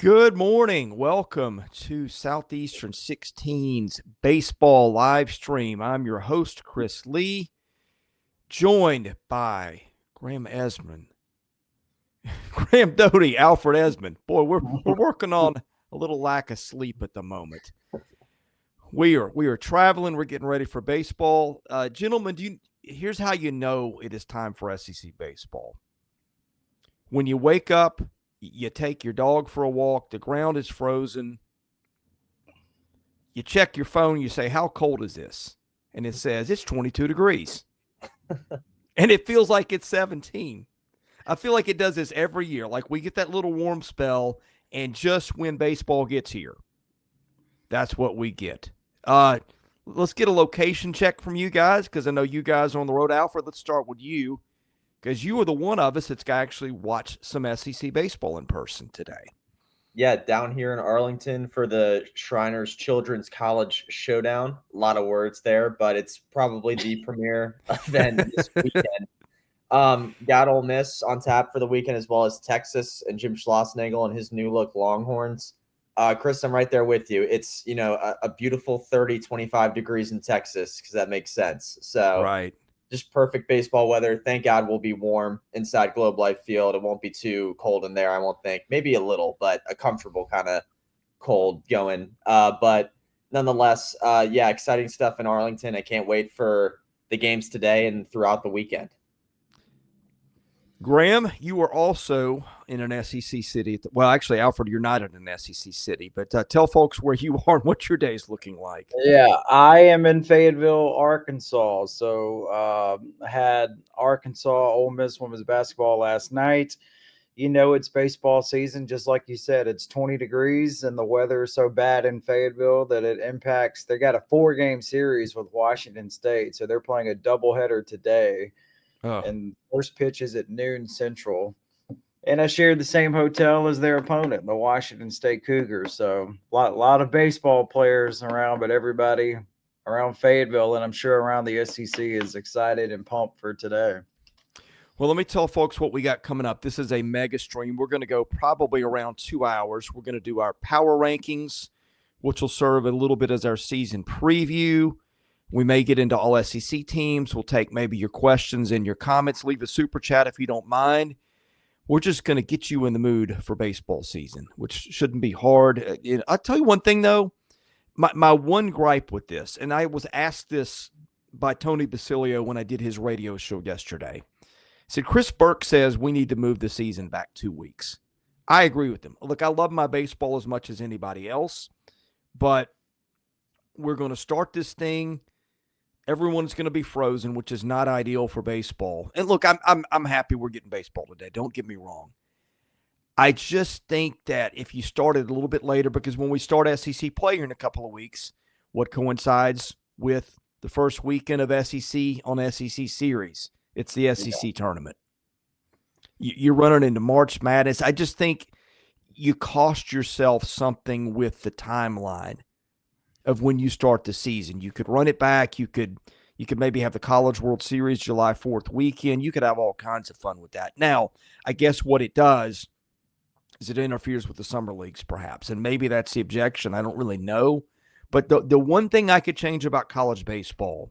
Good morning. Welcome to Southeastern 16's baseball live stream. I'm your host, Chris Lee, joined by Graham Ezman, Graham Doty, Alfred Ezman. Boy, we're working on a little lack of sleep at the moment. We are traveling. We're getting ready for baseball. Gentlemen, here's how you know it is time for SEC baseball. When you wake up, you take your dog for a walk, the ground is frozen. You check your phone, you say, how cold is this? And it says, it's 22 degrees. And it feels like it's 17. I feel like it does this every year. Like we get that little warm spell, and just when baseball gets here, that's what we get. Let's get a location check from you guys, because I know you guys are on the road. Alfred, let's start with you, because you are the one of us that's actually watched some SEC baseball in person today. Yeah, down here in Arlington for the Shriners Children's College Showdown. A lot of words there, but it's probably the premier event this weekend. Got Ole Miss on tap for the weekend, as well as Texas and Jim Schlossnagle and his new look Longhorns. Chris, I'm right there with you. It's, a beautiful 30, 25 degrees in Texas, because that makes sense. So right. Just perfect baseball weather. Thank God we'll be warm inside Globe Life Field. It won't be too cold in there, I won't think. Maybe a little, but a comfortable kind of cold going. But nonetheless, exciting stuff in Arlington. I can't wait for the games today and throughout the weekend. Graham, you are also in an SEC city. Well, actually, Alfred, you're not in an SEC city, but tell folks where you are and what your day is looking like. Yeah, I am in Fayetteville, Arkansas. So I had Arkansas Ole Miss women's basketball last night. It's baseball season. Just like you said, it's 20 degrees and the weather is so bad in Fayetteville that it impacts. They got a 4-game series with Washington State. So they're playing a doubleheader today. And first pitch is at noon Central. And I shared the same hotel as their opponent, the Washington State Cougars. So a lot of baseball players around, but everybody around Fayetteville and I'm sure around the SEC is excited and pumped for today. Well, let me tell folks what we got coming up. This is a mega stream. We're going to go probably around 2 hours. We're going to do our power rankings, which will serve a little bit as our season preview. We may get into all SEC teams. We'll take maybe your questions and your comments. Leave a super chat if you don't mind. We're just going to get you in the mood for baseball season, which shouldn't be hard. I'll tell you one thing, though. My one gripe with this, and I was asked this by Tony Basilio when I did his radio show yesterday. He said, Chris Burke says we need to move the season back 2 weeks. I agree with him. Look, I love my baseball as much as anybody else, but we're going to start this thing. Everyone's going to be frozen, which is not ideal for baseball. And look, I'm happy we're getting baseball today. Don't get me wrong. I just think that if you started a little bit later, because when we start SEC play here in a couple of weeks, what coincides with the first weekend of SEC on SEC series? It's the SEC tournament. You're running into March Madness. I just think you cost yourself something with the timeline of when you start the season. You could run it back. You could maybe have the College World Series July 4th weekend. You could have all kinds of fun with that. Now, I guess what it does is it interferes with the summer leagues perhaps, and maybe that's the objection. I don't really know. But the one thing I could change about college baseball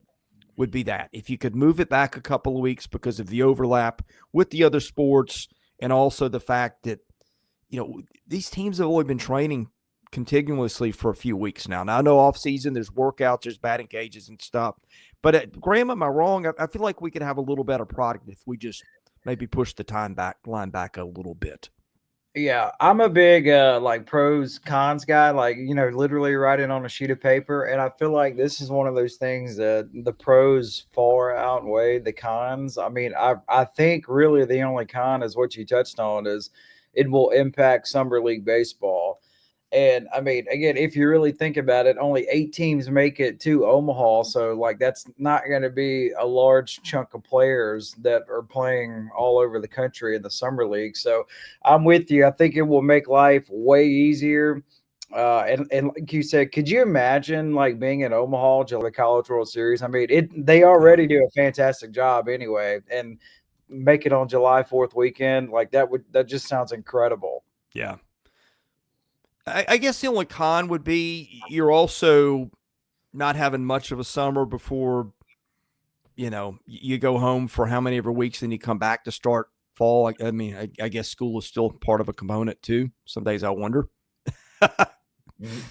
would be that if you could move it back a couple of weeks because of the overlap with the other sports, and also the fact that, these teams have only been training continuously for a few weeks now. Now, I know off season, there's workouts, there's batting cages and stuff. But Graham, am I wrong? I feel like we could have a little better product if we just maybe push the line back a little bit. Yeah, I'm a big pros cons guy, literally writing on a sheet of paper. And I feel like this is one of those things that the pros far outweigh the cons. I mean, I think really the only con is what you touched on, is it will impact summer league baseball. And I mean, again, if you really think about it, only 8 teams make it to Omaha. So that's not going to be a large chunk of players that are playing all over the country in the summer league. So I'm with you. I think it will make life way easier. And like you said, could you imagine being in Omaha, the College World Series? I mean, they already do a fantastic job anyway, and make it on July 4th weekend. That just sounds incredible. Yeah. I guess the only con would be you're also not having much of a summer before, you go home for how many ever weeks, then you come back to start fall. I mean, I guess school is still part of a component too. Some days I wonder.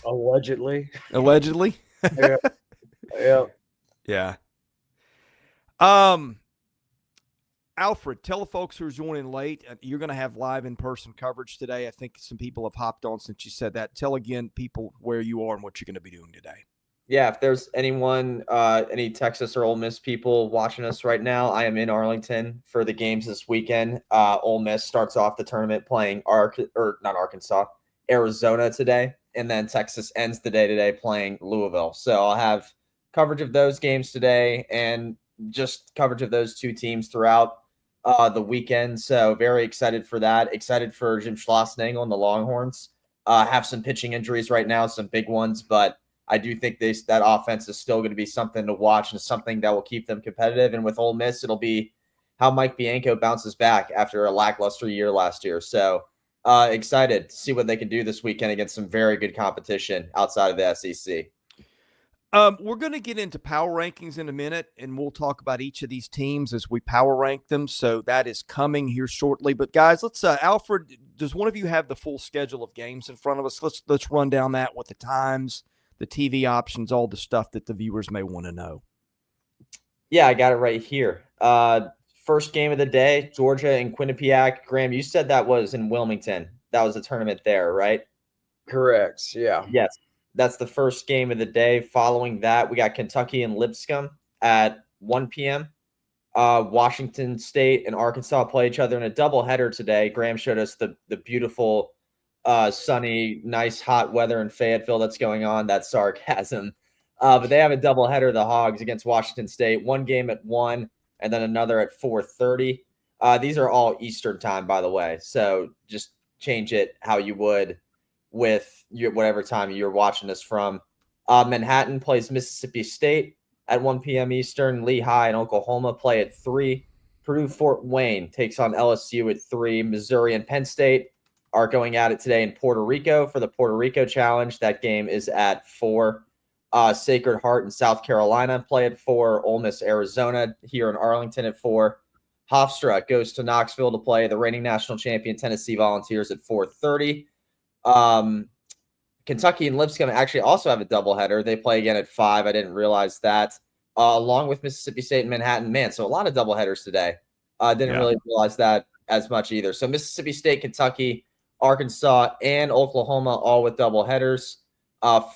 Allegedly. Allegedly. Yeah. Yeah. Yeah. Alfred, tell the folks who are joining late, you're going to have live in-person coverage today. I think some people have hopped on since you said that. Tell again people where you are and what you're going to be doing today. Yeah, if there's anyone, any Texas or Ole Miss people watching us right now, I am in Arlington for the games this weekend. Ole Miss starts off the tournament playing Arizona today, and then Texas ends the day today playing Louisville. So I'll have coverage of those games today and just coverage of those two teams throughout the weekend. So very excited for that. Excited for Jim Schlossnagle and the Longhorns. Have some pitching injuries right now, some big ones, but I do think that offense is still going to be something to watch and something that will keep them competitive. And with Ole Miss, it'll be how Mike Bianco bounces back after a lackluster year last year. So excited to see what they can do this weekend against some very good competition outside of the SEC. We're going to get into power rankings in a minute, and we'll talk about each of these teams as we power rank them. So that is coming here shortly. But guys, let's Alfred, does one of you have the full schedule of games in front of us? Let's run down that with the times, the TV options, all the stuff that the viewers may want to know. Yeah, I got it right here. First game of the day, Georgia and Quinnipiac. Graham, you said that was in Wilmington. That was a tournament there, right? Correct. Yeah. Yes. That's the first game of the day. Following that, we got Kentucky and Lipscomb at 1 p.m. Washington State and Arkansas play each other in a doubleheader today. Graham showed us the beautiful sunny, nice, hot weather in Fayetteville that's going on. That's sarcasm. But they have a doubleheader, the Hogs, against Washington State. One game at 1 and then another at 4:30. These are all Eastern time, by the way. So just change it how you would with whatever time you're watching this from. Manhattan plays Mississippi State at 1 p.m. Eastern. Lehigh and Oklahoma play at 3. Purdue-Fort Wayne takes on LSU at 3. Missouri and Penn State are going at it today in Puerto Rico for the Puerto Rico Challenge. That game is at 4. Sacred Heart and South Carolina play at 4. Ole Miss, Arizona here in Arlington at 4. Hofstra goes to Knoxville to play the reigning national champion Tennessee Volunteers at 4:30. Kentucky and Lipscomb actually also have a doubleheader. They play again at 5. I didn't realize that. Along with Mississippi State and Manhattan. Man, so a lot of doubleheaders today. Didn't really realize that as much either. So Mississippi State, Kentucky, Arkansas, and Oklahoma all with doubleheaders.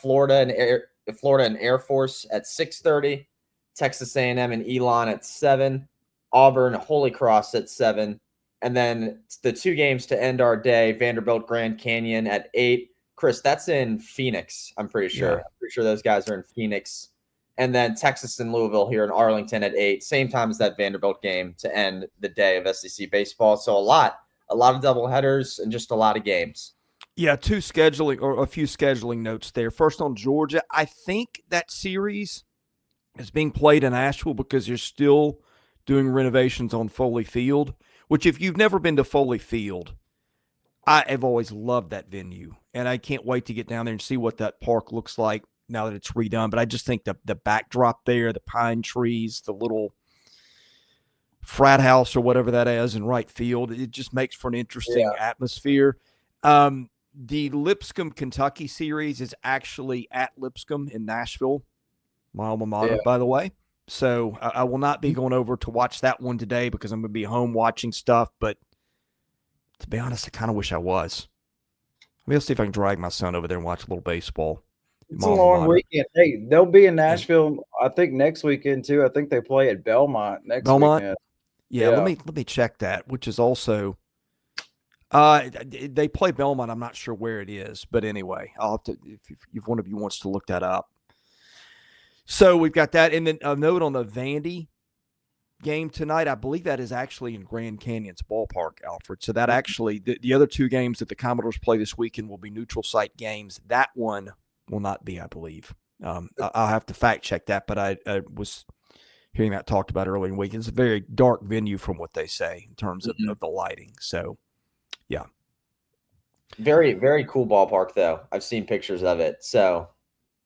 Florida and Air Force at 6:30. Texas A&M and Elon at 7. Auburn, Holy Cross at 7. And then the two games to end our day, Vanderbilt, Grand Canyon at 8. Chris, that's in Phoenix, I'm pretty sure. Yeah. I'm pretty sure those guys are in Phoenix. And then Texas and Louisville here in Arlington at 8. Same time as that Vanderbilt game to end the day of SEC baseball. So a lot of doubleheaders and just a lot of games. Yeah, a few scheduling notes there. First on Georgia, I think that series is being played in Asheville because you're still doing renovations on Foley Field, which if you've never been to Foley Field, I have always loved that venue, and I can't wait to get down there and see what that park looks like now that it's redone. But I just think the backdrop there, the pine trees, the little frat house or whatever that is in right field, it just makes for an interesting atmosphere. The Lipscomb, Kentucky series is actually at Lipscomb in Nashville, my alma mater, by the way. So I will not be going over to watch that one today because I'm going to be home watching stuff. But to be honest, I kind of wish I was. Maybe I'll see if I can drag my son over there and watch a little baseball. It's a long weekend. Hey, they'll be in Nashville, I think, next weekend, too. I think they play at Belmont next weekend. Yeah, let me check that, which is also they play Belmont. I'm not sure where it is, but anyway, I'll have to if one of you wants to look that up. So we've got that, and then a note on the Vandy game tonight. I believe that is actually in Grand Canyon's ballpark, Alfred. So that actually the other two games that the Commodores play this weekend will be neutral site games. That one will not be, I believe. I'll have to fact check that, but I was hearing that talked about earlier in the week. It's a very dark venue from what they say in terms of the lighting. So, yeah. Very, very cool ballpark, though. I've seen pictures of it, so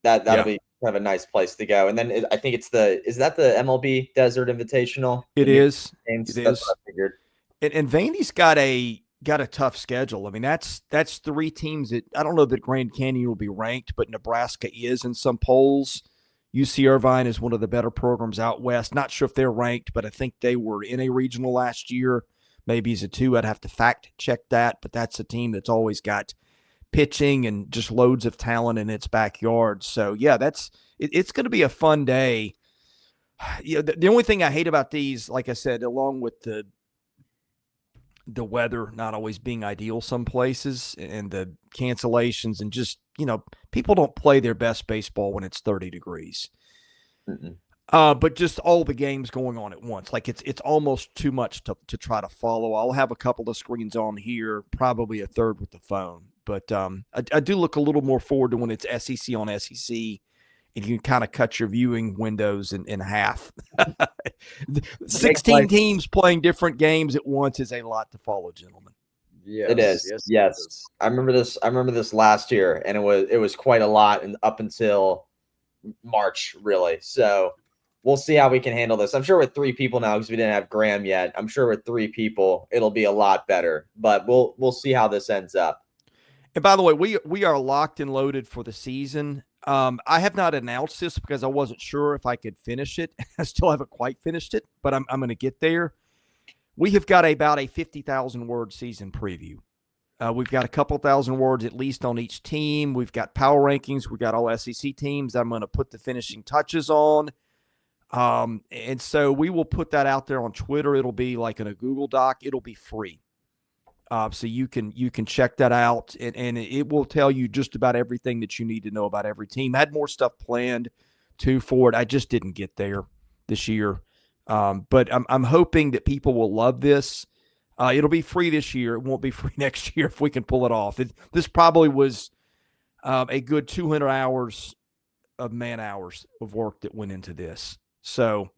that'll be kind of a nice place to go. And then I think is that the MLB Desert Invitational? It is. Games? It That's is. what I figured. And Vandy's got a tough schedule. I mean, that's 3 teams that I don't know that Grand Canyon will be ranked, but Nebraska is in some polls. UC Irvine is one of the better programs out west. Not sure if they're ranked, but I think they were in a regional last year. Maybe as a 2. I'd have to fact check that, but that's a team that's always got pitching and just loads of talent in its backyard. So yeah, it's going to be a fun day. The only thing I hate about these, like I said, along with the weather not always being ideal some places and the cancellations and just, people don't play their best baseball when it's 30 degrees. But just all the games going on at once. Like it's almost too much to try to follow. I'll have a couple of screens on here, probably a third with the phone. But I do look a little more forward to when it's SEC on SEC and you can kind of cut your viewing windows in half. 16 teams playing different games at once is a lot to follow, gentlemen. Yes, it is. Yes. I remember this last year, and it was quite a lot and up until March, really. So we'll see how we can handle this. I'm sure with 3 people now, because we didn't have Graham yet. I'm sure with 3 people, it'll be a lot better. But we'll see how this ends up. And by the way, we are locked and loaded for the season. I have not announced this because I wasn't sure if I could finish it. I still haven't quite finished it, but I'm going to get there. We have got about a 50,000 word season preview. We've got a couple thousand words at least on each team. We've got power rankings. We've got all SEC teams. I'm going to put the finishing touches on. And so we will put that out there on Twitter. It'll be like in a Google Doc. It'll be free. So you can check that out, and it will tell you just about everything that you need to know about every team. I had more stuff planned too for it. I just didn't get there this year. But I'm hoping that people will love this. It'll be free this year. It won't be free next year if we can pull it off. This probably was a good 200 hours of man hours of work that went into this. So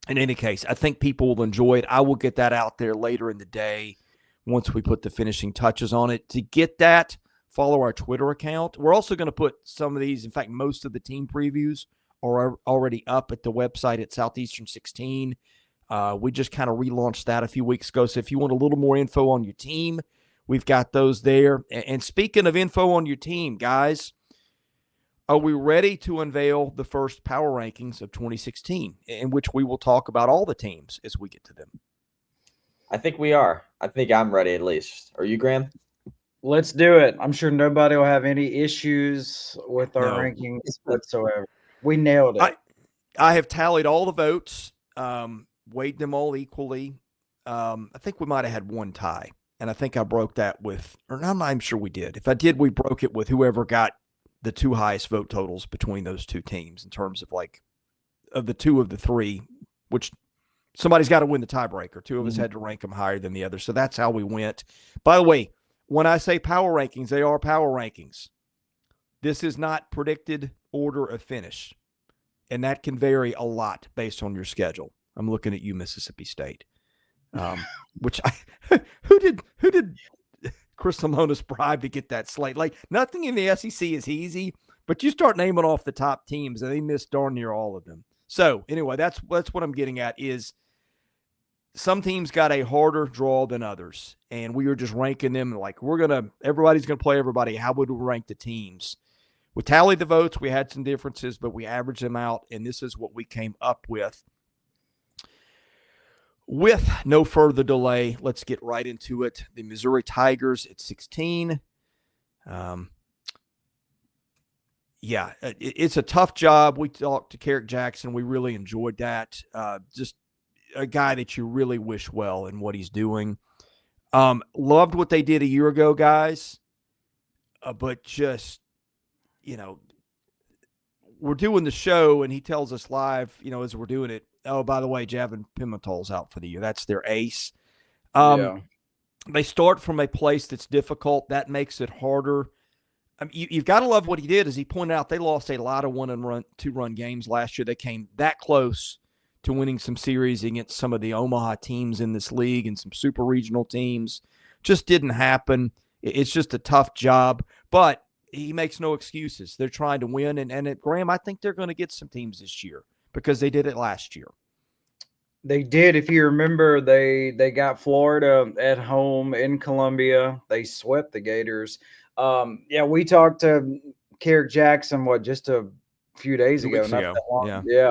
in any case, I think people will enjoy it. I will get that out there later in the day once we put the finishing touches on it. To get that, follow our Twitter account. We're also going to put some of these, in fact, most of the team previews are already up at the website at Southeastern 16. We just kind of relaunched that a few weeks ago. So if you want a little more info on your team, we've got those there. And speaking of info on your team, guys, are we ready to unveil the first power rankings of 2016, in which we will talk about all the teams as we get to them? I think we are. I think I'm ready at least. Are you, Graham? Let's do it. I'm sure nobody will have any issues with our rankings whatsoever. We nailed it. I have tallied all the votes, weighed them all equally. I think we might have had one tie, and I think I broke that with, or I'm not even sure we did. If I did, we broke it with whoever got the 2 highest vote totals between those 2 teams in terms of of the 2 of the 3, which somebody's got to win the tiebreaker. 2 of us had to rank them higher than the other. So that's how we went. By the way, when I say power rankings, they are power rankings. This is not predicted order of finish. And that can vary a lot based on your schedule. I'm looking at you, Mississippi State. Which who did Chris Simonis bribe to get that slate? Like, nothing in the SEC is easy, but you start naming off the top teams and they miss darn near all of them. So anyway, that's what I'm getting at is some teams got a harder draw than others, and we were just ranking them like everybody's going to play everybody. How would we rank the teams? We tallied the votes. We had some differences, but we averaged them out, and this is what we came up with. With no further delay, let's get right into it. The Missouri Tigers at 16. It's a tough job. We talked to Carrick Jackson. We really enjoyed that. Just a guy that you really wish well in what he's doing. Loved what they did a year ago, guys. But just, we're doing the show, and he tells us live, as we're doing it, oh, by the way, Javin Pimentel's out for the year. That's their ace. They start from a place that's difficult. That makes it harder. You've got to love what he did. As he pointed out, they lost a lot of 1-and-2-run games last year. They came that close to winning some series against some of the Omaha teams in this league and some super regional teams. Just didn't happen. It's just a tough job, but he makes no excuses. They're trying to win. And at Graham, I think they're going to get some teams this year because they did it last year. They did. If you remember, they got Florida at home in Columbia. They swept the Gators. Yeah, we talked to Kerrick Jackson, just a few days 2 ago, weeks not ago. that long. Yeah. Yeah.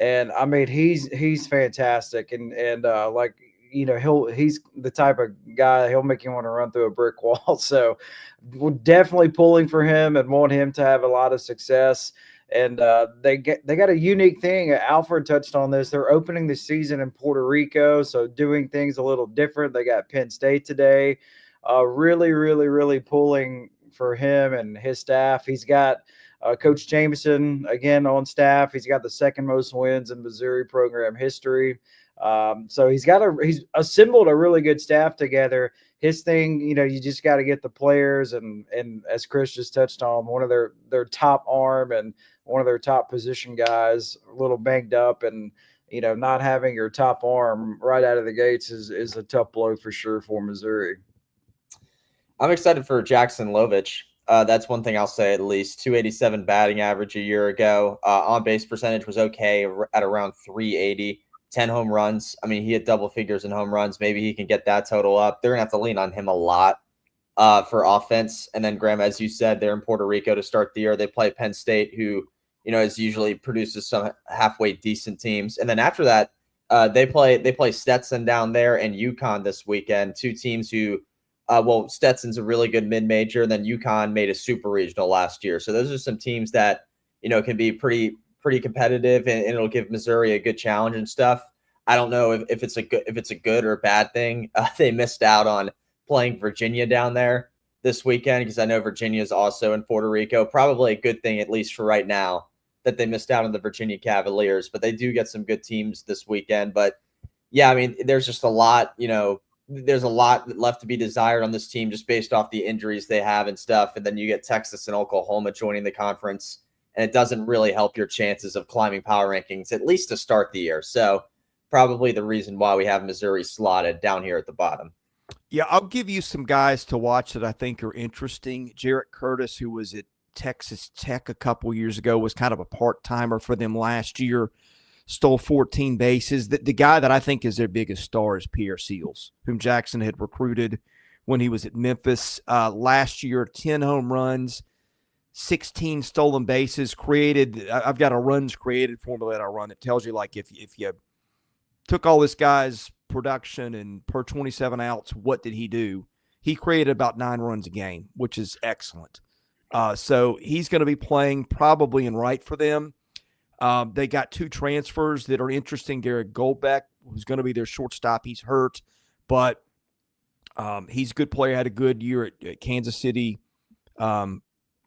And I mean, he's fantastic, and like, he's the type of guy, he'll make you want to run through a brick wall. So we're definitely pulling for him and want him to have a lot of success. And they got a unique thing. Alfred touched on this. They're opening the season in Puerto Rico, so doing things a little different. They got Penn State today. Really, really, really pulling for him and his staff. He's got Coach Jameson again on staff. He's got the second most wins in Missouri program history. So he's assembled a really good staff together. His thing, you just got to get the players, and as Chris just touched on, one of their top arm and one of their top position guys a little banged up, and not having your top arm right out of the gates is a tough blow for sure for Missouri. I'm excited for Jackson Lovich. That's one thing I'll say, at least. 287 batting average a year ago. On base percentage was okay at around 380. 10 home runs. I mean, he hit double figures in home runs. Maybe he can get that total up. They're going to have to lean on him a lot for offense. And then, Graham, as you said, they're in Puerto Rico to start the year. They play Penn State, who, is usually produces some halfway decent teams. And then after that, they play Stetson down there and UConn this weekend. Two teams who, Stetson's a really good mid-major. And then UConn made a super regional last year. So those are some teams that, can be pretty competitive, and it'll give Missouri a good challenge and stuff. I don't know if it's a good or a bad thing. They missed out on playing Virginia down there this weekend, because I know Virginia is also in Puerto Rico. Probably a good thing, at least for right now, that they missed out on the Virginia Cavaliers, but they do get some good teams this weekend. But yeah, I mean, there's just a lot, there's a lot left to be desired on this team just based off the injuries they have and stuff. And then you get Texas and Oklahoma joining the conference, and it doesn't really help your chances of climbing power rankings, at least to start the year. So probably the reason why we have Missouri slotted down here at the bottom. Yeah, I'll give you some guys to watch that I think are interesting. Jarrett Curtis, who was at Texas Tech a couple years ago, was kind of a part-timer for them last year, stole 14 bases. The guy that I think is their biggest star is Pierre Seals, whom Jackson had recruited when he was at Memphis. Last year, 10 home runs, 16 stolen bases created. I've got a runs created formula that I run that tells you, like, if you took all this guy's production and per 27 outs, what did he do? He created about 9 runs a game, which is excellent. So he's going to be playing probably in right for them. They got 2 transfers that are interesting. Garrett Goldbeck, who's going to be their shortstop. He's hurt, but he's a good player. Had a good year at Kansas City,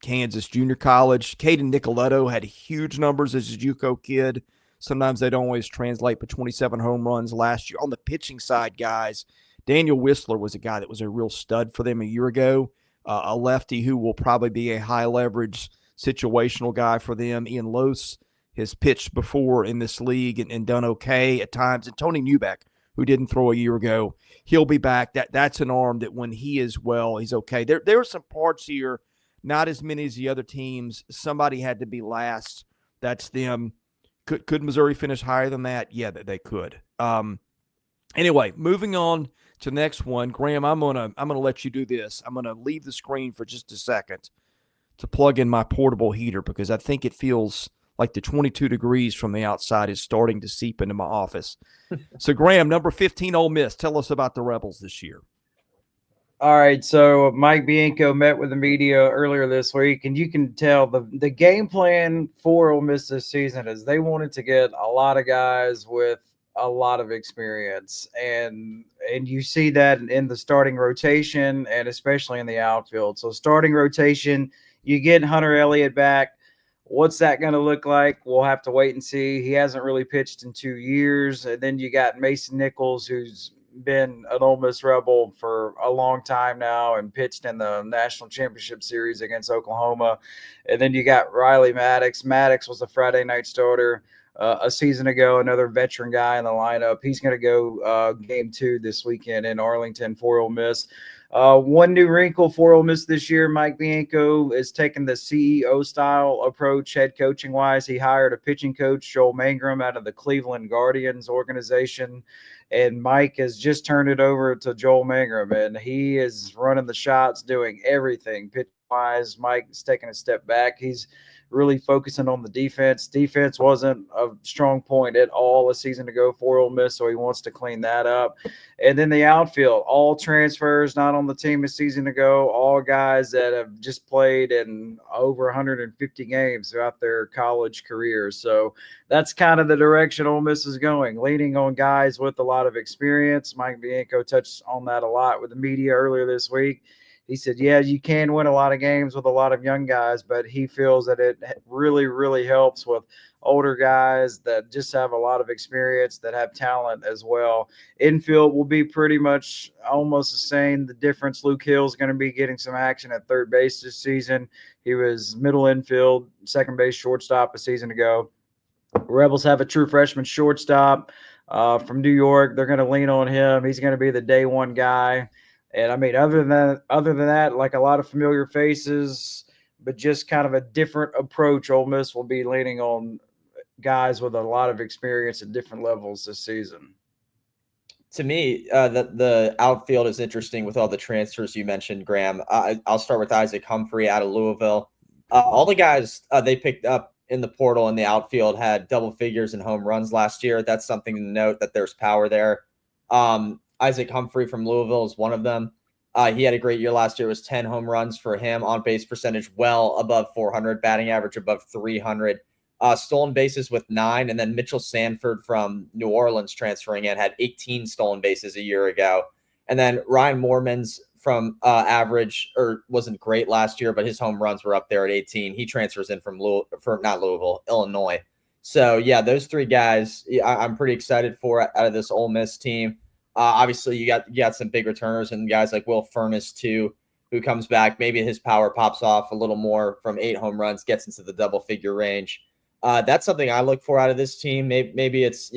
Kansas Junior College. Caden Nicoletto had huge numbers as a JUCO kid. Sometimes they don't always translate, but 27 home runs last year. On the pitching side, guys, Daniel Whistler was a guy that was a real stud for them a year ago, a lefty who will probably be a high-leverage situational guy for them. Ian Lose has pitched before in this league and done okay at times. And Tony Newbeck, who didn't throw a year ago, he'll be back. That's an arm that when he is well, he's okay. There are some parts here, not as many as the other teams. Somebody had to be last. That's them. Could Missouri finish higher than that? Yeah, they could. Anyway, moving on to the next one. Graham, I'm gonna let you do this. I'm gonna leave the screen for just a second to plug in my portable heater, because I think it feels like the 22 degrees from the outside is starting to seep into my office. So, Graham, number 15, Ole Miss. Tell us about the Rebels this year. All right, so Mike Bianco met with the media earlier this week, and you can tell the game plan for Ole Miss this season is they wanted to get a lot of guys with a lot of experience, and you see that in the starting rotation and especially in the outfield. So starting rotation, you get Hunter Elliott back. What's that going to look like? We'll have to wait and see. He hasn't really pitched in 2 years. And then you got Mason Nichols, who's been an Ole Miss Rebel for a long time now and pitched in the National Championship Series against Oklahoma. And then you got Riley Maddox. Maddox was a Friday night starter a season ago, another veteran guy in the lineup. He's going to go game 2 this weekend in Arlington for Ole Miss. One new wrinkle for Ole Miss this year, Mike Bianco is taking the CEO style approach head coaching wise. He hired a pitching coach, Joel Mangrum, out of the Cleveland Guardians organization. And Mike has just turned it over to Joel Mangrum, and he is running the shots, doing everything pitch wise. Mike is taking a step back. He's really focusing on the defense. Defense wasn't a strong point at all a season ago for Ole Miss, so he wants to clean that up. And then the outfield, all transfers, not on the team a season ago, all guys that have just played in over 150 games throughout their college careers. So that's kind of the direction Ole Miss is going, leaning on guys with a lot of experience. Mike Bianco touched on that a lot with the media earlier this week. He said, yeah, you can win a lot of games with a lot of young guys, but he feels that it really, really helps with older guys that just have a lot of experience, that have talent as well. Infield will be pretty much almost the same. The difference, Luke Hill is going to be getting some action at third base this season. He was middle infield, second base, shortstop a season ago. Rebels have a true freshman shortstop from New York. They're going to lean on him. He's going to be the day one guy. And I mean, other than that, like a lot of familiar faces, but just kind of a different approach. Ole Miss will be leaning on guys with a lot of experience at different levels this season. To me, the outfield is interesting with all the transfers you mentioned, Graham. I'll start with Isaac Humphrey out of Louisville. All the guys they picked up in the portal in the outfield had double figures in home runs last year. That's something to note, that there's power there. Isaac Humphrey from Louisville is one of them. He had a great year last year. It was 10 home runs for him, on base percentage well above 400, batting average above 300, stolen bases with 9. And then Mitchell Sanford from New Orleans transferring in had 18 stolen bases a year ago. And then Ryan Moorman's from average, or wasn't great last year, but his home runs were up there at 18. He transfers in from Illinois. So yeah, those three guys I'm pretty excited for out of this Ole Miss team. Obviously, you got some big returners and guys like Will Furnace, too, who comes back. Maybe his power pops off a little more from 8 home runs, gets into the double-figure range. That's something I look for out of this team. Maybe it's,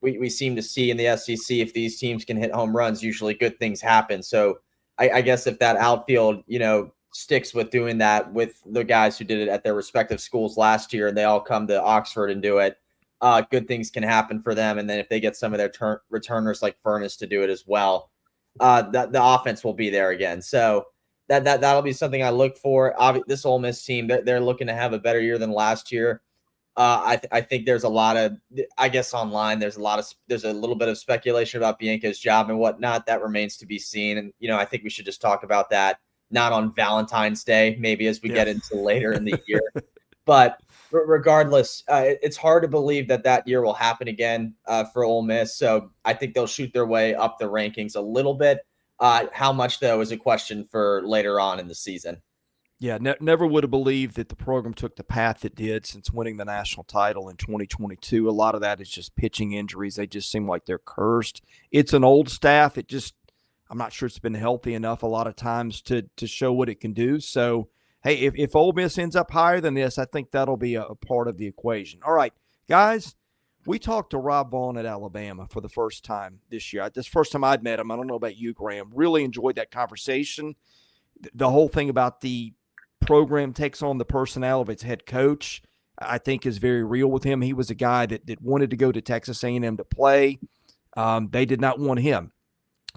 we seem to see in the SEC, if these teams can hit home runs, usually good things happen. So I guess if that outfield, sticks with doing that with the guys who did it at their respective schools last year, and they all come to Oxford and do it, good things can happen for them. And then if they get some of their returners like Furnace to do it as well, the offense will be there again. So that'll be something I look for. This Ole Miss team, they're looking to have a better year than last year. I think there's a lot of, I guess online, there's a little bit of speculation about Bianca's job and whatnot. That remains to be seen. And, I think we should just talk about that, not on Valentine's Day, maybe as we get into later in the year. But regardless, it's hard to believe that year will happen again for Ole Miss. So I think they'll shoot their way up the rankings a little bit. How much, though, is a question for later on in the season. Yeah, never would have believed that the program took the path it did since winning the national title in 2022. A lot of that is just pitching injuries. They just seem like they're cursed. It's an old staff. I'm not sure it's been healthy enough a lot of times to show what it can do. So, hey, if Ole Miss ends up higher than this, I think that'll be a part of the equation. All right, guys, we talked to Rob Vaughn at Alabama for the first time this year. This first time I'd met him. I don't know about you, Graham. Really enjoyed that conversation. The whole thing about the program takes on the personnel of its head coach, I think, is very real with him. He was a guy that wanted to go to Texas A&M to play. They did not want him.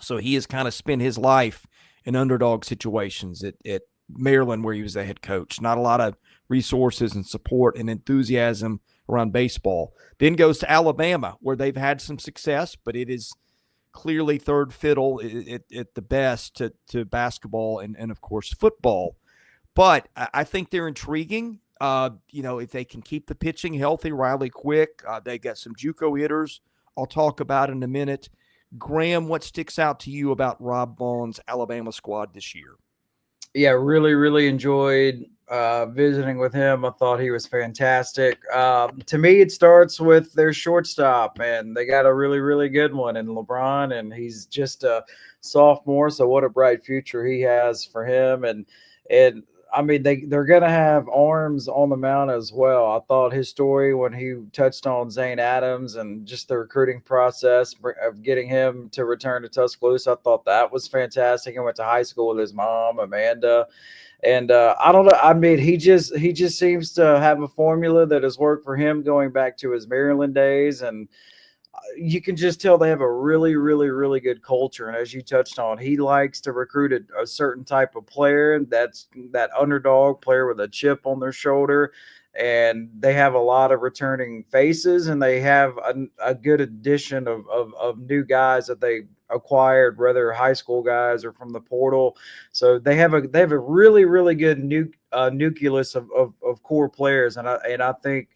So he has kind of spent his life in underdog situations at Maryland, where he was the head coach. Not a lot of resources and support and enthusiasm around baseball. Then goes to Alabama, where they've had some success, but it is clearly third fiddle at the best to basketball and of course, football. But I think they're intriguing. If they can keep the pitching healthy, Riley Quick, they got some JUCO hitters I'll talk about in a minute. Graham, what sticks out to you about Rob Vaughn's Alabama squad this year? Yeah, really, really enjoyed visiting with him. I thought he was fantastic. To me, it starts with their shortstop, and they got a really, really good one in LeBron, and he's just a sophomore, so what a bright future he has for him. And I mean, they're going to have arms on the mound as well. I thought his story when he touched on Zane Adams and just the recruiting process of getting him to return to Tuscaloosa, I thought that was fantastic. He went to high school with his mom, Amanda. And I don't know. I mean, he just seems to have a formula that has worked for him going back to his Maryland days. And you can just tell they have a really, really, really good culture. And as you touched on, he likes to recruit a certain type of player. That's that underdog player with a chip on their shoulder. And they have a lot of returning faces, and they have a good addition of new guys that they acquired, whether high school guys or from the portal. So they have a really, really good nucleus of core players. And I think,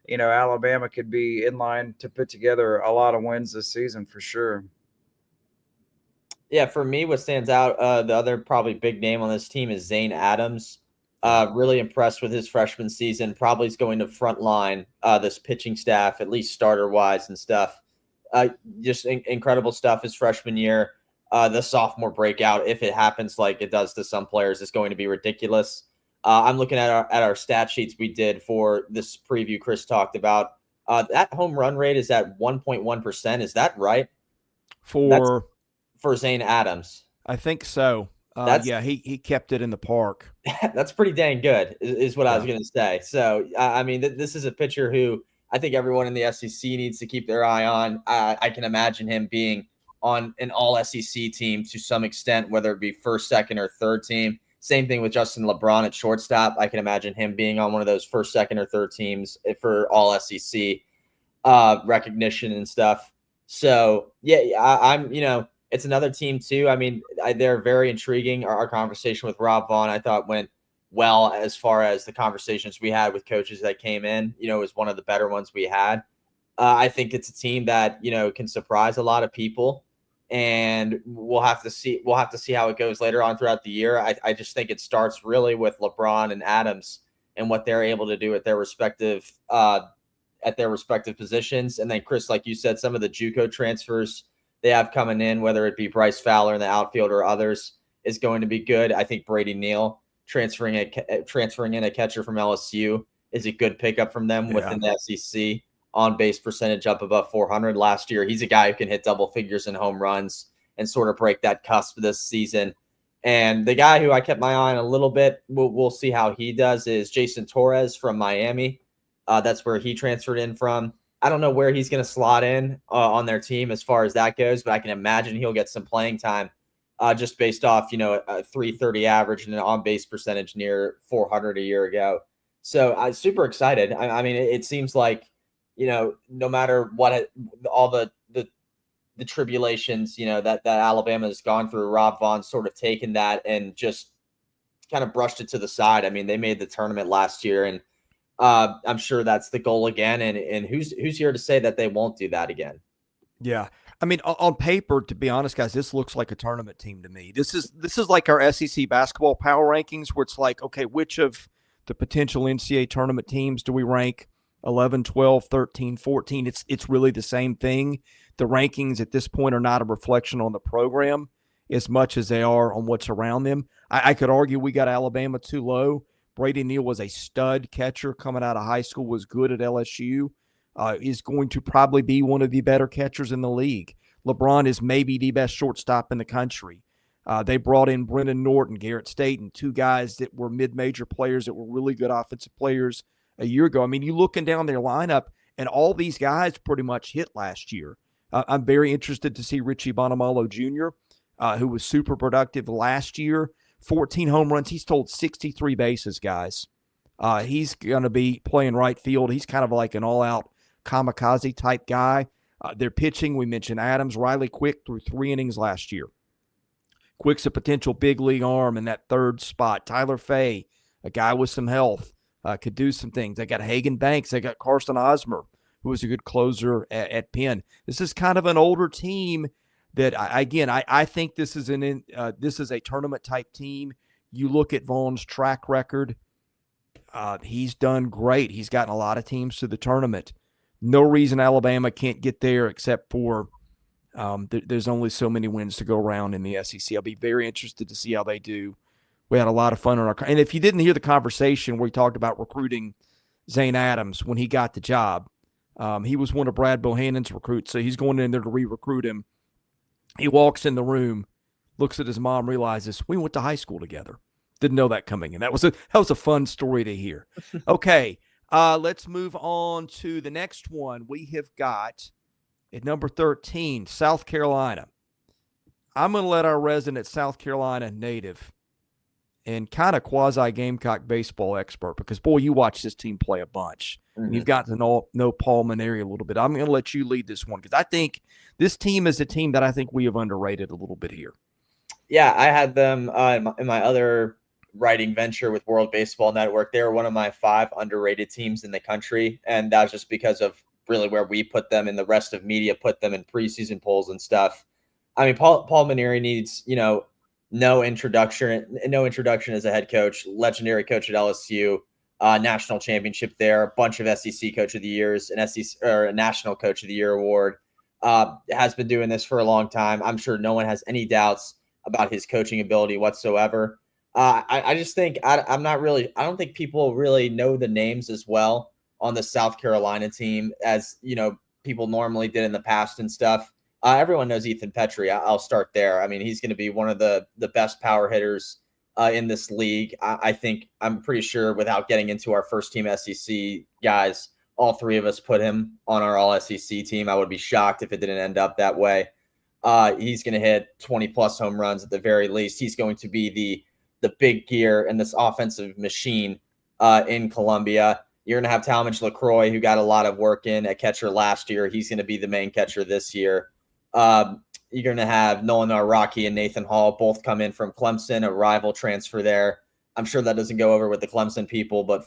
Alabama could be in line to put together a lot of wins this season for sure. Yeah, for me, what stands out, the other probably big name on this team is Zane Adams. Really impressed with his freshman season. Probably is going to front line this pitching staff, at least starter-wise and stuff. Just incredible stuff his freshman year. The sophomore breakout, if it happens like it does to some players, is going to be ridiculous. I'm looking at our stat sheets we did for this preview Chris talked about. That home run rate is at 1.1%. Is that right? For Zane Adams. I think so. Yeah, he kept it in the park. That's pretty dang good, is what I was going to say. So, I mean, this is a pitcher who I think everyone in the SEC needs to keep their eye on. I can imagine him being on an all-SEC team to some extent, whether it be first, second, or third team. Same thing with Justin LeBron at shortstop. I can imagine him being on one of those first, second, or third teams for all SEC recognition and stuff. So, I'm it's another team too. I mean, they're very intriguing. Our conversation with Rob Vaughn, I thought, went well as far as the conversations we had with coaches that came in. It was one of the better ones we had. I think it's a team that can surprise a lot of people, and we'll have to see. We'll have to see how it goes later on throughout the year. I just think it starts really with LeBron and Adams and what they're able to do at their respective positions. And then Chris, like you said, some of the JUCO transfers they have coming in, whether it be Bryce Fowler in the outfield or others, is going to be good. I think Brady Neal transferring in a catcher from LSU is a good pickup from them within the SEC. On base percentage up above 400 last year. He's a guy who can hit double figures in home runs and sort of break that cusp this season. And the guy who I kept my eye on a little bit, we'll see how he does, is Jason Torres from Miami. That's where he transferred in from. I don't know where he's going to slot in on their team as far as that goes, but I can imagine he'll get some playing time just based off, a 330 average and an on-base percentage near 400 a year ago. So I'm super excited. I mean, it seems like, no matter what, all the tribulations, that Alabama has gone through, Rob Vaughn's sort of taken that and just kind of brushed it to the side. I mean, they made the tournament last year, and I'm sure that's the goal again. And who's here to say that they won't do that again? Yeah. I mean, on paper, to be honest, guys, this looks like a tournament team to me. This is like our SEC basketball power rankings, where it's like, okay, which of the potential NCAA tournament teams do we rank 11, 12, 13, 14? It's really the same thing. The rankings at this point are not a reflection on the program as much as they are on what's around them. I could argue we got Alabama too low. Brady Neal was a stud catcher coming out of high school, was good at LSU. Is going to probably be one of the better catchers in the league. LeBron is maybe the best shortstop in the country. They brought in Brendan Norton, Garrett Staten, two guys that were mid-major players that were really good offensive players a year ago. I mean, you looking down their lineup, and all these guys pretty much hit last year. I'm very interested to see Richie Bonamalo Jr., who was super productive last year. 14 home runs. He's told 63 bases, guys. He's going to be playing right field. He's kind of like an all-out kamikaze type guy. Their pitching, we mentioned Adams. Riley Quick threw 3 innings last year. Quick's a potential big league arm in that third spot. Tyler Fay, a guy with some health, could do some things. They got Hagan Banks. They got Carson Osmer, who was a good closer at Penn. This is kind of an older team that, I think this is a tournament type team. You look at Vaughn's track record. He's done great. He's gotten a lot of teams to the tournament. No reason Alabama can't get there except for there's only so many wins to go around in the SEC. I'll be very interested to see how they do We had a lot of fun on and if you didn't hear the conversation where we talked about recruiting Zane Adams when he got the job, he was one of Brad Bohannon's recruits, so he's going in there to re-recruit him. He walks in the room, looks at his mom, realizes we went to high school together. Didn't know that coming in. That was a fun story to hear. Okay, let's move on to the next one. We have got at number 13, South Carolina. I'm going to let our resident South Carolina native and kind of quasi-Gamecock baseball expert, because, boy, you watch this team play a bunch. Mm-hmm. And you've got to know Paul Maneri a little bit. I'm going to let you lead this one, because I think this team is a team that I think we have underrated a little bit here. Yeah, I had them in my other writing venture with World Baseball Network. They were one of my 5 underrated teams in the country, and that's just because of really where we put them and the rest of media put them in preseason polls and stuff. I mean, Paul Maneri needs, no introduction as a head coach, legendary coach at LSU, national championship there, a bunch of SEC Coach of the Years, an SEC or a National Coach of the Year award. Has been doing this for a long time. I'm sure no one has any doubts about his coaching ability whatsoever. I just think I don't think people really know the names as well on the South Carolina team as, people normally did in the past and stuff. Everyone knows Ethan Petrie. I'll start there. I mean, he's going to be one of the best power hitters in this league. I'm pretty sure, without getting into our first team SEC guys, all 3 of us put him on our all SEC team. I would be shocked if it didn't end up that way. He's going to hit 20 plus home runs at the very least. He's going to be the big gear in this offensive machine in Columbia. You're going to have Talmadge LaCroix, who got a lot of work in at catcher last year. He's going to be the main catcher this year. You're going to have Nolan Araki and Nathan Hall both come in from Clemson, a rival transfer there. I'm sure that doesn't go over with the Clemson people, but,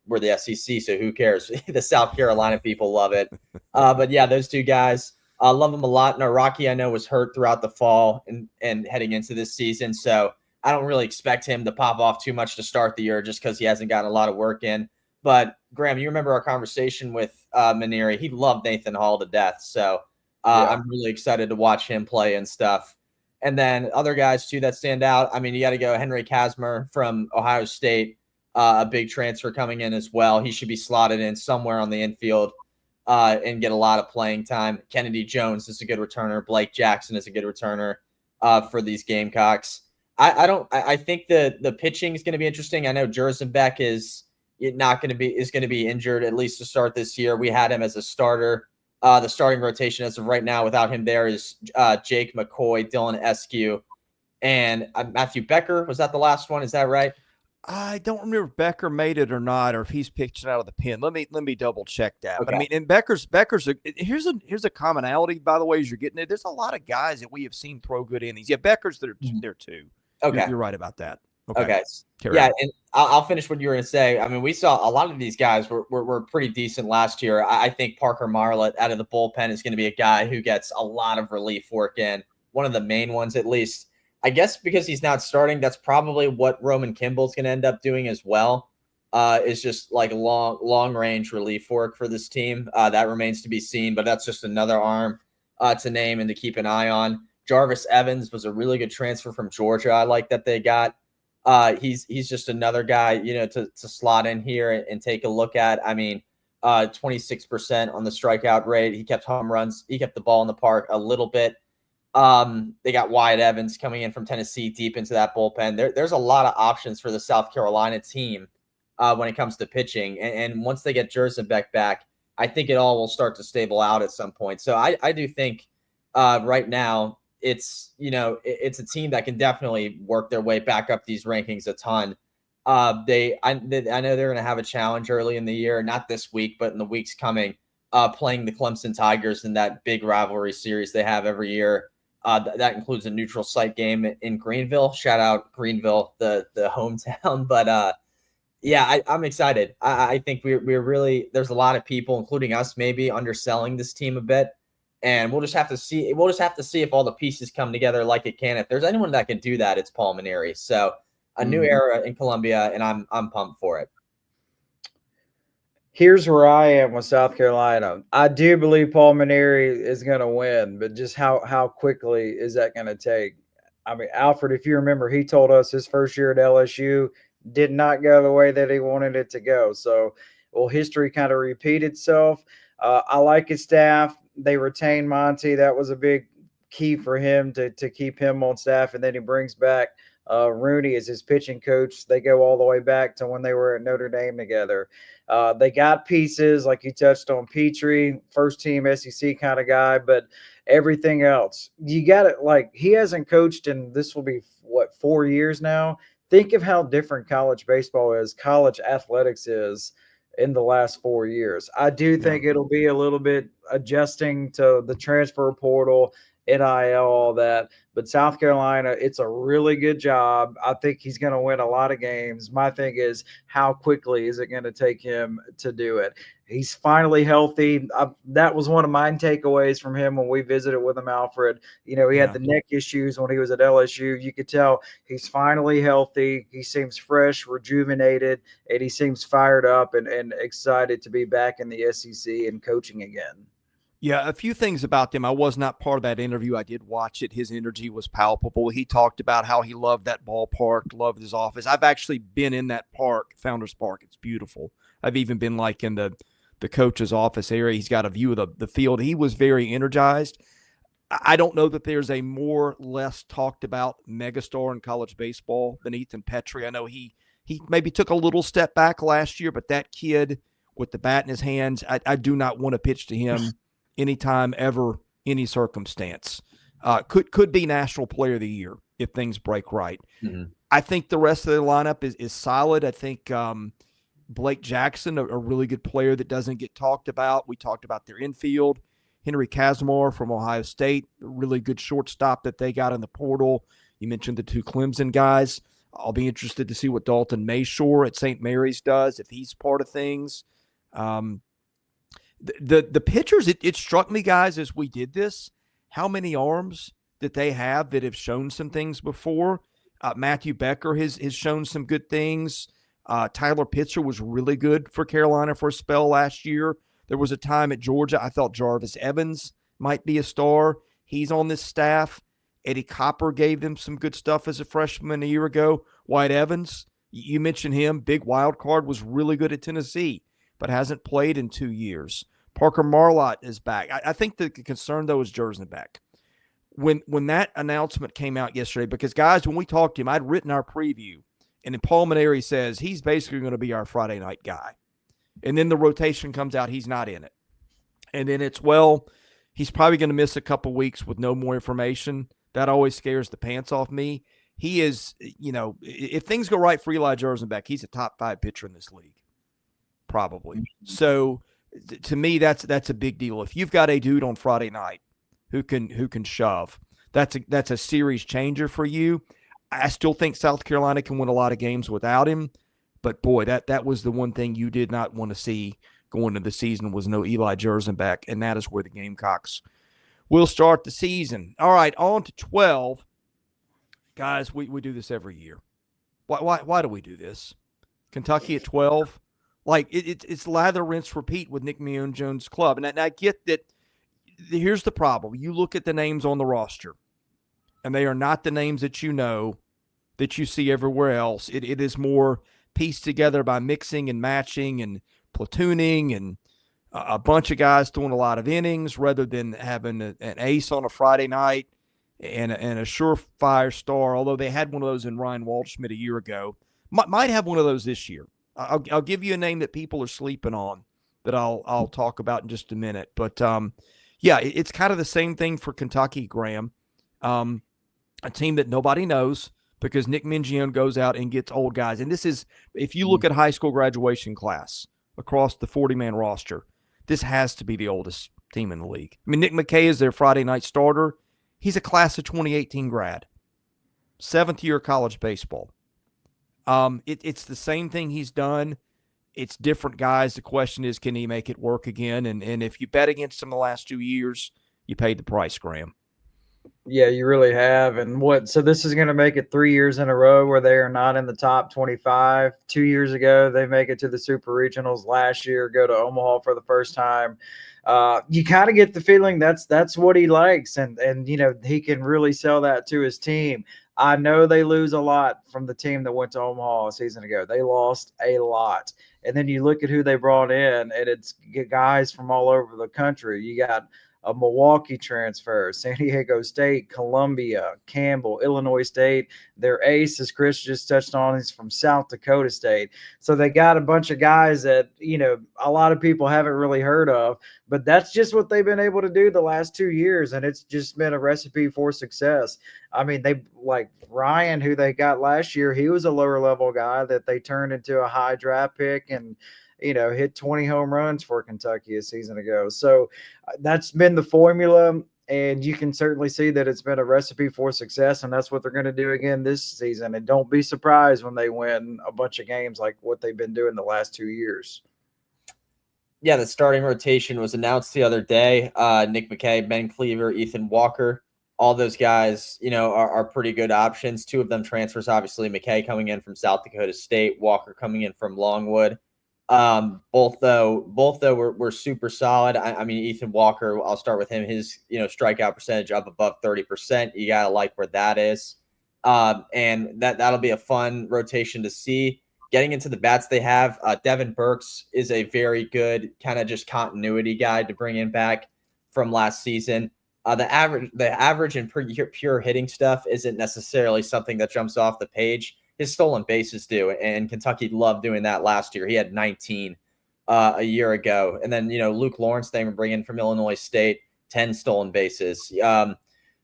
we're the SEC, so who cares? The South Carolina people love it. But, yeah, those 2 guys, love them a lot. And Araki, I know, was hurt throughout the fall and heading into this season, so I don't really expect him to pop off too much to start the year just because he hasn't gotten a lot of work in. But, Graham, you remember our conversation with Maneri. He loved Nathan Hall to death, so I'm really excited to watch him play and stuff. And then other guys, too, that stand out. I mean, you got to go Henry Kasmer from Ohio State, a big transfer coming in as well. He should be slotted in somewhere on the infield and get a lot of playing time. Kennedy Jones is a good returner. Blake Jackson is a good returner for these Gamecocks. I think the pitching is going to be interesting. I know Jerzenbeck is going to be injured at least to start this year. We had him as a starter. The starting rotation as of right now without him there is Jake McCoy, Dylan Eskew, and Matthew Becker. Was that the last one? Is that right? I don't remember if Becker made it or not, or if he's pitching out of the pen. Let me double check that. Okay. But I mean, and Becker's here's a commonality, by the way, as you're getting it. There's a lot of guys that we have seen throw good innings. Yeah, Becker's there too. Okay, you're right about that. Okay. Yeah, and I'll finish what you were going to say. I mean, we saw a lot of these guys were pretty decent last year. I think Parker Marlett out of the bullpen is going to be a guy who gets a lot of relief work in, one of the main ones at least. I guess because he's not starting, that's probably what Roman Kimball's going to end up doing as well, is just like long-range relief work for this team. That remains to be seen, but that's just another arm to name and to keep an eye on. Jarvis Evans was a really good transfer from Georgia. I like that they got. He's just another guy, to slot in here and take a look at. I mean, 26% on the strikeout rate. He kept home runs. He kept the ball in the park a little bit. They got Wyatt Evans coming in from Tennessee deep into that bullpen. There's a lot of options for the South Carolina team when it comes to pitching. And once they get Jerzenbeck back, I think it all will start to stable out at some point. So I do think right now, it's a team that can definitely work their way back up these rankings a ton. I know they're going to have a challenge early in the year, not this week, but in the weeks coming, playing the Clemson Tigers in that big rivalry series they have every year. That includes a neutral site game in Greenville. Shout out Greenville, the hometown. But I'm excited. I think we're really, there's a lot of people, including us, maybe underselling this team a bit. And we'll just have to see. We'll just have to see if all the pieces come together like it can. If there's anyone that can do that, it's Paul Maneri. So a new era in Columbia, and I'm pumped for it. Here's where I am with South Carolina. I do believe Paul Maneri is going to win, but just how quickly is that going to take? I mean, Alfred, if you remember, he told us his first year at LSU did not go the way that he wanted it to go. So, will history kind of repeat itself? I like his staff. They retained Monty. That was a big key for him to keep him on staff. And then he brings back Rooney as his pitching coach. They go all the way back to when they were at Notre Dame together. They got pieces like you touched on, Petrie, first team SEC kind of guy, but everything else, you got it. Like, he hasn't coached in, this will be 4 years now. Think of how different college baseball is, college athletics is in the last 4 years. I do think it'll be a little bit adjusting to the transfer portal, NIL, all that. But South Carolina, it's a really good job. I think he's going to win a lot of games. My thing is, how quickly is it going to take him to do it? He's finally healthy. That was one of my takeaways from him when we visited with him, Alfred. You know, he had the neck issues when he was at LSU. You could tell he's finally healthy. He seems fresh, rejuvenated, and he seems fired up and excited to be back in the SEC and coaching again. Yeah, a few things about them. I was not part of that interview. I did watch it. His energy was palpable. He talked about how he loved that ballpark, loved his office. I've actually been in that park, Founders Park. It's beautiful. I've even been like in the coach's office area. He's got a view of the field. He was very energized. I don't know that there's a more less talked about megastar in college baseball than Ethan Petrie. I know he maybe took a little step back last year, but that kid with the bat in his hands, I do not want to pitch to him anytime, ever, any circumstance. Could be National Player of the Year if things break right. Mm-hmm. I think the rest of the lineup is solid. I think Blake Jackson, a really good player that doesn't get talked about. We talked about their infield. Henry Kazmar from Ohio State, a really good shortstop that they got in the portal. You mentioned the two Clemson guys. I'll be interested to see what Dalton Mayshore at St. Mary's does, if he's part of things. The pitchers, it struck me, guys, as we did this, how many arms that they have that have shown some things before. Matthew Becker has shown some good things. Tyler Pitzer was really good for Carolina for a spell last year. There was a time at Georgia I thought Jarvis Evans might be a star. He's on this staff. Eddie Copper gave them some good stuff as a freshman a year ago. White Evans, you mentioned him, big wild card, was really good at Tennessee, but hasn't played in 2 years. Parker Marlott is back. I think the concern, though, is Jersneybeck. When that announcement came out yesterday, because, guys, when we talked to him, I'd written our preview, and then Paul Maneri says he's basically going to be our Friday night guy. And then the rotation comes out, he's not in it. And then it's, well, he's probably going to miss a couple weeks with no more information. That always scares the pants off me. He is, you know, if things go right for Eli Jerseybeck, he's a top 5 pitcher in this league, probably. So to me, that's a big deal. If you've got a dude on Friday night who can shove, that's a series changer for you. I still think South Carolina can win a lot of games without him, but boy, that was the one thing you did not want to see going into the season was no Eli Jerseybeck, and that is where the Gamecocks will start the season. All right, on to 12. Guys, we do this every year. Why do we do this? Kentucky at 12? Like, it's lather, rinse, repeat with Nick Mion-Jones' club. And I get that. Here's the problem. You look at the names on the roster, and they are not the names that you know that you see everywhere else. It is more pieced together by mixing and matching and platooning and a bunch of guys throwing a lot of innings rather than having an ace on a Friday night and a surefire star, although they had one of those in Ryan Waldschmidt a year ago. Might have one of those this year. I'll give you a name that people are sleeping on that I'll talk about in just a minute. But, yeah, it's kind of the same thing for Kentucky, Graham. A team that nobody knows because Nick Mingione goes out and gets old guys. And this is, if you look at high school graduation class across the 40-man roster, this has to be the oldest team in the league. I mean, Nick McKay is their Friday night starter. He's a class of 2018 grad, 7th year college baseball. It's the same thing he's done. It's different guys. The question is, can he make it work again? And if you bet against him the last 2 years, you paid the price, Graham. Yeah, you really have. And so this is going to make it 3 years in a row where they are not in the top 25. 2 years ago, they make it to the Super Regionals. Last year, go to Omaha for the first time. You kind of get the feeling that's what he likes, and he can really sell that to his team. I know they lose a lot from the team that went to Omaha a season ago. They lost a lot. And then you look at who they brought in, and it's guys from all over the country. You got a Milwaukee transfer, San Diego State, Columbia, Campbell, Illinois State. Their ace, as Chris just touched on, is from South Dakota State. So they got a bunch of guys that, a lot of people haven't really heard of, but that's just what they've been able to do the last 2 years, and it's just been a recipe for success. I mean, they like Ryan, who they got last year. He was a lower level guy that they turned into a high draft pick and, hit 20 home runs for Kentucky a season ago. So that's been the formula, and you can certainly see that it's been a recipe for success, and that's what they're going to do again this season. And don't be surprised when they win a bunch of games like what they've been doing the last 2 years. Yeah, the starting rotation was announced the other day. Nick McKay, Ben Cleaver, Ethan Walker. All those guys, are pretty good options. 2 of them transfers, obviously. McKay coming in from South Dakota State, Walker coming in from Longwood. Both though were super solid. I mean, Ethan Walker, I'll start with him. His, strikeout percentage up above 30%. You got to like where that is. And that'll be a fun rotation to see. Getting into the bats they have, Devin Burks is a very good kind of just continuity guy to bring in back from last season. The average and pure hitting stuff isn't necessarily something that jumps off the page. His stolen bases do, and Kentucky loved doing that last year. He had 19 a year ago. And then, Luke Lawrence, they were bringing from Illinois State, 10 stolen bases.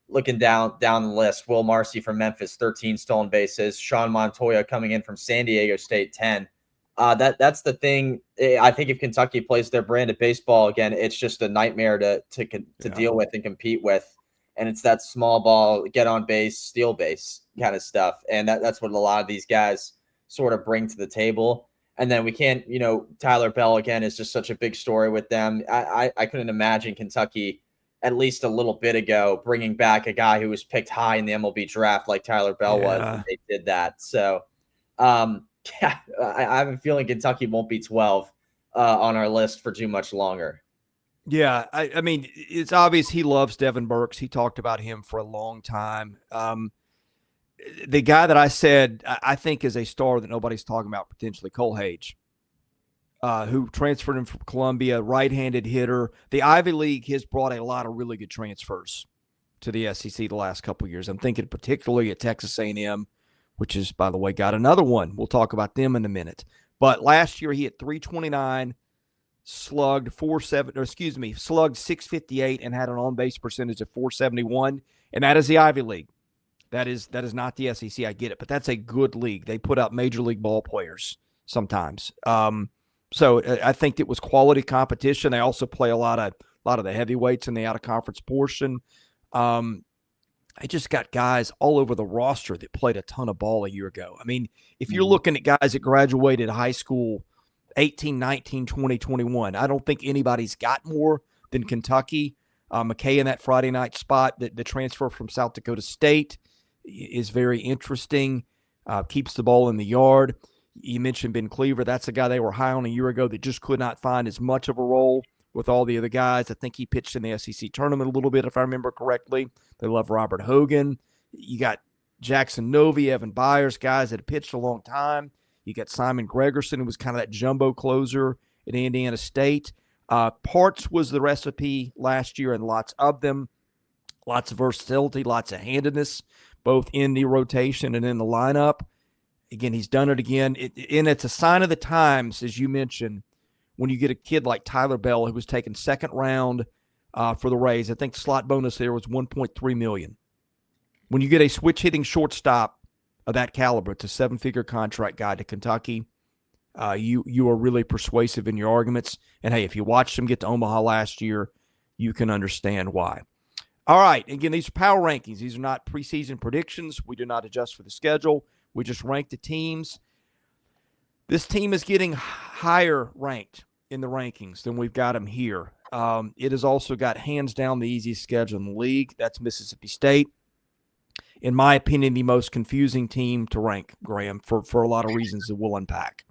Looking down the list, Will Marcy from Memphis, 13 stolen bases. Sean Montoya coming in from San Diego State, 10. That's the thing. I think if Kentucky plays their brand of baseball again, it's just a nightmare to deal with and compete with. And it's that small ball, get on base, steal base kind of stuff. And that's what a lot of these guys sort of bring to the table. And then we can't, Tyler Bell again is just such a big story with them. I couldn't imagine Kentucky at least a little bit ago bringing back a guy who was picked high in the MLB draft like Tyler Bell was. And they did that. So, I have a feeling Kentucky won't be 12 on our list for too much longer. Yeah, I mean, it's obvious he loves Devin Burks. He talked about him for a long time. The guy that I said I think is a star that nobody's talking about potentially, Cole Hage, who transferred him from Columbia, right-handed hitter. The Ivy League has brought a lot of really good transfers to the SEC the last couple of years. I'm thinking particularly at Texas A&M, which is, by the way, got another one. We'll talk about them in a minute. But last year he hit 329, slugged 658, and had an on-base percentage of 471. And that is the Ivy League. That is not the SEC. I get it, but that's a good league. They put out major league ball players sometimes. So I think it was quality competition. They also play a lot of the heavyweights in the out-of-conference portion. I just got guys all over the roster that played a ton of ball a year ago. I mean, if you're looking at guys that graduated high school 18, 19, 20, 21, I don't think anybody's got more than Kentucky. McKay in that Friday night spot, the transfer from South Dakota State is very interesting, keeps the ball in the yard. You mentioned Ben Cleaver. That's a guy they were high on a year ago that just could not find as much of a role with all the other guys. I think he pitched in the SEC tournament a little bit, if I remember correctly. They love Robert Hogan. You got Jackson Novey, Evan Byers, guys that have pitched a long time. You got Simon Gregerson, who was kind of that jumbo closer at Indiana State. Parts was the recipe last year, and lots of them. Lots of versatility, lots of handedness, both in the rotation and in the lineup. Again, he's done it again. And it's a sign of the times, as you mentioned, when you get a kid like Tyler Bell, who was taken second round for the Rays. I think the slot bonus there was $1.3 million. When you get a switch-hitting shortstop of that caliber, it's a seven-figure contract guy to Kentucky. You are really persuasive in your arguments. And, hey, if you watched him get to Omaha last year, you can understand why. All right, again, these are power rankings. These are not preseason predictions. We do not adjust for the schedule. We just rank the teams. This team is getting higher ranked in the rankings than we've got them here. It has also got hands down the easiest schedule in the league. That's Mississippi State. In my opinion, the most confusing team to rank, Graham, for a lot of reasons that we'll unpack.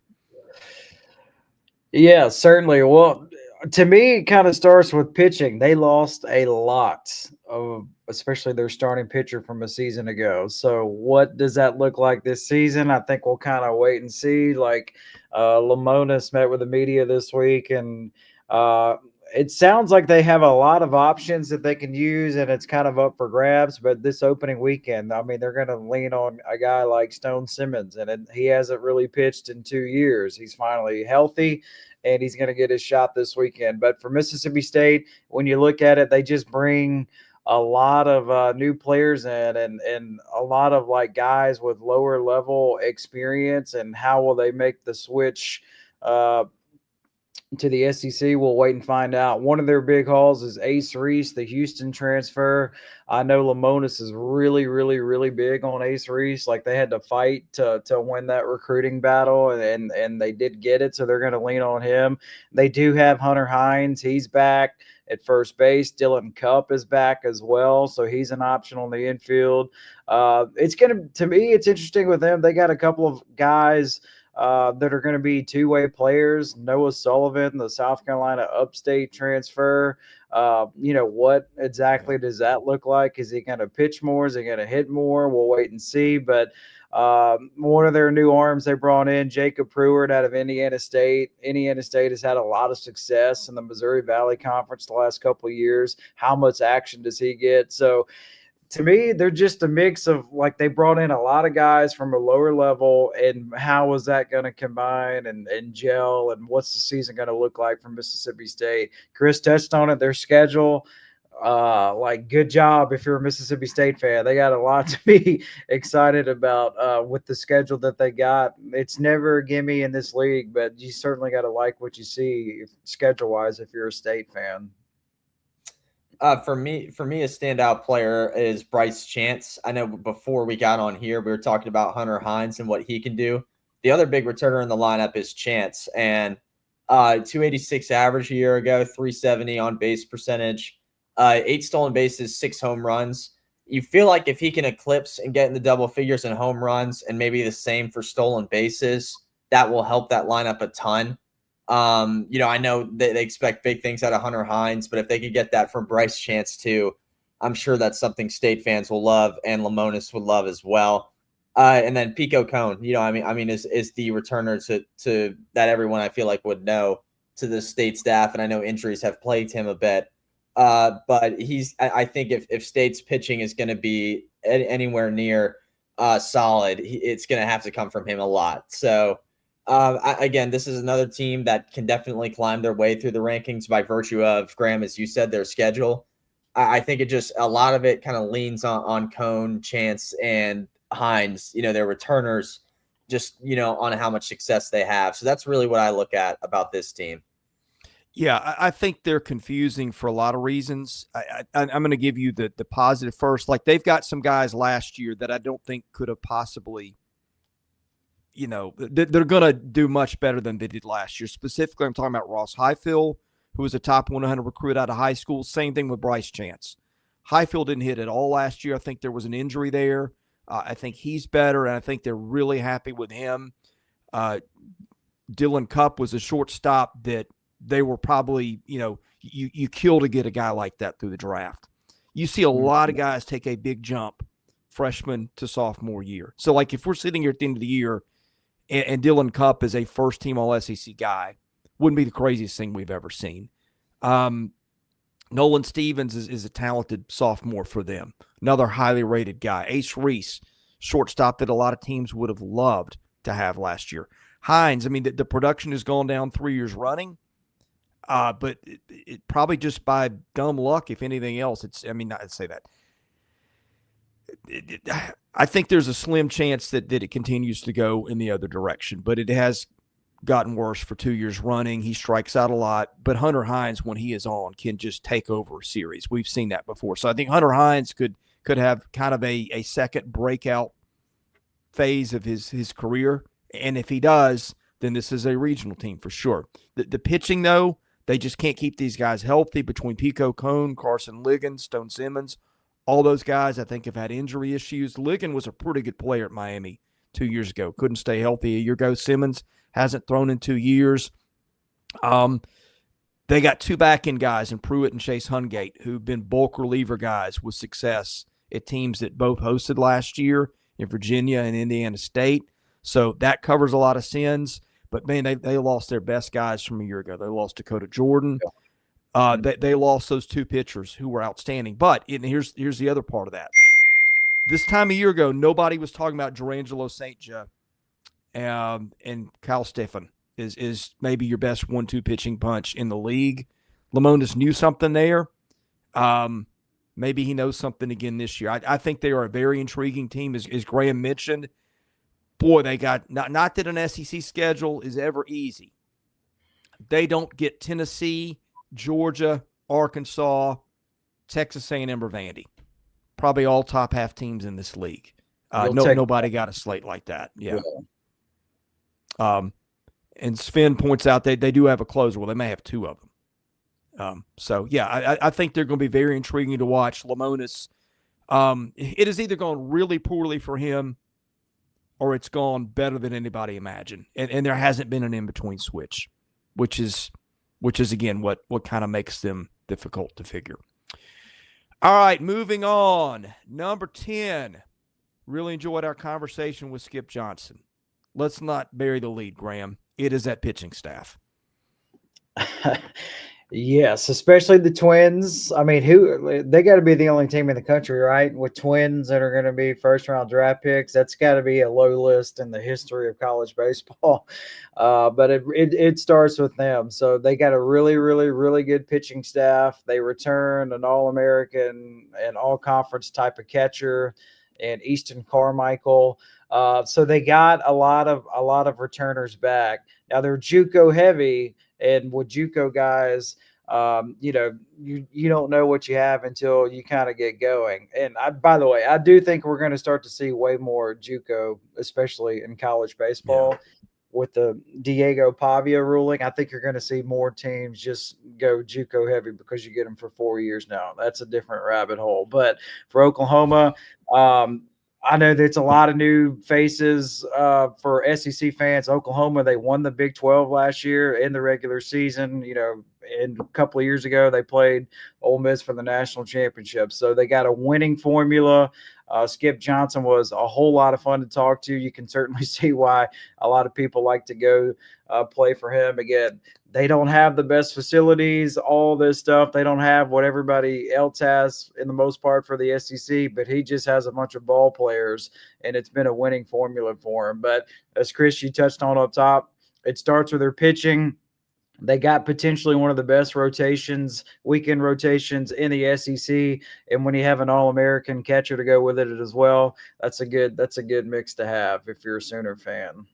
Yeah, certainly. Well, To me, it kind of starts with pitching. They lost a lot of, especially their starting pitcher from a season ago. So, what does that look like this season? I think we'll kind of wait and see. Like, Lamonis met with the media this week, and uh, it sounds like they have a lot of options that they can use, and it's kind of up for grabs. But this opening weekend, I mean, they're going to lean on a guy like Stone Simmons, and he hasn't really pitched in 2 years. He's finally healthy, and he's going to get his shot this weekend. But for Mississippi State, when you look at it, they just bring a lot of new players in, and a lot of like guys with lower level experience. And how will they make the switch to the SEC? We'll wait and find out. One of their big hauls is Ace Reese, the Houston transfer. I know Lamonis is really, really, really big on Ace Reese. Like, they had to fight to win that recruiting battle, and they did get it, so they're going to lean on him. They do have Hunter Hines. He's back at first base. Dylan Cupp is back as well, so he's an option on the infield. To me, it's interesting with them. They got a couple of guys that are going to be two-way players. Noah Sullivan, the South Carolina upstate transfer. What exactly does that look like? Is he going to pitch more? Is he going to hit more? We'll wait and see. But one of their new arms they brought in, Jacob Pruitt out of Indiana State. Indiana State has had a lot of success in the Missouri Valley Conference the last couple of years. How much action does he get? So, to me, they're just a mix of, like, they brought in a lot of guys from a lower level, and how is that going to combine and gel, and what's the season going to look like for Mississippi State? Chris touched on it, their schedule. Good job if you're a Mississippi State fan. They got a lot to be excited about with the schedule that they got. It's never a gimme in this league, but you certainly got to like what you see schedule-wise if you're a State fan. For me, a standout player is Bryce Chance. I know before we got on here, we were talking about Hunter Hines and what he can do. The other big returner in the lineup is Chance, and 286 average a year ago, 370 on base percentage, 8 stolen bases, 6 home runs. You feel like if he can eclipse and get in the double figures in home runs, and maybe the same for stolen bases, that will help that lineup a ton. I know they expect big things out of Hunter Hines, but if they could get that from Bryce Chance too, I'm sure that's something State fans will love, and Lamonis would love as well. And then Pico Cone, is the returner to that everyone I feel like would know to the State staff, and I know injuries have plagued him a bit. But I think if State's pitching is going to be anywhere near solid, it's going to have to come from him a lot. So. Again, this is another team that can definitely climb their way through the rankings by virtue of, Graham, as you said, their schedule. I think a lot of it kind of leans on Cone, Chance, and Hines, their returners, just, on how much success they have. So that's really what I look at about this team. Yeah, I think they're confusing for a lot of reasons. I'm going to give you the positive first. Like, they've got some guys last year that I don't think could have possibly – they're going to do much better than they did last year. Specifically, I'm talking about Ross Highfield, who was a top 100 recruit out of high school. Same thing with Bryce Chance. Highfield didn't hit at all last year. I think there was an injury there. I think he's better, and I think they're really happy with him. Dylan Cupp was a shortstop that they were probably, you kill to get a guy like that through the draft. You see a lot of guys take a big jump freshman to sophomore year. So, like, if we're sitting here at the end of the year, and Dylan Cupp is a first-team All-SEC guy, wouldn't be the craziest thing we've ever seen. Nolan Stevens is a talented sophomore for them, another highly rated guy. Ace Reese, shortstop that a lot of teams would have loved to have last year. Hines, the production has gone down 3 years running, but it probably just by dumb luck, if anything else. Not to say that. I think there's a slim chance that it continues to go in the other direction, but it has gotten worse for 2 years running. He strikes out a lot, but Hunter Hines, when he is on, can just take over a series. We've seen that before. So I think Hunter Hines could have kind of a second breakout phase of his career. And if he does, then this is a regional team for sure. The pitching, though, they just can't keep these guys healthy between Pico Cone, Carson Liggins, Stone Simmons. All those guys, I think, have had injury issues. Liggins was a pretty good player at Miami 2 years ago. Couldn't stay healthy a year ago. Simmons hasn't thrown in 2 years. They got two back-end guys in Pruitt and Chase Hungate who've been bulk reliever guys with success at teams that both hosted last year in Virginia and Indiana State. So that covers a lot of sins. But, man, they lost their best guys from a year ago. They lost Dakota Jordan. They lost those two pitchers who were outstanding. But here's the other part of that. This time a year ago, nobody was talking about Gerangelo St. Joe and Kyle Stephan is maybe your best 1-2 pitching punch in the league. Lemonis knew something there. Maybe he knows something again this year. I think they are a very intriguing team, as Graham mentioned. Boy, they got not that an SEC schedule is ever easy. They don't get Tennessee, Georgia, Arkansas, Texas A&M, or Vandy. Probably all top half teams in this league. Nobody got a slate like that. Yeah. And Sven points out they do have a closer. Well, they may have two of them. I think they're going to be very intriguing to watch. Lemonis, it has either gone really poorly for him or it's gone better than anybody imagined. And there hasn't been an in-between switch, which is again, what kind of makes them difficult to figure. All right, moving on. Number 10. Really enjoyed our conversation with Skip Johnson. Let's not bury the lead, Graham. It is that pitching staff. Yes, especially the Twins. I mean, they got to be the only team in the country, right? With Twins that are going to be first-round draft picks. That's got to be a low list in the history of college baseball. But it starts with them. So they got a really, really, really good pitching staff. They returned an All-American and All-Conference type of catcher and Easton Carmichael. So they got a lot of returners back. Now they're JUCO heavy, and with JUCO guys, you don't know what you have until you kind of get going. And by the way, I do think we're going to start to see way more JUCO, especially in college baseball. Yeah. With the Diego Pavia ruling, I think you're going to see more teams just go JUCO heavy because you get them for 4 years now. That's a different rabbit hole. But for Oklahoma, I know there's a lot of new faces for SEC fans. Oklahoma, they won the Big 12 last year in the regular season. And a couple of years ago, they played Ole Miss for the national championship. So they got a winning formula. Skip Johnson was a whole lot of fun to talk to. You can certainly see why a lot of people like to go play for him. Again, they don't have the best facilities, all this stuff. They don't have what everybody else has in the most part for the SEC, but he just has a bunch of ball players, and it's been a winning formula for him. But as Chris, you touched on up top, it starts with their pitching. They got potentially one of the best weekend rotations in the SEC. And when you have an All-American catcher to go with it as well, that's a good mix to have if you're a Sooner fan.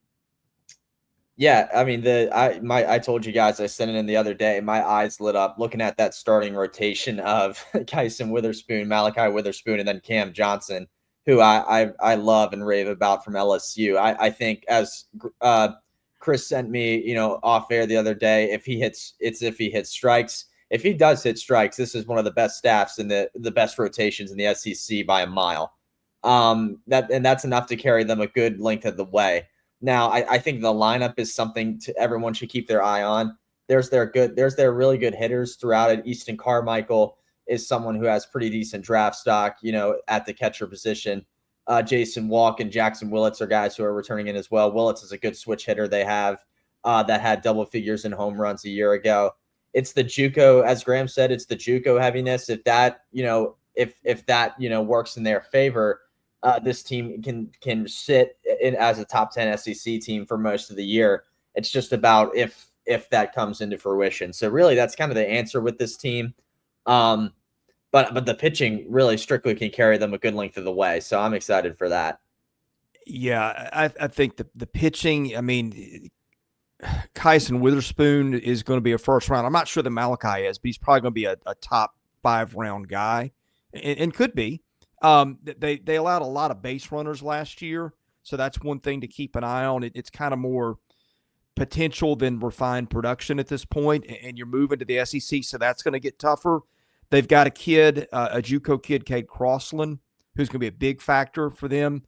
Yeah, I mean, I told you guys, I sent it in the other day. My eyes lit up looking at that starting rotation of Kyson Witherspoon, Malachi Witherspoon, and then Cam Johnson, who I love and rave about from LSU. I think as Chris sent me, off air the other day, if he hits strikes. If he does hit strikes, this is one of the best staffs in the best rotations in the SEC by a mile. That's enough to carry them a good length of the way. Now, I think the lineup is something everyone should keep their eye on. There's their really good hitters throughout it. Easton Carmichael is someone who has pretty decent draft stock, at the catcher position. Jason Walk and Jackson Willits are guys who are returning in as well. Willits is a good switch hitter they have that had double figures in home runs a year ago. It's the JUCO, as Graham said, it's the JUCO heaviness. If that, if that works in their favor, this team can sit in as a top 10 SEC team for most of the year. It's just about if that comes into fruition. So really, that's kind of the answer with this team. But the pitching really strictly can carry them a good length of the way. So I'm excited for that. Yeah, I think the pitching, I mean, Kyson Witherspoon is going to be a first round. I'm not sure that Malachi is, but he's probably going to be a top 5 round guy and could be. They allowed a lot of base runners last year. So that's one thing to keep an eye on. It's kind of more potential than refined production at this point, and you're moving to the SEC. So that's going to get tougher. They've got a kid, a JUCO kid, Cade Crossland, who's going to be a big factor for them.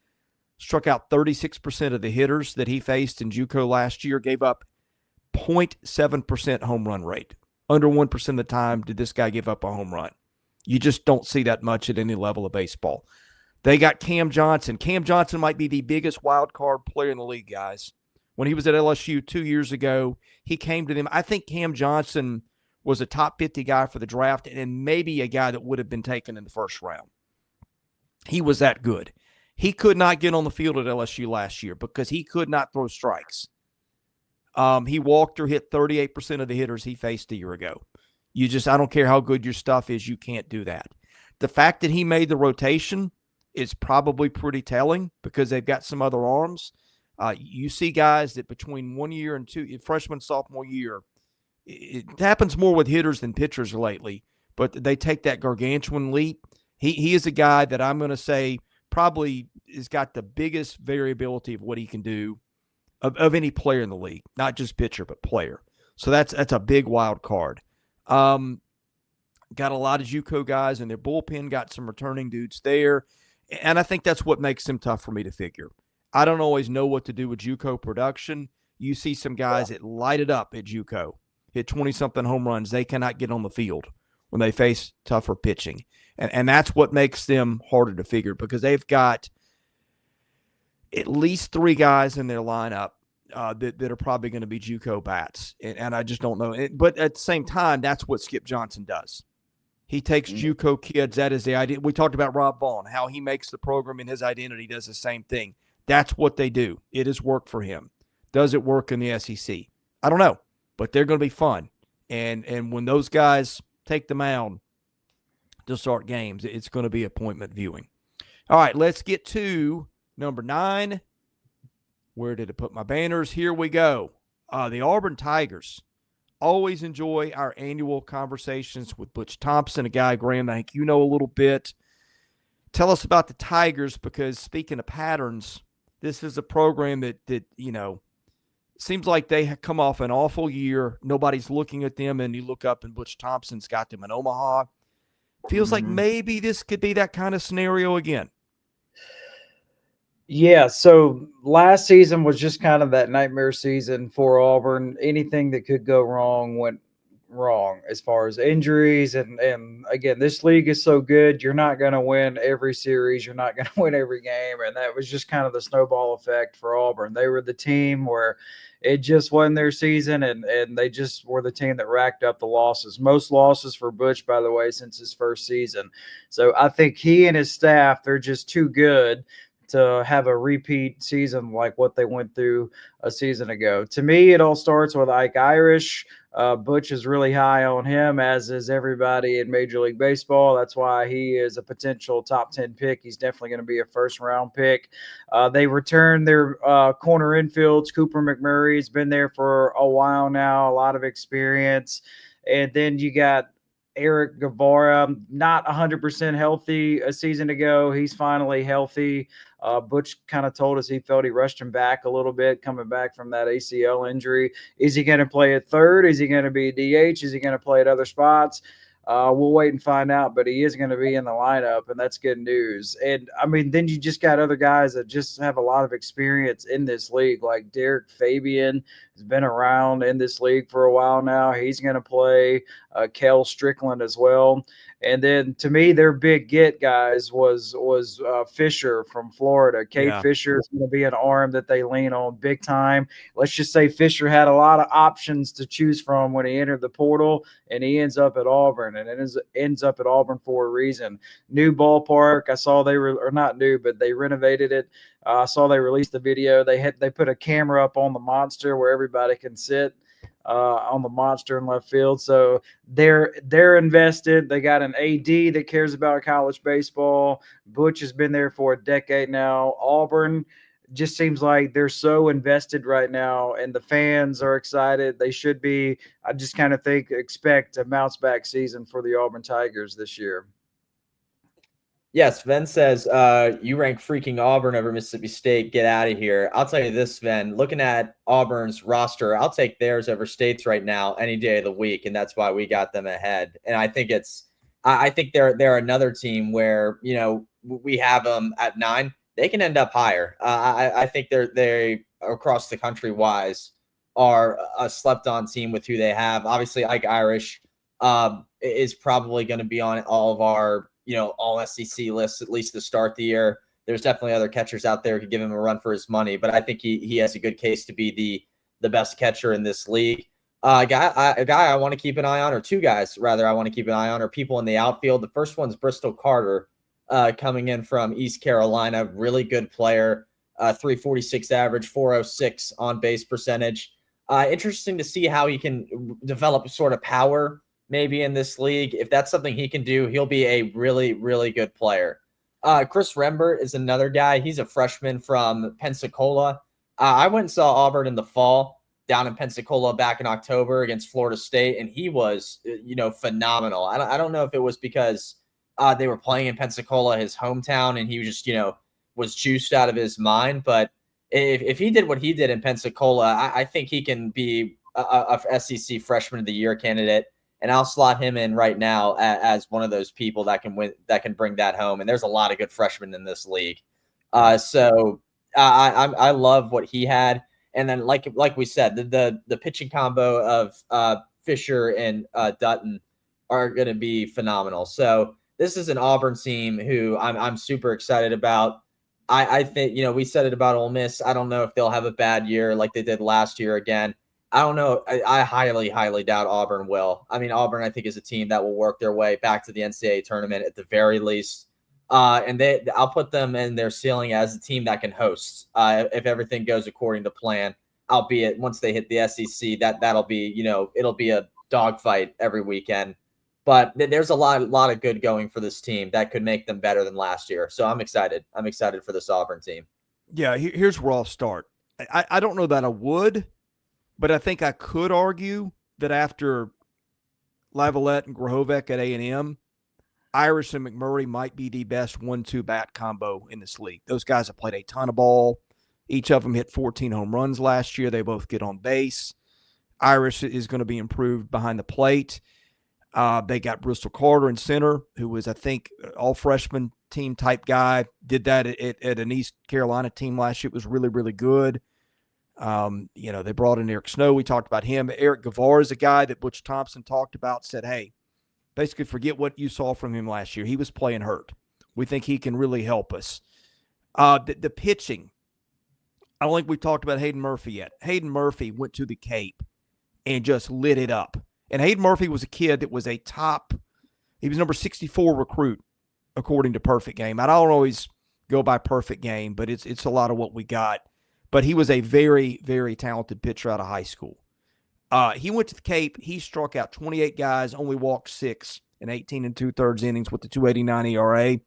Struck out 36% of the hitters that he faced in JUCO last year, gave up 0.7% home run rate. under 1% of the time did this guy give up a home run. You just don't see that much at any level of baseball. They got Cam Johnson. Cam Johnson might be the biggest wild card player in the league, guys. When he was at LSU 2 years ago, he came to them. I think Cam Johnson was a top 50 guy for the draft and maybe a guy that would have been taken in the first round. He was that good. He could not get on the field at LSU last year because he could not throw strikes. He walked or hit 38% of the hitters he faced a year ago. I don't care how good your stuff is, you can't do that. The fact that he made the rotation is probably pretty telling because they've got some other arms. You see guys that between 1 year and freshman, sophomore year, it happens more with hitters than pitchers lately, but they take that gargantuan leap. He is a guy that I'm going to say probably has got the biggest variability of what he can do of any player in the league, not just pitcher, but player. So that's a big wild card. Got a lot of JUCO guys in their bullpen, got some returning dudes there. And I think that's what makes them tough for me to figure. I don't always know what to do with JUCO production. You see some guys that light it up at JUCO, hit 20-something home runs. They cannot get on the field when they face tougher pitching. And that's what makes them harder to figure because they've got at least 3 guys in their lineup that are probably going to be JUCO bats. And I just don't know. But at the same time, that's what Skip Johnson does. He takes JUCO kids. That is the idea. We talked about Rob Vaughn, how he makes the program and his identity does the same thing. That's what they do. It has worked for him. Does it work in the SEC? I don't know, but they're going to be fun. And when those guys take the mound to start games, it's going to be appointment viewing. All right, let's get to number 9. Where did I put my banners? Here we go. The Auburn Tigers. Always enjoy our annual conversations with Butch Thompson, a guy, Graham, I think you know a little bit. Tell us about the Tigers because speaking of patterns, this is a program that seems like they have come off an awful year. Nobody's looking at them, and you look up and Butch Thompson's got them in Omaha. Feels like maybe this could be that kind of scenario again. Yeah, so last season was just kind of that nightmare season for Auburn. Anything that could go wrong went wrong as far as injuries. And again, this league is so good, you're not going to win every series. You're not going to win every game. And that was just kind of the snowball effect for Auburn. They were the team where it just wasn't their season, and they just were the team that racked up the losses. Most losses for Butch, by the way, since his first season. So I think he and his staff, they're just too good to have a repeat season like what they went through a season ago. To me, it all starts with Ike Irish. Butch is really high on him, as is everybody in Major League Baseball. That's why he is a potential top 10 pick. He's definitely going to be a first-round pick. They returned their corner infields. Cooper McMurray's been there for a while now, a lot of experience. And then you got Eric Guevara, not 100% healthy a season ago. He's finally healthy. Butch kind of told us he felt he rushed him back a little bit coming back from that ACL injury. Is he going to play at third? Is he going to be DH? Is he going to play at other spots? We'll wait and find out, but he is going to be in the lineup, and that's good news. And, I mean, then you just got other guys that just have a lot of experience in this league, like Derek Fabian has been around in this league for a while now. He's going to play. Kel Strickland as well. And then, to me, their big get, guys, was Fisher from Florida. Cade Fisher is going to be an arm that they lean on big time. Let's just say Fisher had a lot of options to choose from when he entered the portal, and he ends up at Auburn. And it ends up at Auburn for a reason. New ballpark. I saw they were – or not new, but they renovated it. I saw they released the video. They put a camera up on the monster where everybody can sit on the monster in left field. So they're invested. They got an AD that cares about college baseball. Butch has been there for a decade now. Auburn just seems like they're so invested right now, and the fans are excited. They should be. I just kind of expect a bounce back season for the Auburn Tigers this year. Yes, Sven says, you rank freaking Auburn over Mississippi State. Get out of here. I'll tell you this, Sven. Looking at Auburn's roster, I'll take theirs over State's right now any day of the week, and that's why we got them ahead. And I think they're another team where, you know, we have them at 9. They can end up higher. I think they across the country wise are a slept-on team with who they have. Obviously, Ike Irish is probably going to be on all of our, all SEC lists, at least to start the year. There's definitely other catchers out there who could give him a run for his money, but I think he has a good case to be the best catcher in this league. A guy I want to keep an eye on, or two guys rather I want to keep an eye on, are people in the outfield. The first one's Bristol Carter, coming in from East Carolina. Really good player, 346 average, 406 on base percentage. Interesting to see how he can develop sort of power maybe in this league. If that's something he can do, he'll be a really, really good player. Chris Rembert is another guy. He's a freshman from Pensacola. I went and saw Auburn in the fall down in Pensacola back in October against Florida State, and he was, phenomenal. I don't know if it was because they were playing in Pensacola, his hometown, and he was just, was juiced out of his mind. But if he did what he did in Pensacola, I think he can be a SEC Freshman of the Year candidate. And I'll slot him in right now as one of those people that can win, that can bring that home. And there's a lot of good freshmen in this league. So I love what he had. And then, like we said, the pitching combo of Fisher and Dutton are going to be phenomenal. So this is an Auburn team who I'm super excited about. I think, we said it about Ole Miss. I don't know if they'll have a bad year like they did last year again. I don't know. I highly, highly doubt Auburn will. I mean, Auburn, I think, is a team that will work their way back to the NCAA tournament at the very least. And I'll put them in their ceiling as a team that can host if everything goes according to plan. Albeit once they hit the SEC, that'll be, it'll be a dogfight every weekend. But there's a lot of good going for this team that could make them better than last year. So I'm excited. I'm excited for this Auburn team. Yeah, here's where I'll start. I don't know that I would, but I think I could argue that after Lavalette and Grahovec at A&M, Irish and McMurray might be the best 1-2 bat combo in this league. Those guys have played a ton of ball. Each of them hit 14 home runs last year. They both get on base. Irish is going to be improved behind the plate. They got Bristol Carter in center, who was, I think, all freshman team type guy. Did that at an East Carolina team last year. It was really, really good. They brought in Eric Snow. We talked about him. Eric Gavar is a guy that Butch Thompson talked about, said, hey, basically forget what you saw from him last year. He was playing hurt. We think he can really help us. The pitching, I don't think we've talked about Hayden Murphy yet. Hayden Murphy went to the Cape and just lit it up. And Hayden Murphy was a kid that was he was number 64 recruit, according to Perfect Game. I don't always go by Perfect Game, but it's a lot of what we got. But he was a very, very talented pitcher out of high school. He went to the Cape. He struck out 28 guys, only walked 6 in 18 2/3 innings with the 2.89 ERA.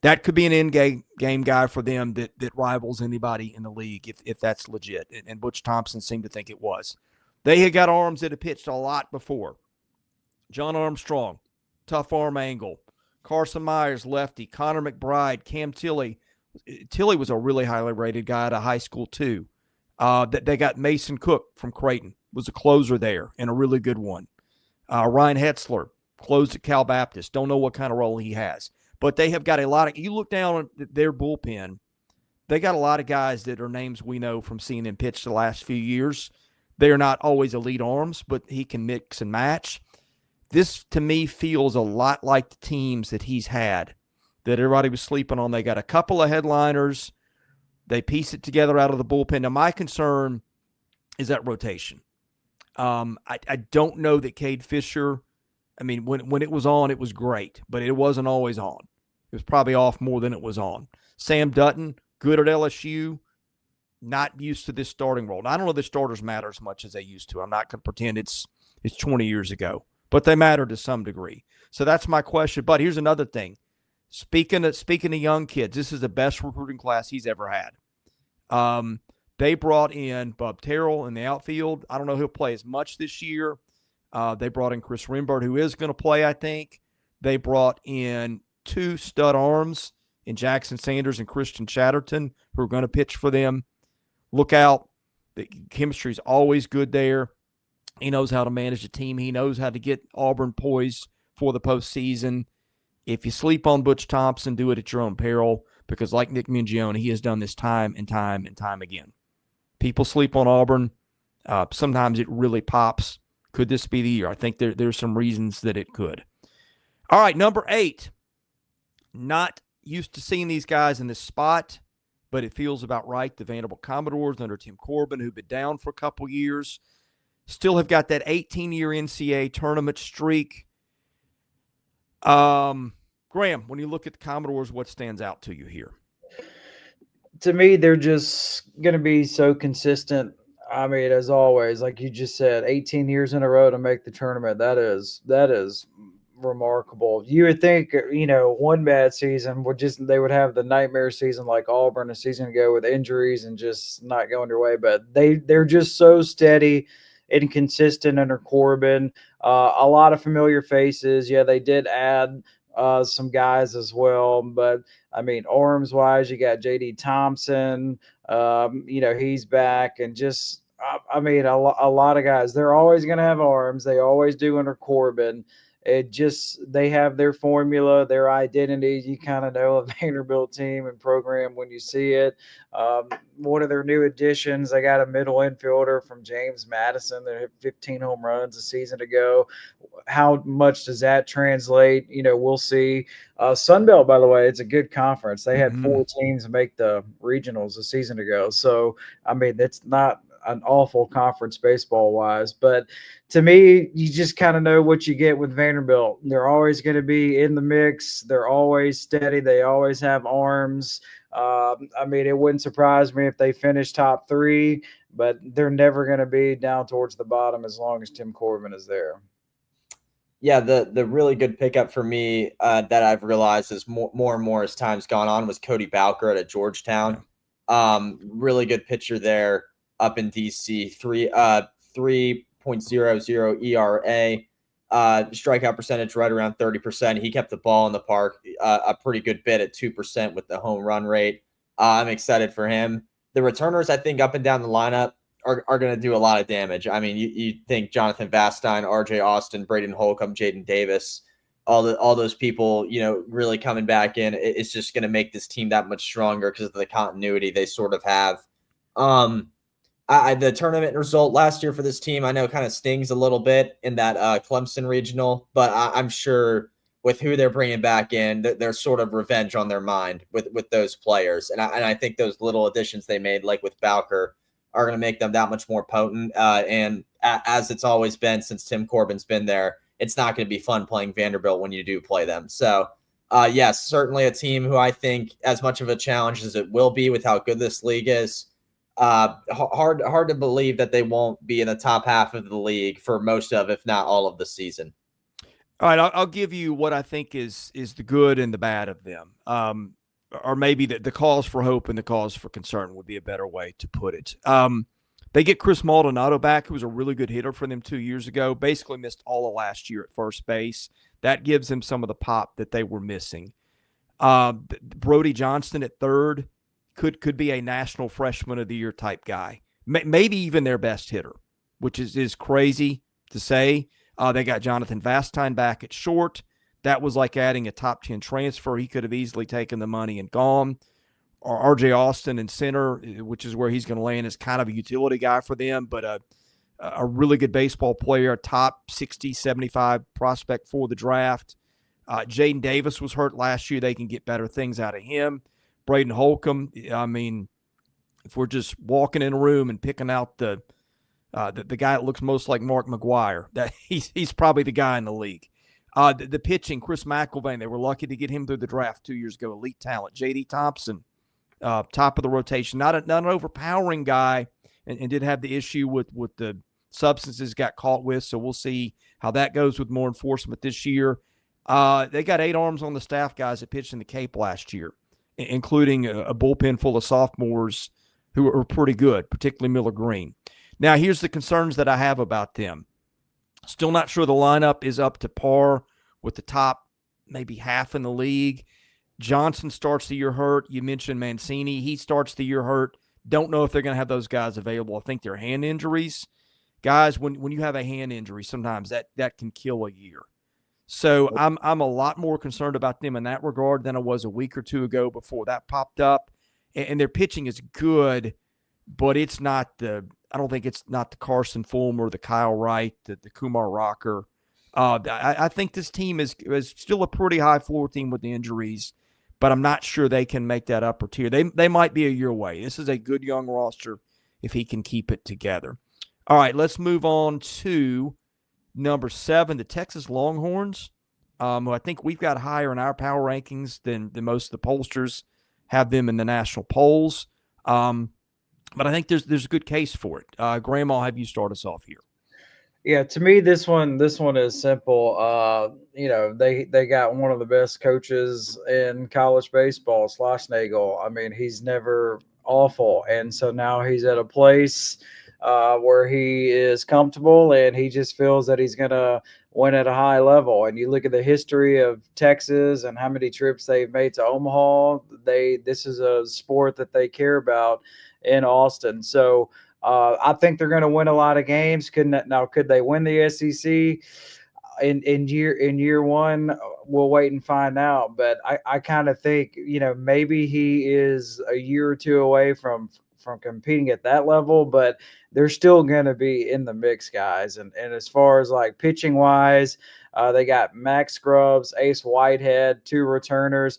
That could be an end-game guy for them that rivals anybody in the league if that's legit. And Butch Thompson seemed to think it was. They had got arms that had pitched a lot before. John Armstrong, tough arm angle. Carson Myers, lefty. Connor McBride, Cam Tilley. Tilley was a really highly rated guy out of high school, too. They got Mason Cook from Creighton, was a closer there, and a really good one. Ryan Hetzler closed at Cal Baptist. Don't know what kind of role he has. But they have got a lot of – you look down at their bullpen, they got a lot of guys that are names we know from seeing him pitch the last few years. They are not always elite arms, but he can mix and match. This, to me, feels a lot like the teams that he's had that everybody was sleeping on. They got a couple of headliners. They piece it together out of the bullpen. Now, my concern is that rotation. I don't know that Cade Fisher, I mean, when it was on, it was great, but it wasn't always on. It was probably off more than it was on. Sam Dutton, good at LSU, not used to this starting role. Now, I don't know if the starters matter as much as they used to. I'm not going to pretend it's 20 years ago, but they matter to some degree. So that's my question. But here's another thing. Speaking of young kids, this is the best recruiting class he's ever had. They brought in Bub Terrell in the outfield. I don't know if he'll play as much this year. They brought in Chris Rembert, who is going to play, I think. They brought in 2 stud arms in Jackson Sanders and Christian Chatterton, who are going to pitch for them. Look out. The chemistry is always good there. He knows how to manage the team. He knows how to get Auburn poised for the postseason. If you sleep on Butch Thompson, do it at your own peril, because like Nick Mingione, he has done this time and time and time again. People sleep on Auburn. Sometimes it really pops. Could this be the year? I think there's some reasons that it could. All right, number 8. Not used to seeing these guys in this spot, but it feels about right. The Vanderbilt Commodores under Tim Corbin, who've been down for a couple years, still have got that 18-year NCAA tournament streak. Graham, when you look at the Commodores, what stands out to you here? To me, they're just going to be so consistent. I mean, as always, like you just said, 18 years in a row to make the tournament. That is remarkable. You would think, one bad season they would have the nightmare season like Auburn a season ago with injuries and just not going their way. But they're just so steady and consistent under Corbin. A lot of familiar faces. Yeah, they did add some guys as well, but I mean, arms wise, you got JD Thompson. He's back, and just a lot of guys. They're always going to have arms. They always do under Corbin. They have their formula, their identity. You kind of know a Vanderbilt team and program when you see it. One of their new additions, they got a middle infielder from James Madison that hit 15 home runs a season ago. How much does that translate? We'll see. Sunbelt, by the way, it's a good conference. They had 4 teams make the regionals a season ago. So, I mean, it's not an awful conference baseball wise, but to me, you just kind of know what you get with Vanderbilt. They're always going to be in the mix. They're always steady. They always have arms. It wouldn't surprise me if they finish top 3, but they're never going to be down towards the bottom as long as Tim Corbin is there. Yeah, the really good pickup for me that I've realized is more and more as time's gone on was Cody Bowker at Georgetown. Really good pitcher there up in DC. 3.00 ERA. Strikeout percentage right around 30%. He kept the ball in the park a pretty good bit at 2% with the home run rate. I'm excited for him. The returners, I think, up and down the lineup are going to do a lot of damage. I mean, you think Jonathan Vastine, RJ Austin, Braden Holcomb, Jaden Davis, all those people, really coming back in. It's just going to make this team that much stronger because of the continuity they sort of have. The tournament result last year for this team, I know, kind of stings a little bit in that Clemson regional, but I'm sure with who they're bringing back in, there's sort of revenge on their mind with those players. And I think those little additions they made, like with Bowker, are going to make them that much more potent. And as it's always been since Tim Corbin's been there, it's not going to be fun playing Vanderbilt when you do play them. So, yes, certainly a team who I think as much of a challenge as it will be with how good this league is. Hard to believe that they won't be in the top half of the league for most of, if not all of the season. All right, I'll give you what I think is the good and the bad of them. Or maybe the cause for hope and the cause for concern would be a better way to put it. They get Chris Maldonado back, who was a really good hitter for them 2 years ago, basically missed all of last year at first base. That gives them some of the pop that they were missing. Brody Johnston at third could be a national freshman of the year type guy, maybe even their best hitter, which is crazy to say. They got Jonathan Vastine back at short. That was like adding a top 10 transfer. He could have easily taken the money and gone. Or RJ Austin in center, which is where he's going to land, is kind of a utility guy for them, but a really good baseball player, top 60, 75 prospect for the draft. Jaden Davis was hurt last year. They can get better things out of him. Braden Holcomb, I mean, if we're just walking in a room and picking out the guy that looks most like Mark McGuire, that he's probably the guy in the league. The pitching, Chris McElvain, they were lucky to get him through the draft 2 years ago. Elite talent. JD Thompson, top of the rotation. Not an overpowering guy, and did have the issue with the substances got caught with, so we'll see how that goes with more enforcement this year. They got 8 arms on the staff guys that pitched in the Cape last year, including a bullpen full of sophomores who are pretty good, particularly Miller Green. Now, here's the concerns that I have about them. Still not sure the lineup is up to par with the top maybe half in the league. Johnson starts the year hurt. You mentioned Mancini. He starts the year hurt. Don't know if they're going to have those guys available. I think they're hand injuries. Guys, when you have a hand injury, sometimes that can kill a year. So I'm a lot more concerned about them in that regard than I was a week or two ago before that popped up. And their pitching is good, but it's not I don't think it's not the Carson Fulmer, the Kyle Wright, the Kumar Rocker. I think this team is still a pretty high floor team with the injuries, but I'm not sure they can make that upper tier. They might be a year away. This is a good young roster if he can keep it together. All right, let's move on to number 7, the Texas Longhorns, who I think we've got higher in our power rankings than most of the pollsters have them in the national polls. But I think there's a good case for it. Graham, I'll have you start us off here. Yeah, to me, this one is simple. They got one of the best coaches in college baseball, Schlossnagle. I mean, he's never awful, and so now he's at a place where he is comfortable, and he just feels that he's gonna win at a high level. And you look at the history of Texas and how many trips they've made to Omaha. This is a sport that they care about in Austin. So I think they're going to win a lot of games. Could they win the SEC in year one? We'll wait and find out. But I kind of think, maybe he is a year or two away from competing at that level, but they're still going to be in the mix, guys. And as far as like pitching wise, they got Max Scrubs, Ace Whitehead, 2 returners.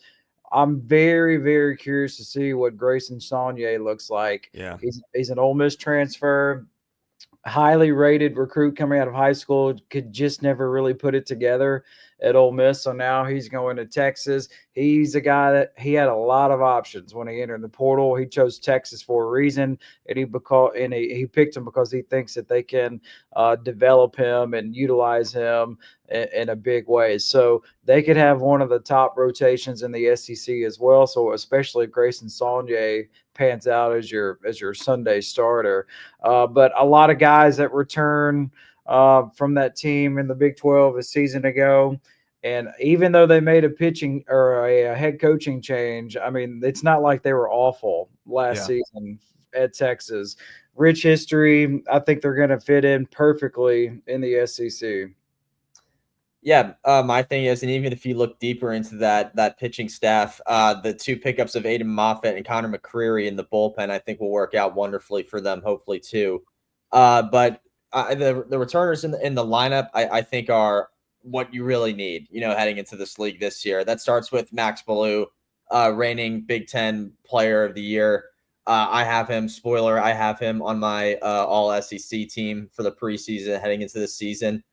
I'm very, very curious to see what Grayson Saunier looks like. Yeah. He's an Ole Miss transfer, highly rated recruit coming out of high school, could just never really put it together at Ole Miss. So now he's going to Texas. He's a guy that he had a lot of options when he entered the portal. He chose Texas for a reason, and he picked him because he thinks that they can develop him and utilize him in a big way. So they could have one of the top rotations in the SEC as well. So especially if Grayson Saunier pans out as your Sunday starter. But a lot of guys that return from that team in the Big 12 a season ago. And even though they made a pitching or a head coaching change, I mean, it's not like they were awful last season at Texas. Rich history. I think they're going to fit in perfectly in the SEC. Yeah, my thing is, and even if you look deeper into that pitching staff, the 2 pickups of Aiden Moffett and Connor McCreary in the bullpen, I think will work out wonderfully for them, hopefully too. But the returners in the lineup, I think are what you really need, heading into this league this year. That starts with Max Ballou, reigning Big Ten Player of the Year. I have him. Spoiler: I have him on my All SEC team for the preseason heading into this season.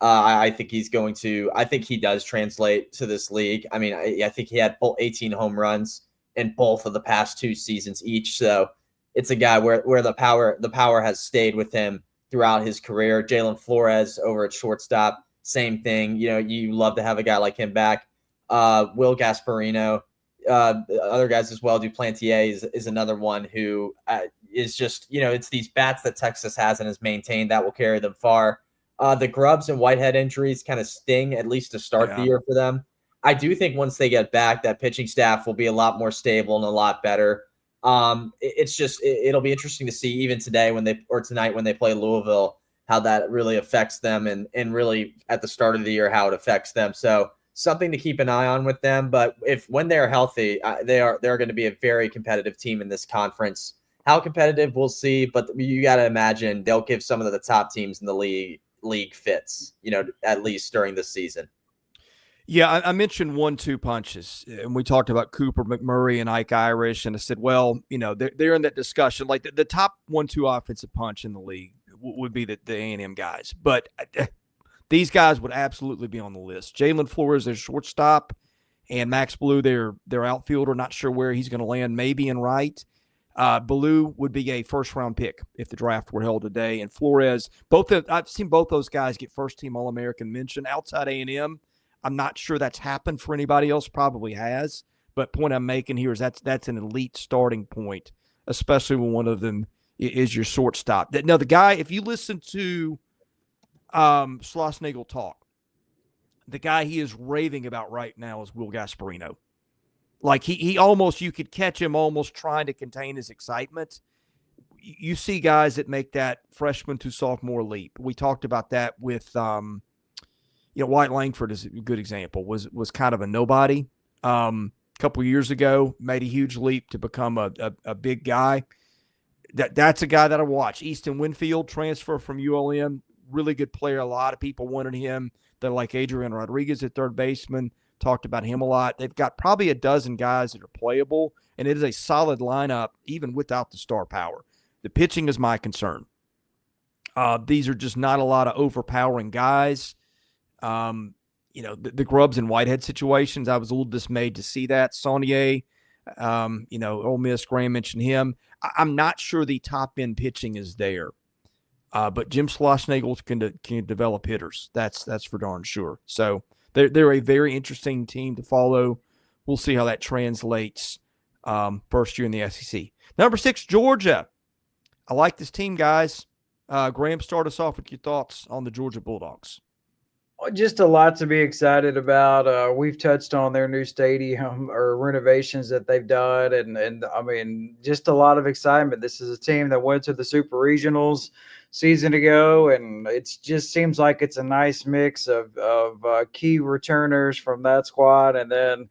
I think he's going to. I think he does translate to this league. I mean, I think he had 18 home runs in both of the past 2 seasons each. So it's a guy where the power has stayed with him throughout his career. Jalen Flores over at shortstop, same thing. You love to have a guy like him back. Will Gasparino, other guys as well. Duplantier is another one who is just, it's these bats that Texas has and has maintained that will carry them far. The Grubbs and Whitehead injuries kind of sting, at least to start the year for them. I do think once they get back, that pitching staff will be a lot more stable and a lot better. It'll be interesting to see even tonight when they play Louisville, how that really affects them and really at the start of the year, how it affects them. So something to keep an eye on with them. But when they're healthy, they're going to be a very competitive team in this conference. How competitive, we'll see. But you got to imagine they'll give some of the top teams in the league fits, at least during this season. Yeah, I mentioned 1-2 punches, and we talked about Cooper McMurray and Ike Irish, and I said, well, they're in that discussion. Like the top 1-2 offensive punch in the league would be the A&M guys, but these guys would absolutely be on the list. Jalen Flores, their shortstop, and Max Ballou, their outfielder. Not sure where he's going to land, maybe in right. Ballou would be a first-round pick if the draft were held today, and Flores. I've seen both those guys get first-team All-American mention outside A&M. I'm not sure that's happened for anybody else. Probably has, but point I'm making here is that's an elite starting point, especially when one of them is your shortstop. Now, the guy, if you listen to Schlossnagle talk, the guy he is raving about right now is Will Gasparino. Like he almost, you could catch him almost trying to contain his excitement. You see guys that make that freshman to sophomore leap. We talked about that with White Langford is a good example. Was kind of a nobody a couple years ago, made a huge leap to become a big guy. That's a guy that I watch. Easton Winfield, transfer from ULM, really good player. A lot of people wanted him. They're like Adrian Rodriguez at third baseman. Talked about him a lot. They've got probably a dozen guys that are playable, and it is a solid lineup even without the star power. The pitching is my concern. These are just not a lot of overpowering guys. The Grubbs and Whitehead situations, I was a little dismayed to see that. Saunier, Ole Miss, Graham mentioned him. I'm not sure the top-end pitching is there. But Jim Schlossnagle can develop hitters. That's for darn sure. So they're a very interesting team to follow. We'll see how that translates first year in the SEC. Number 6, Georgia. I like this team, guys. Graham, start us off with your thoughts on the Georgia Bulldogs. Just a lot to be excited about. We've touched on their new stadium or renovations that they've done, and I mean, just a lot of excitement. This is a team that went to the Super Regionals season ago, and it just seems like it's a nice mix of key returners from that squad, and then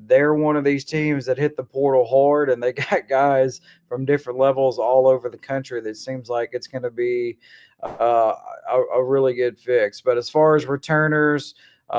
they're one of these teams that hit the portal hard, and they got guys from different levels all over the country that seems like it's going to be a really good fix. But as far as returners,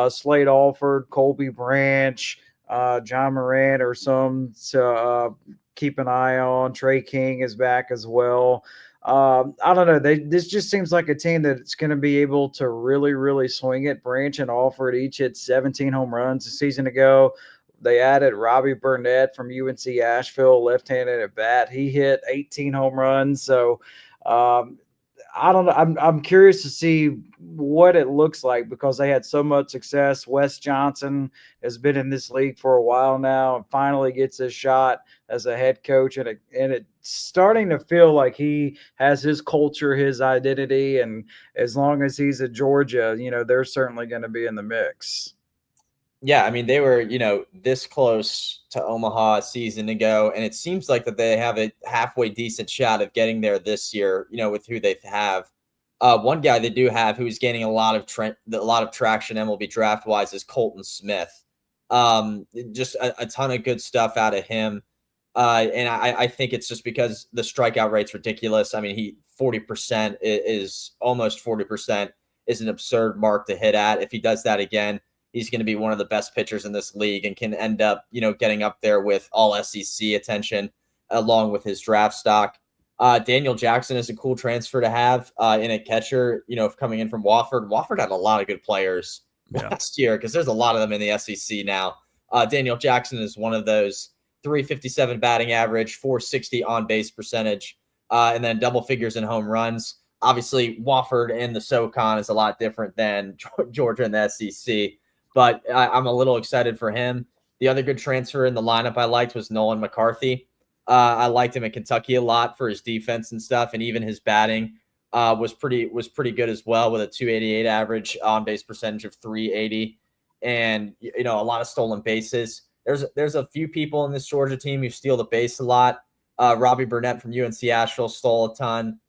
Slade Alford, Colby Branch, John Morant are some to keep an eye on. Trey King is back as well. I don't know. This just seems like a team that's going to be able to really, really swing it. Branch and Alford each hit 17 home runs a season ago. They added Robbie Burnett from UNC Asheville, left-handed at bat. He hit 18 home runs. So I don't know. I'm curious to see what it looks like because they had so much success. Wes Johnson has been in this league for a while now and finally gets his shot as a head coach. And it's starting to feel like he has his culture, his identity. And as long as he's at Georgia, they're certainly going to be in the mix. Yeah, I mean, they were, this close to Omaha a season ago, and it seems like that they have a halfway decent shot of getting there this year, with who they have. One guy they do have who's gaining a lot of traction MLB draft-wise is Colton Smith. Just a ton of good stuff out of him. And I think it's just because the strikeout rate's ridiculous. I mean, 40% is almost 40% is an absurd mark to hit at. If he does that again, he's going to be one of the best pitchers in this league and can end up, getting up there with all SEC attention along with his draft stock. Daniel Jackson is a cool transfer to have in a catcher, coming in from Wofford. Wofford had a lot of good players last year because there's a lot of them in the SEC now. Daniel Jackson is one of those. 357 batting average, 460 on base percentage, and then double figures in home runs. Obviously, Wofford and the SoCon is a lot different than Georgia and the SEC. But I'm a little excited for him. The other good transfer in the lineup I liked was Nolan McCarthy. I liked him in Kentucky a lot for his defense and stuff, and even his batting was pretty good as well with a 288 average, on base percentage of 380, and a lot of stolen bases. There's a few people in this Georgia team who steal the base a lot. Robbie Burnett from UNC Asheville stole a ton.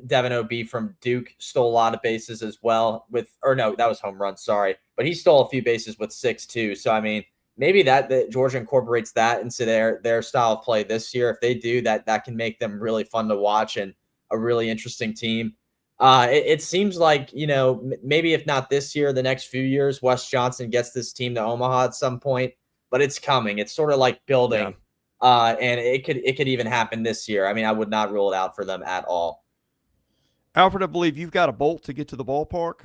Devin O.B. from Duke stole a lot of bases as well that was home run, sorry. But he stole a few bases with 6 too. So, I mean, maybe that Georgia incorporates that into their style of play this year. If they do, that can make them really fun to watch and a really interesting team. It seems like, maybe if not this year, the next few years, Wes Johnson gets this team to Omaha at some point, but it's coming. It's sort of like building. Yeah. And it could even happen this year. I mean, I would not rule it out for them at all. Alfred, I believe you've got a bolt to get to the ballpark.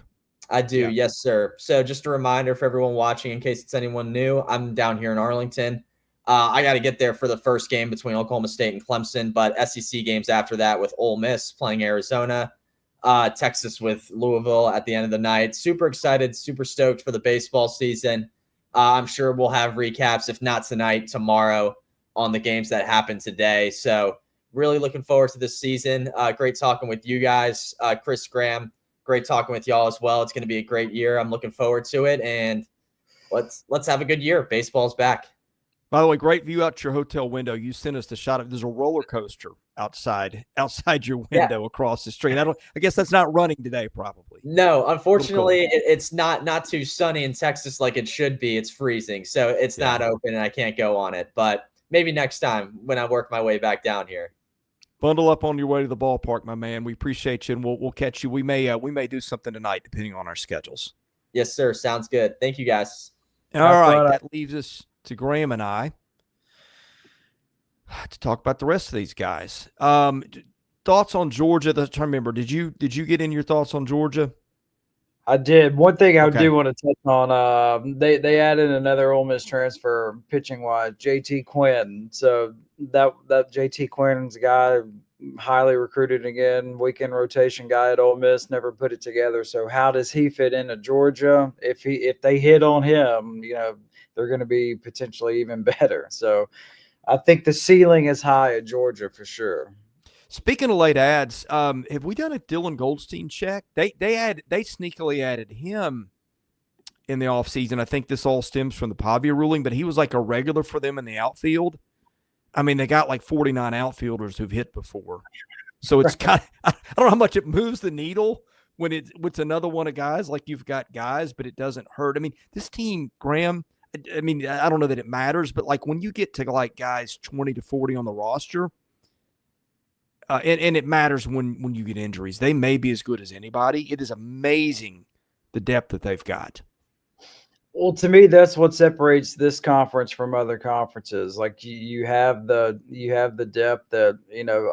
I do. Yeah. Yes, sir. So just a reminder for everyone watching, in case it's anyone new, I'm down here in Arlington. I got to get there for the first game between Oklahoma State and Clemson, but SEC games after that with Ole Miss playing Arizona, Texas with Louisville at the end of the night. Super excited, super stoked for the baseball season. I'm sure we'll have recaps, if not tonight, tomorrow on the games that happened today. So really looking forward to this season. Great talking with you guys. Chris, Graham, great talking with y'all as well. It's going to be a great year. I'm looking forward to it, and let's have a good year. Baseball's back. By the way, great view out your hotel window. You sent us the shot of there's a roller coaster outside your window across the street. I guess that's not running today, probably. No, unfortunately, it's not too sunny in Texas like it should be. It's freezing, so it's not open, and I can't go on it. But maybe next time when I work my way back down here. Bundle up on your way to the ballpark, my man. We appreciate you, and we'll catch you. We may do something tonight, depending on our schedules. Yes, sir. Sounds good. Thank you, guys. All right, that leaves us to Graham and I to talk about the rest of these guys. Thoughts on Georgia? I remember. Did you get in your thoughts on Georgia? I did. One thing I do want to touch on, they added another Ole Miss transfer pitching wise, JT Quinn. So that JT Quinn's a guy highly recruited again, weekend rotation guy at Ole Miss, never put it together. So how does he fit into Georgia? If they hit on him, they're going to be potentially even better. So I think the ceiling is high at Georgia for sure. Speaking of late ads, have we done a Dylan Goldstein check? They sneakily added him in the offseason. I think this all stems from the Pavia ruling, but he was like a regular for them in the outfield. I mean, they got like 49 outfielders who've hit before. So it's kind of, I don't know how much it moves the needle when it's another one of guys. Like you've got guys, but it doesn't hurt. I mean, this team, Graham, I mean, I don't know that it matters, but like when you get to like guys 20 to 40 on the roster, and it matters when you get injuries. They may be as good as anybody. It is amazing the depth that they've got. Well, to me, that's what separates this conference from other conferences. Like you have the depth that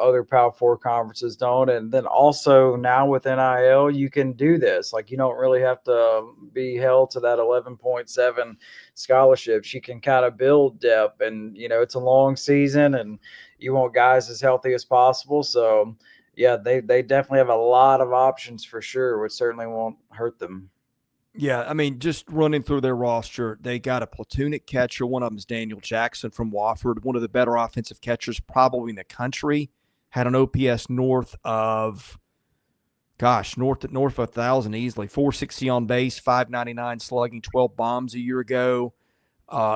other Power Four conferences don't, and then also now with NIL, you can do this. Like you don't really have to be held to that 11.7 scholarships. You can kind of build depth, and it's a long season, and you want guys as healthy as possible. So yeah, they definitely have a lot of options for sure, which certainly won't hurt them. Yeah, I mean, just running through their roster, they got a platonic catcher. One of them is Daniel Jackson from Wofford, one of the better offensive catchers probably in the country. Had an OPS north of 1,000 easily. 460 on base, 599 slugging, 12 bombs a year ago.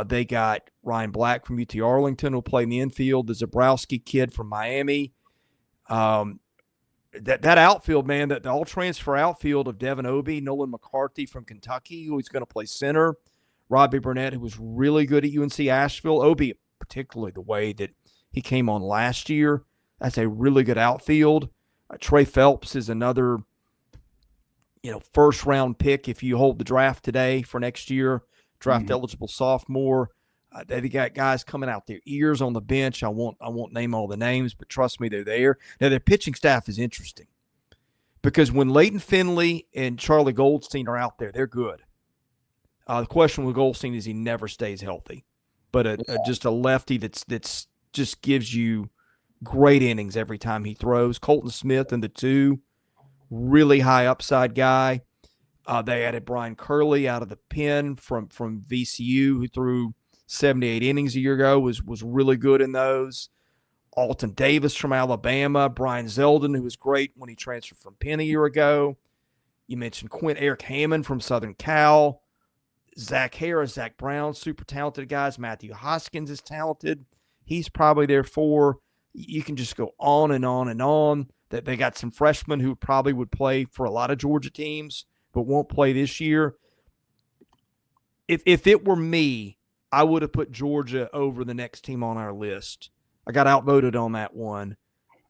They got Ryan Black from UT Arlington who'll play in the infield. The Zabrowski kid from Miami. That outfield, man, the all-transfer outfield of Devin Obey, Nolan McCarthy from Kentucky, who's going to play center, Robbie Burnett, who was really good at UNC Asheville. Obey, particularly the way that he came on last year, that's a really good outfield. Trey Phelps is another, first-round pick if you hold the draft today for next year, draft-eligible sophomore. They got guys coming out their ears on the bench. I won't name all the names, but trust me, they're there. Now, their pitching staff is interesting because when Leighton Finley and Charlie Goldstein are out there, they're good. The question with Goldstein is he never stays healthy, but just a lefty that's just gives you great innings every time he throws. Colton Smith and the two, really high upside guy. They added Brian Curley out of the pen from VCU who threw 78 innings a year ago, was really good in those. Alton Davis from Alabama, Brian Zeldin, who was great when he transferred from Penn a year ago. You mentioned Eric Hammond from Southern Cal. Zach Harris, Zach Brown, super talented guys. Matthew Hoskins is talented. He's probably their four. You can just go on and on and on. That they got some freshmen who probably would play for a lot of Georgia teams, but won't play this year. If it were me, I would have put Georgia over the next team on our list. I got outvoted on that one.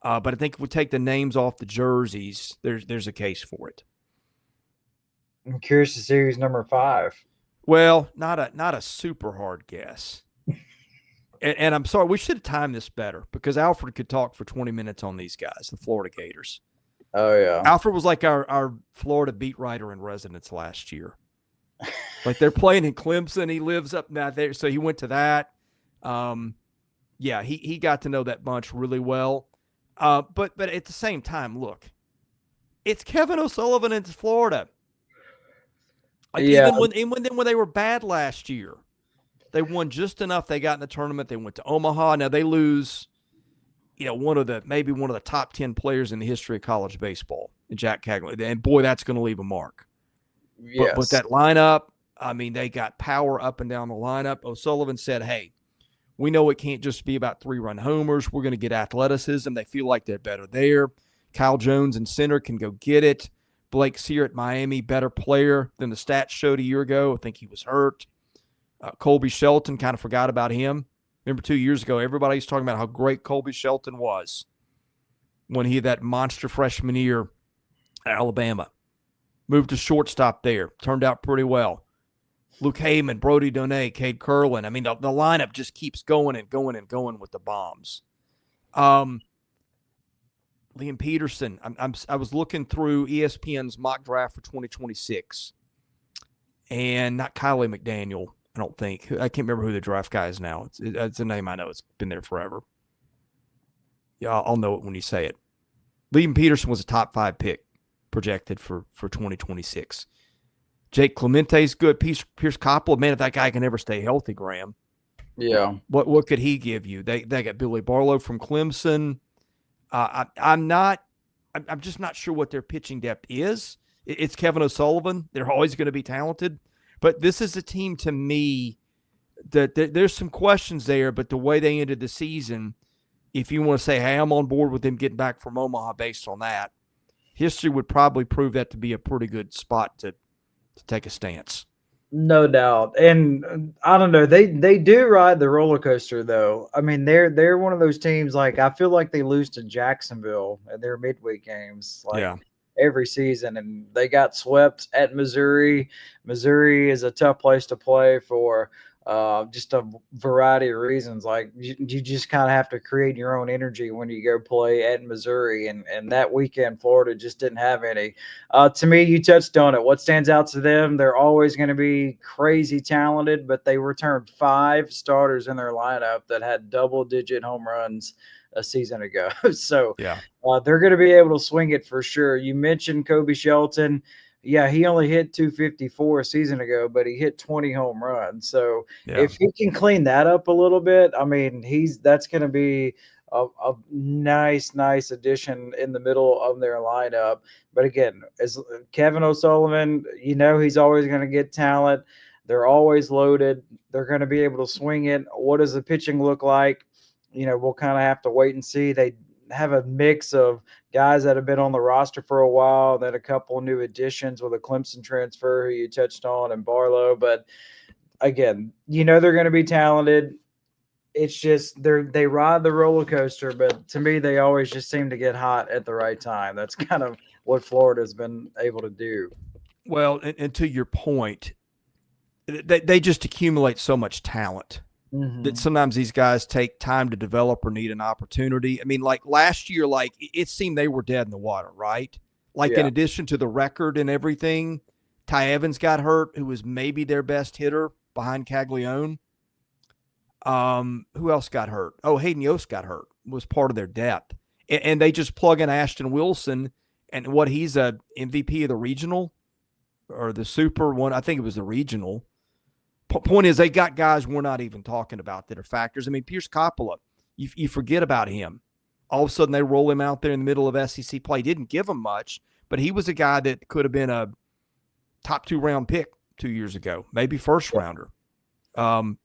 But I think if we take the names off the jerseys, there's a case for it. I'm curious to see who's number 5. Well, not a super hard guess. And I'm sorry, we should have timed this better because Alfred could talk for 20 minutes on these guys, the Florida Gators. Oh, yeah. Alfred was like our Florida beat writer in residence last year. Like they're playing in Clemson. He lives up now there. So he went to that. Yeah, he got to know that bunch really well. But at the same time, look, it's Kevin O'Sullivan in Florida. Like yeah. Even when they were bad last year, they won just enough. They got in the tournament. They went to Omaha. Now they lose, one of the top 10 players in the history of college baseball, Jack Cagley. And boy, that's going to leave a mark. Yes. But that lineup, I mean, they got power up and down the lineup. O'Sullivan said, hey, we know it can't just be about 3-run homers. We're going to get athleticism. They feel like they're better there. Kyle Jones in center can go get it. Blake Sear at Miami, better player than the stats showed a year ago. I think he was hurt. Colby Shelton, kind of forgot about him. Remember 2 years ago, everybody was talking about how great Colby Shelton was. when he had that monster freshman year at Alabama. Moved to shortstop there. Turned out pretty well. Luke Heyman, Brody Donay, Cade Curlin. I mean, the lineup just keeps going and going and going with the bombs. Liam Peterson. I was looking through ESPN's mock draft for 2026, and not Kylie McDaniel. I don't think. I can't remember who the draft guy is now. It's a name I know. It's been there forever. Yeah, I'll know it when you say it. Liam Peterson was a top 5 pick projected for 2026. Jake Clemente's good. Pierce Coppola, man, if that guy can ever stay healthy, Graham. Yeah. What could he give you? They got Billy Barlow from Clemson. I'm just not sure what their pitching depth is. It's Kevin O'Sullivan. They're always going to be talented. But this is a team, to me, that there's some questions there, but the way they ended the season, if you want to say, hey, I'm on board with them getting back from Omaha based on that, history would probably prove that to be a pretty good spot to take a stance. No doubt. And I don't know, they do ride the roller coaster though. I mean, they're one of those teams, like, I feel like they lose to Jacksonville at their midweek games. Like, yeah. Every season, and they got swept at Missouri. Missouri is a tough place to play for just a variety of reasons. Like, you just kind of have to create your own energy when you go play at Missouri, and that weekend Florida just didn't have any. To me, you touched on it. What stands out to them, they're always going to be crazy talented, but they returned 5 starters in their lineup that had double-digit home runs a season ago. So yeah, they're going to be able to swing it for sure. You mentioned Kobe Shelton. Yeah, he only hit 254 a season ago, but he hit 20 home runs. So if he can clean that up a little bit, I mean, that's going to be a nice addition in the middle of their lineup. But again, as Kevin O'Sullivan, he's always going to get talent. They're always loaded. They're going to be able to swing it. What does the pitching look like? We'll kind of have to wait and see. They have a mix of guys that have been on the roster for a while, then a couple of new additions with a Clemson transfer who you touched on, and Barlow. But again, they're going to be talented. It's just they ride the roller coaster, but to me, they always just seem to get hot at the right time. That's kind of what Florida's been able to do. Well, and to your point, they just accumulate so much talent. Mm-hmm. That sometimes these guys take time to develop or need an opportunity. I mean, like last year, like it seemed they were dead in the water, right? Like in addition to the record and everything, Ty Evans got hurt, who was maybe their best hitter behind Caglione. Who else got hurt? Oh, Hayden Yost got hurt, was part of their depth. And they just plug in Ashton Wilson, and he's a MVP of the regional or the super one. I think it was the regional. Point is, they got guys we're not even talking about that are factors. I mean, Pierce Coppola, you forget about him. All of a sudden, they roll him out there in the middle of SEC play. Didn't give him much, but he was a guy that could have been a top 2-round pick 2 years ago, maybe first rounder.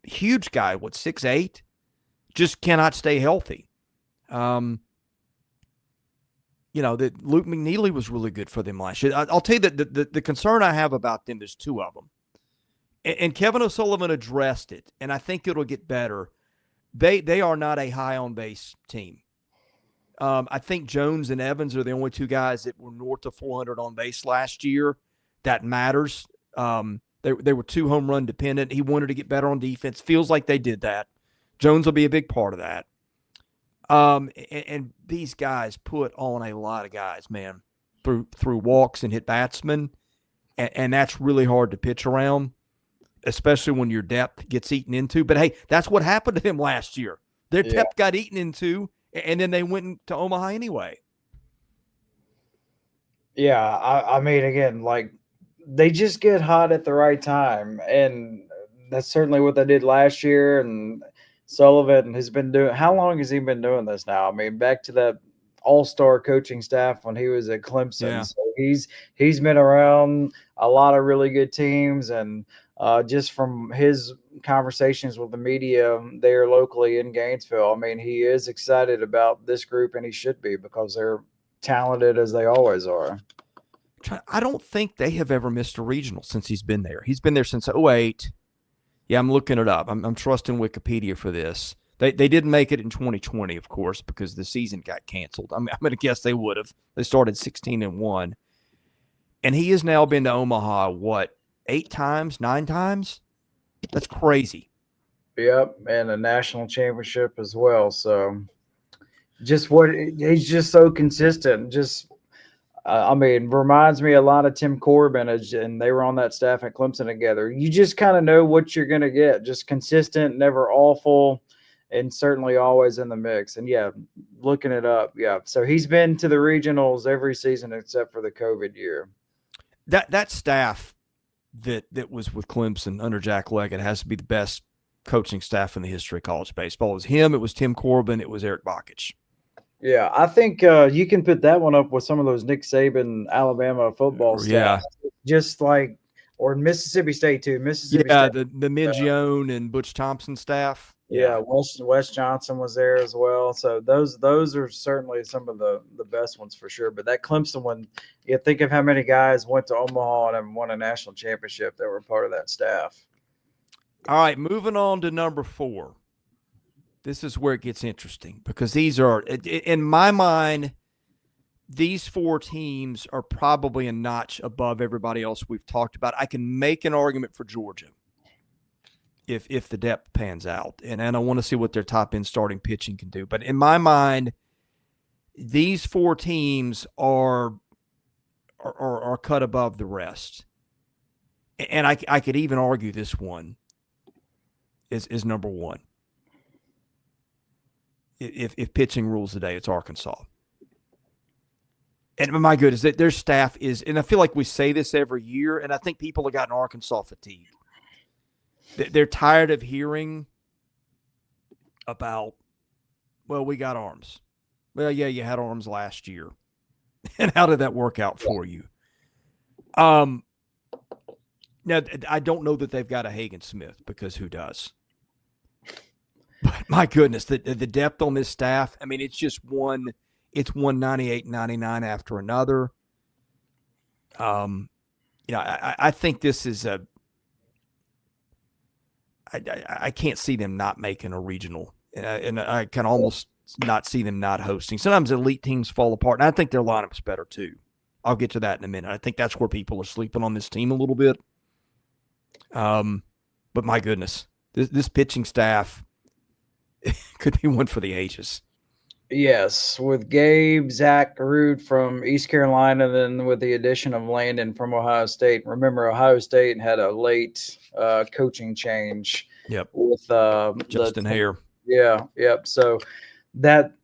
Huge guy, 6'8"? Just cannot stay healthy. That Luke McNeely was really good for them last year. I'll tell you that the concern I have about them, there's 2 of them. And Kevin O'Sullivan addressed it, and I think it'll get better. They are not a high on base team. I think Jones and Evans are the only 2 guys that were north of 400 on base last year. That matters. They were 2 home run dependent. He wanted to get better on defense. Feels like they did that. Jones will be a big part of that. And these guys put on a lot of guys, man, through walks and hit batsmen, and that's really hard to pitch around, especially when your depth gets eaten into. But, hey, that's what happened to them last year. Their depth got eaten into, and then they went to Omaha anyway. Yeah, I mean, again, like, they just get hot at the right time, and that's certainly what they did last year. And Sullivan has been doing – how long has he been doing this now? I mean, back to that all-star coaching staff when he was at Clemson. Yeah. So he's been around a lot of really good teams, and just from his conversations with the media there locally in Gainesville, I mean, he is excited about this group, and he should be, because they're talented as they always are. I don't think they have ever missed a regional since he's been there. He's been there since 2008. Yeah, I'm looking it up. I'm trusting Wikipedia for this. They didn't make it in 2020, of course, because the season got canceled. I'm going to guess they would have. They started 16-1. And he has now been to Omaha, what, 8 times, 9 times? That's crazy. Yep, and a national championship as well. So he's just so consistent. I mean, reminds me a lot of Tim Corbin, and they were on that staff at Clemson together. You just kind of know what you're going to get. Just consistent, never awful, and certainly always in the mix. And yeah, looking it up, yeah. So he's been to the regionals every season except for the COVID year. That staff that was with Clemson under Jack Leggett has to be the best coaching staff in the history of college baseball. It was him, it was Tim Corbin, it was Eric Bakich. Yeah, I think you can put that one up with some of those Nick Saban Alabama football staff. Yeah. Just like, or Mississippi State too. Mississippi State. the Mingione and Butch Thompson staff. Yeah, Wes Johnson was there as well. So those are certainly some of the best ones for sure. But that Clemson one, you think of how many guys went to Omaha and won a national championship that were part of that staff. All right, moving on to number 4. This is where it gets interesting because these are, in my mind, these 4 teams are probably a notch above everybody else we've talked about. I can make an argument for Georgia if the depth pans out, and I want to see what their top-end starting pitching can do. But in my mind, these 4 teams are cut above the rest. And I could even argue this one is number 1. If pitching rules today, it's Arkansas. And my goodness, their staff is, and I feel like we say this every year, and I think people have gotten Arkansas fatigue. They're tired of hearing about, well, we got arms. Well, yeah, you had arms last year. And how did that work out for you? Now, I don't know that they've got a Hagen Smith, because who does? But my goodness, the depth on this staff, I mean, it's just it's 198, 99 after another. I think this is I can't see them not making a regional, and I can almost not see them not hosting. Sometimes elite teams fall apart, and I think their lineup's better too. I'll get to that in a minute. I think that's where people are sleeping on this team a little bit. But my goodness, this pitching staff could be one for the ages. Yes, with Gabe, Zach Rude from East Carolina, then with the addition of Landon from Ohio State. Remember, Ohio State had a late coaching change. Yep. With Justin Hare. Yeah, yep. So that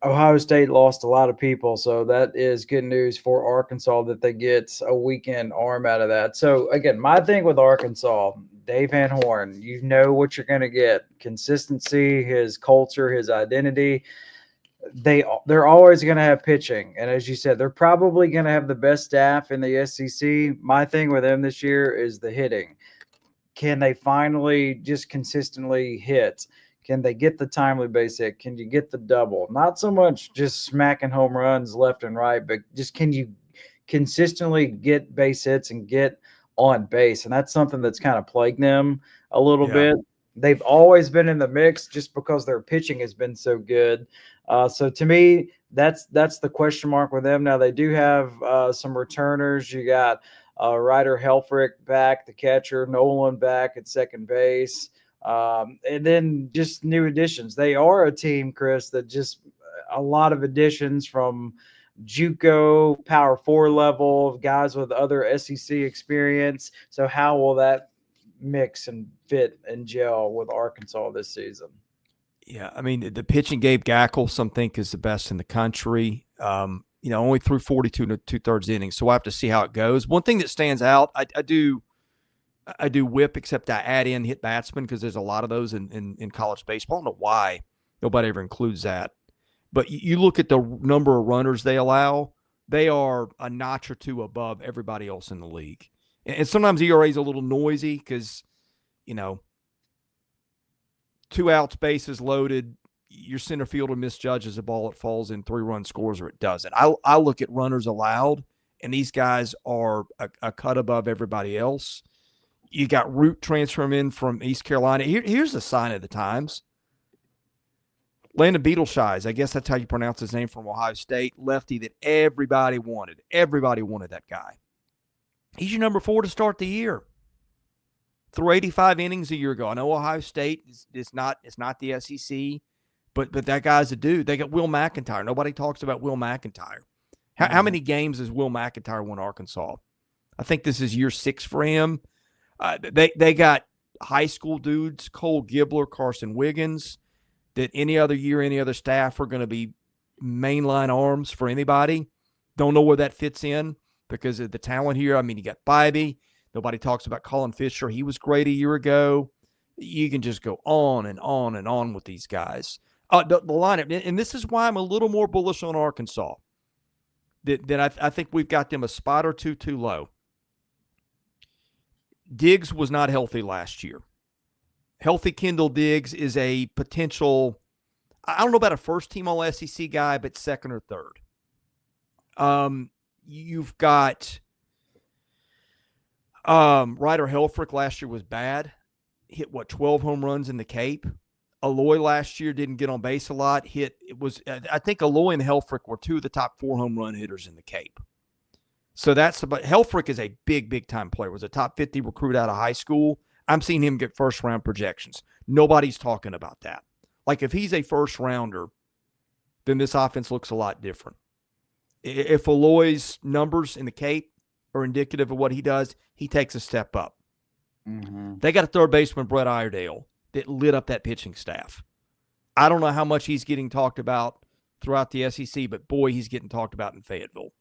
Ohio State lost a lot of people, so that is good news for Arkansas that they get a weekend arm out of that. So again, my thing with Arkansas, Dave Van Horn, you know what you're going to get: consistency, his culture, his identity. They're always going to have pitching, and as you said, they're probably going to have the best staff in the SEC. My thing with them this year is the hitting. Can they finally just consistently hit? Can they get the timely base hit? Can you get the double? Not so much just smacking home runs left and right, but just can you consistently get base hits and get on base? And that's something that's kind of plagued them a little bit. They've always been in the mix just because their pitching has been so good. So to me, that's the question mark with them. Now they do have some returners. You got Ryder Helfrich back, the catcher, Nolan back at second base. And then just new additions. They are a team, Chris, that just a lot of additions from JUCO, Power 4 level, guys with other SEC experience. So how will that mix and fit and gel with Arkansas this season? Yeah, I mean, the pitching, Gabe Gackle, some think is the best in the country. Only threw 42 and 2/3 innings, so we'll have to see how it goes. One thing that stands out, I do whip, except I add in hit batsmen because there's a lot of those in college baseball. I don't know why nobody ever includes that. But you look at the number of runners they allow, they are a notch or two above everybody else in the league. And sometimes ERA is a little noisy because, 2 outs, bases loaded, your center fielder misjudges a ball, it falls in, 3-run scores, or it doesn't. I look at runners allowed, and these guys are a cut above everybody else. You got Root transferring in from East Carolina. Here's the sign of the times. Landon Beetleshies, I guess that's how you pronounce his name, from Ohio State, lefty that everybody wanted. Everybody wanted that guy. He's your number 4 to start the year. Threw 85 innings a year ago. I know Ohio State is not the SEC, but that guy's a dude. They got Will McIntyre. Nobody talks about Will McIntyre. How many games has Will McIntyre won Arkansas? I think this is year 6 for him. They got high school dudes, Cole Gibbler, Carson Wiggins, that any other year, any other staff are going to be mainline arms for anybody. Don't know where that fits in because of the talent here. I mean, you got Bybee. Nobody talks about Colin Fisher. He was great a year ago. You can just go on and on and on with these guys. The lineup, and this is why I'm a little more bullish on Arkansas. That I think we've got them a spot or two too low. Diggs was not healthy last year. Healthy Kendall Diggs is a potential, I don't know about a first-team All-SEC guy, but second or third. You've got Ryder Helfrich last year was bad. Hit, 12 home runs in the Cape. Aloy last year didn't get on base a lot. I think Aloy and Helfrich were 2 of the top 4 home run hitters in the Cape. So but Helfrich is a big time player. Was a top 50 recruit out of high school. I'm seeing him get first round projections. Nobody's talking about that. Like, if he's a first rounder, then this offense looks a lot different. If Aloy's numbers in the Cape are indicative of what he does, he takes a step up. Mm-hmm. They got a third baseman, Brett Iredale, that lit up that pitching staff. I don't know how much he's getting talked about throughout the SEC, but boy, he's getting talked about in Fayetteville.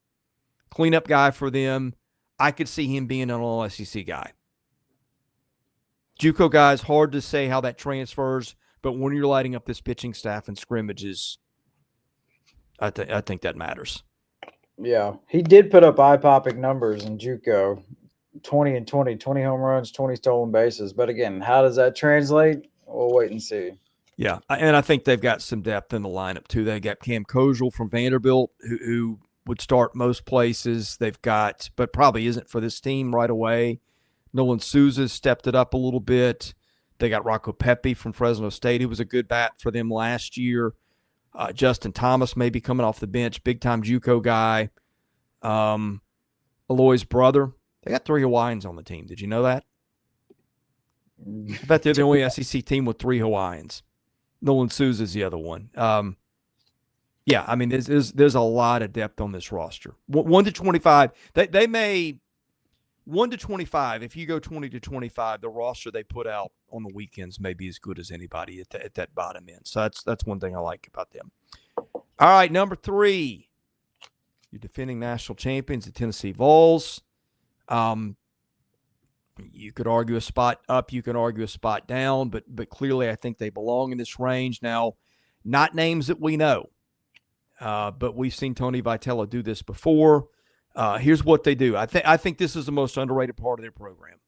Cleanup guy for them. I could see him being an All-SEC guy. JUCO guys, hard to say how that transfers, but when you're lighting up this pitching staff in scrimmages, I think that matters. Yeah, he did put up eye-popping numbers in JUCO, 20 and 20 home runs, 20 stolen bases. But again, how does that translate? We'll wait and see. Yeah, and I think they've got some depth in the lineup too. They got Cam Kozel from Vanderbilt, who would start most places. They've got, but probably isn't for this team right away. Nolan Souza stepped it up a little bit. They got Rocco Pepe from Fresno State, who was a good bat for them last year. Justin Thomas may be coming off the bench, big-time JUCO guy. Aloy's brother. They got 3 Hawaiians on the team. Did you know that? I bet they're the only SEC team with 3 Hawaiians. Nolan Souza's the other one. Yeah, I mean, there's a lot of depth on this roster. 1 to 25. They may 1 to 25. If you go 20 to 25, the roster they put out on the weekends may be as good as anybody at that bottom end. So that's one thing I like about them. All right, number 3. Your defending national champions, the Tennessee Vols. You could argue a spot up, you can argue a spot down, but clearly I think they belong in this range. Now, not names that we know, but we've seen Tony Vitello do this before. Here's what they do. I think this is the most underrated part of their program.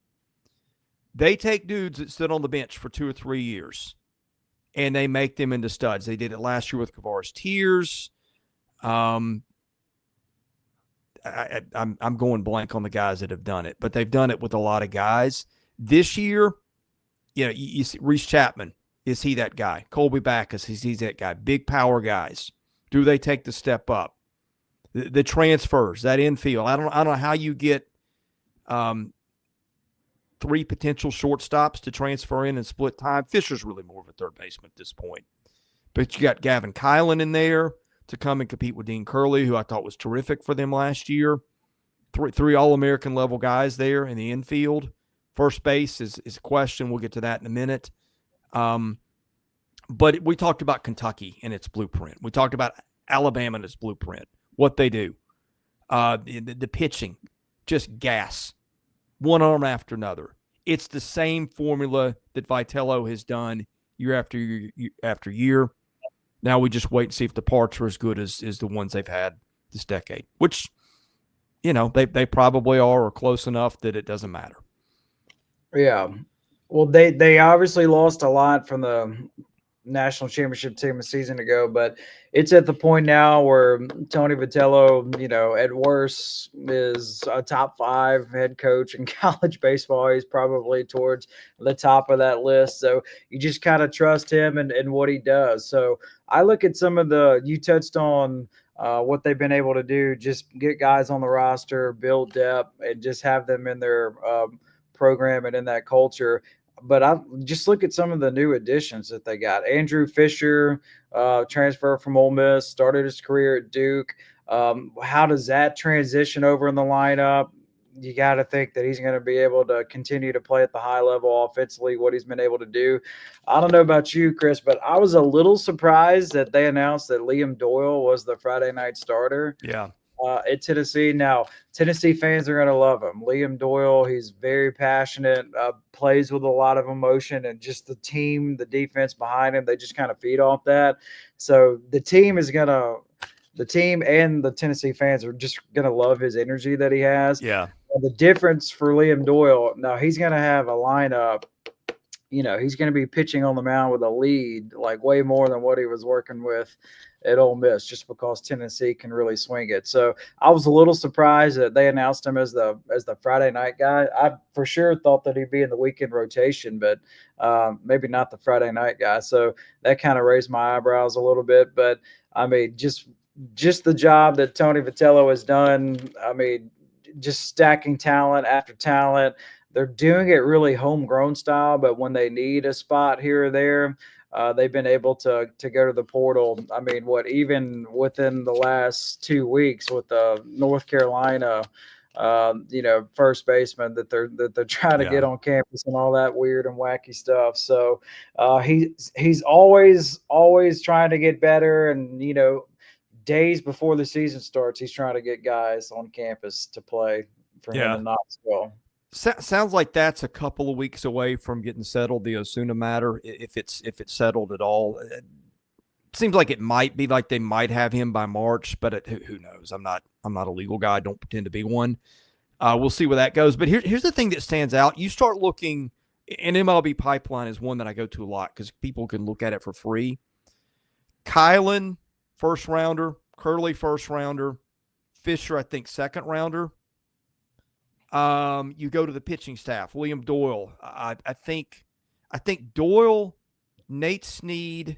They take dudes that sit on the bench for 2 or 3 years, and they make them into studs. They did it last year with Kavaris Tears. I'm going blank on the guys that have done it, but they've done it with a lot of guys. This year, you see Reese Chapman. Is he that guy? Colby Backus, he's that guy. Big power guys. Do they take the step up? The transfers, that infield. I don't know how you get 3 potential shortstops to transfer in and split time. Fisher's really more of a third baseman at this point. But you got Gavin Kylan in there to come and compete with Dean Curley, who I thought was terrific for them last year. 3 All-American level guys there in the infield. First base is a question. We'll get to that in a minute. But we talked about Kentucky and its blueprint. We talked about Alabama and its blueprint, what they do. The pitching, just gas, one arm after another. It's the same formula that Vitello has done year after year after year. Now we just wait and see if the parts are as good as the ones they've had this decade, which, they probably are or close enough that it doesn't matter. Yeah. Well, they obviously lost a lot from the national championship team a season ago, but it's at the point now where Tony Vitello, at worst, is a top 5 head coach in college baseball. He's probably towards the top of that list. So you just kind of trust him and what he does. So I look at some of you touched on what they've been able to do, just get guys on the roster, build depth, and just have them in their program and in that culture. But I just look at some of the new additions that they got. Andrew Fisher, transfer from Ole Miss, started his career at Duke. How does that transition over in the lineup? You got to think that he's going to be able to continue to play at the high level offensively, what he's been able to do. I don't know about you, Chris, but I was a little surprised that they announced that Liam Doyle was the Friday night starter. Yeah. At Tennessee. Now, Tennessee fans are going to love him. Liam Doyle, he's very passionate, plays with a lot of emotion, and just the team, the defense behind him, they just kind of feed off that. So the team and the Tennessee fans are just going to love his energy that he has. Yeah. And the difference for Liam Doyle, now he's going to have a lineup. He's going to be pitching on the mound with a lead, like way more than what he was working with at Ole Miss, just because Tennessee can really swing it. So I was a little surprised that they announced him as the Friday night guy. I for sure thought that he'd be in the weekend rotation, but maybe not the Friday night guy. So that kind of raised my eyebrows a little bit. But I mean, just the job that Tony Vitello has done. I mean, just stacking talent after talent. They're doing it really homegrown style, but when they need a spot here or there, they've been able to go to the portal. I mean, even within the last 2 weeks with the North Carolina, first baseman that they're trying to get on campus and all that weird and wacky stuff. So he's always trying to get better, and days before the season starts, he's trying to get guys on campus to play for him in Knoxville. Sounds like that's a couple of weeks away from getting settled, the Osuna matter, if it's settled at all. It seems like it might be like they might have him by March, but who knows? I'm not a legal guy. I don't pretend to be one. We'll see where that goes. But here's the thing that stands out. You start looking, and MLB Pipeline is one that I go to a lot because people can look at it for free. Kylan, first rounder. Curley, first rounder. Fisher, I think, second rounder. You go to the pitching staff. William Doyle. I think Doyle, Nate Snead,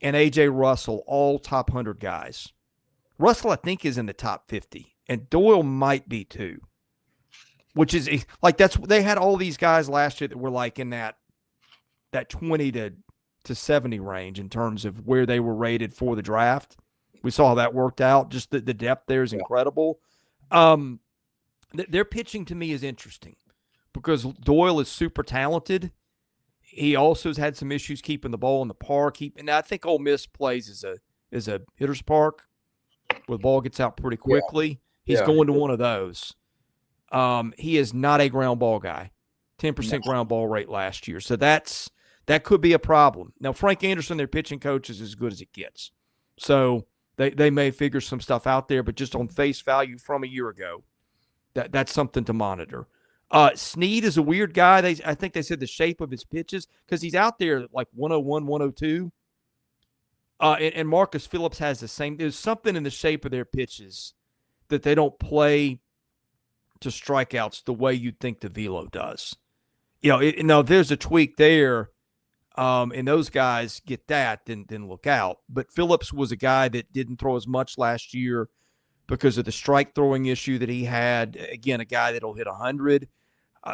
and A.J. Russell, all top 100 guys. Russell, I think, is in the top 50, and Doyle might be too. Which is like they had all these guys last year that were like in that 20 to 70 range in terms of where they were rated for the draft. We saw how that worked out. Just the depth there is incredible. Their pitching to me is interesting because Doyle is super talented. He also has had some issues keeping the ball in the park. And I think Ole Miss plays as a hitter's park where the ball gets out pretty quickly. He's going to one of those. He is not a ground ball guy. 10% ground ball rate last year. So that could be a problem. Now, Frank Anderson, their pitching coach, is as good as it gets. So they may figure some stuff out there, but just on face value from a year ago, that's something to monitor. Snead is a weird guy. I think they said the shape of his pitches because he's out there like 101, 102. And Marcus Phillips has the same. There's something in the shape of their pitches that they don't play to strikeouts the way you'd think the velo does. There's a tweak there, and those guys get that, then look out. But Phillips was a guy that didn't throw as much last year because of the strike throwing issue that he had. Again, a guy that'll hit 100.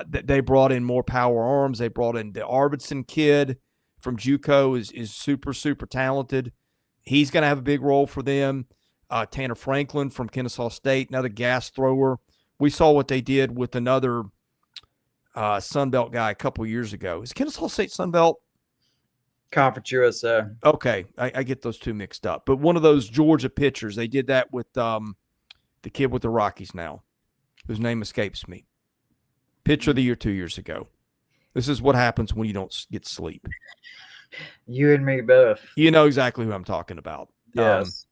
They brought in more power arms. They brought in the Arvidsson kid from JUCO is super, super talented. He's going to have a big role for them. Tanner Franklin from Kennesaw State, another gas thrower. We saw what they did with another Sunbelt guy a couple years ago. Is Kennesaw State Sunbelt? Conference USA. Okay, I get those two mixed up. But one of those Georgia pitchers, they did that with the kid with the Rockies now, whose name escapes me. Pitcher of the year 2 years ago. This is what happens when you don't get sleep. You and me both. You know exactly who I'm talking about. Yes.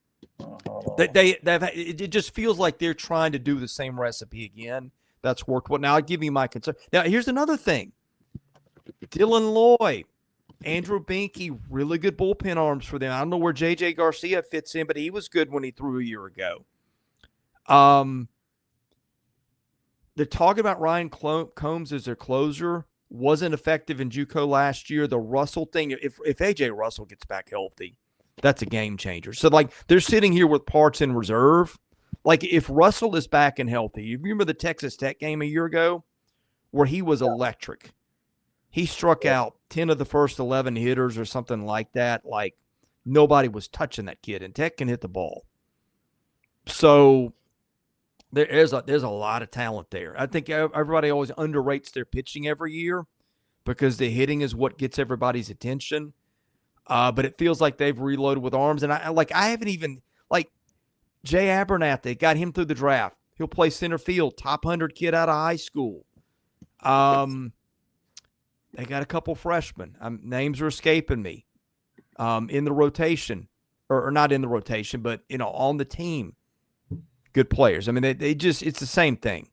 It just feels like they're trying to do the same recipe again. That's worked well. Now, I'll give you my concern. Now, here's another thing. Dylan Loy, Andrew Binky, really good bullpen arms for them. I don't know where J.J. Garcia fits in, but he was good when he threw a year ago. They're talking about Ryan Combs as their closer. Wasn't effective in JUCO last year. The Russell thing, if A.J. Russell gets back healthy, that's a game changer. So, like, they're sitting here with parts in reserve. Like, if Russell is back and healthy, you remember the Texas Tech game a year ago where he was electric? He struck out 10 of the first 11 hitters or something like that. Like, nobody was touching that kid, and Tech can hit the ball. So there's a lot of talent there. I think everybody always underrates their pitching every year because the hitting is what gets everybody's attention. But it feels like they've reloaded with arms. And I haven't even – like, Jay Abernath, they got him through the draft. He'll play center field, top 100 kid out of high school. They got a couple freshmen. Names are escaping me in the rotation, or not in the rotation, but, on the team. Good players. I mean, they just – it's the same thing.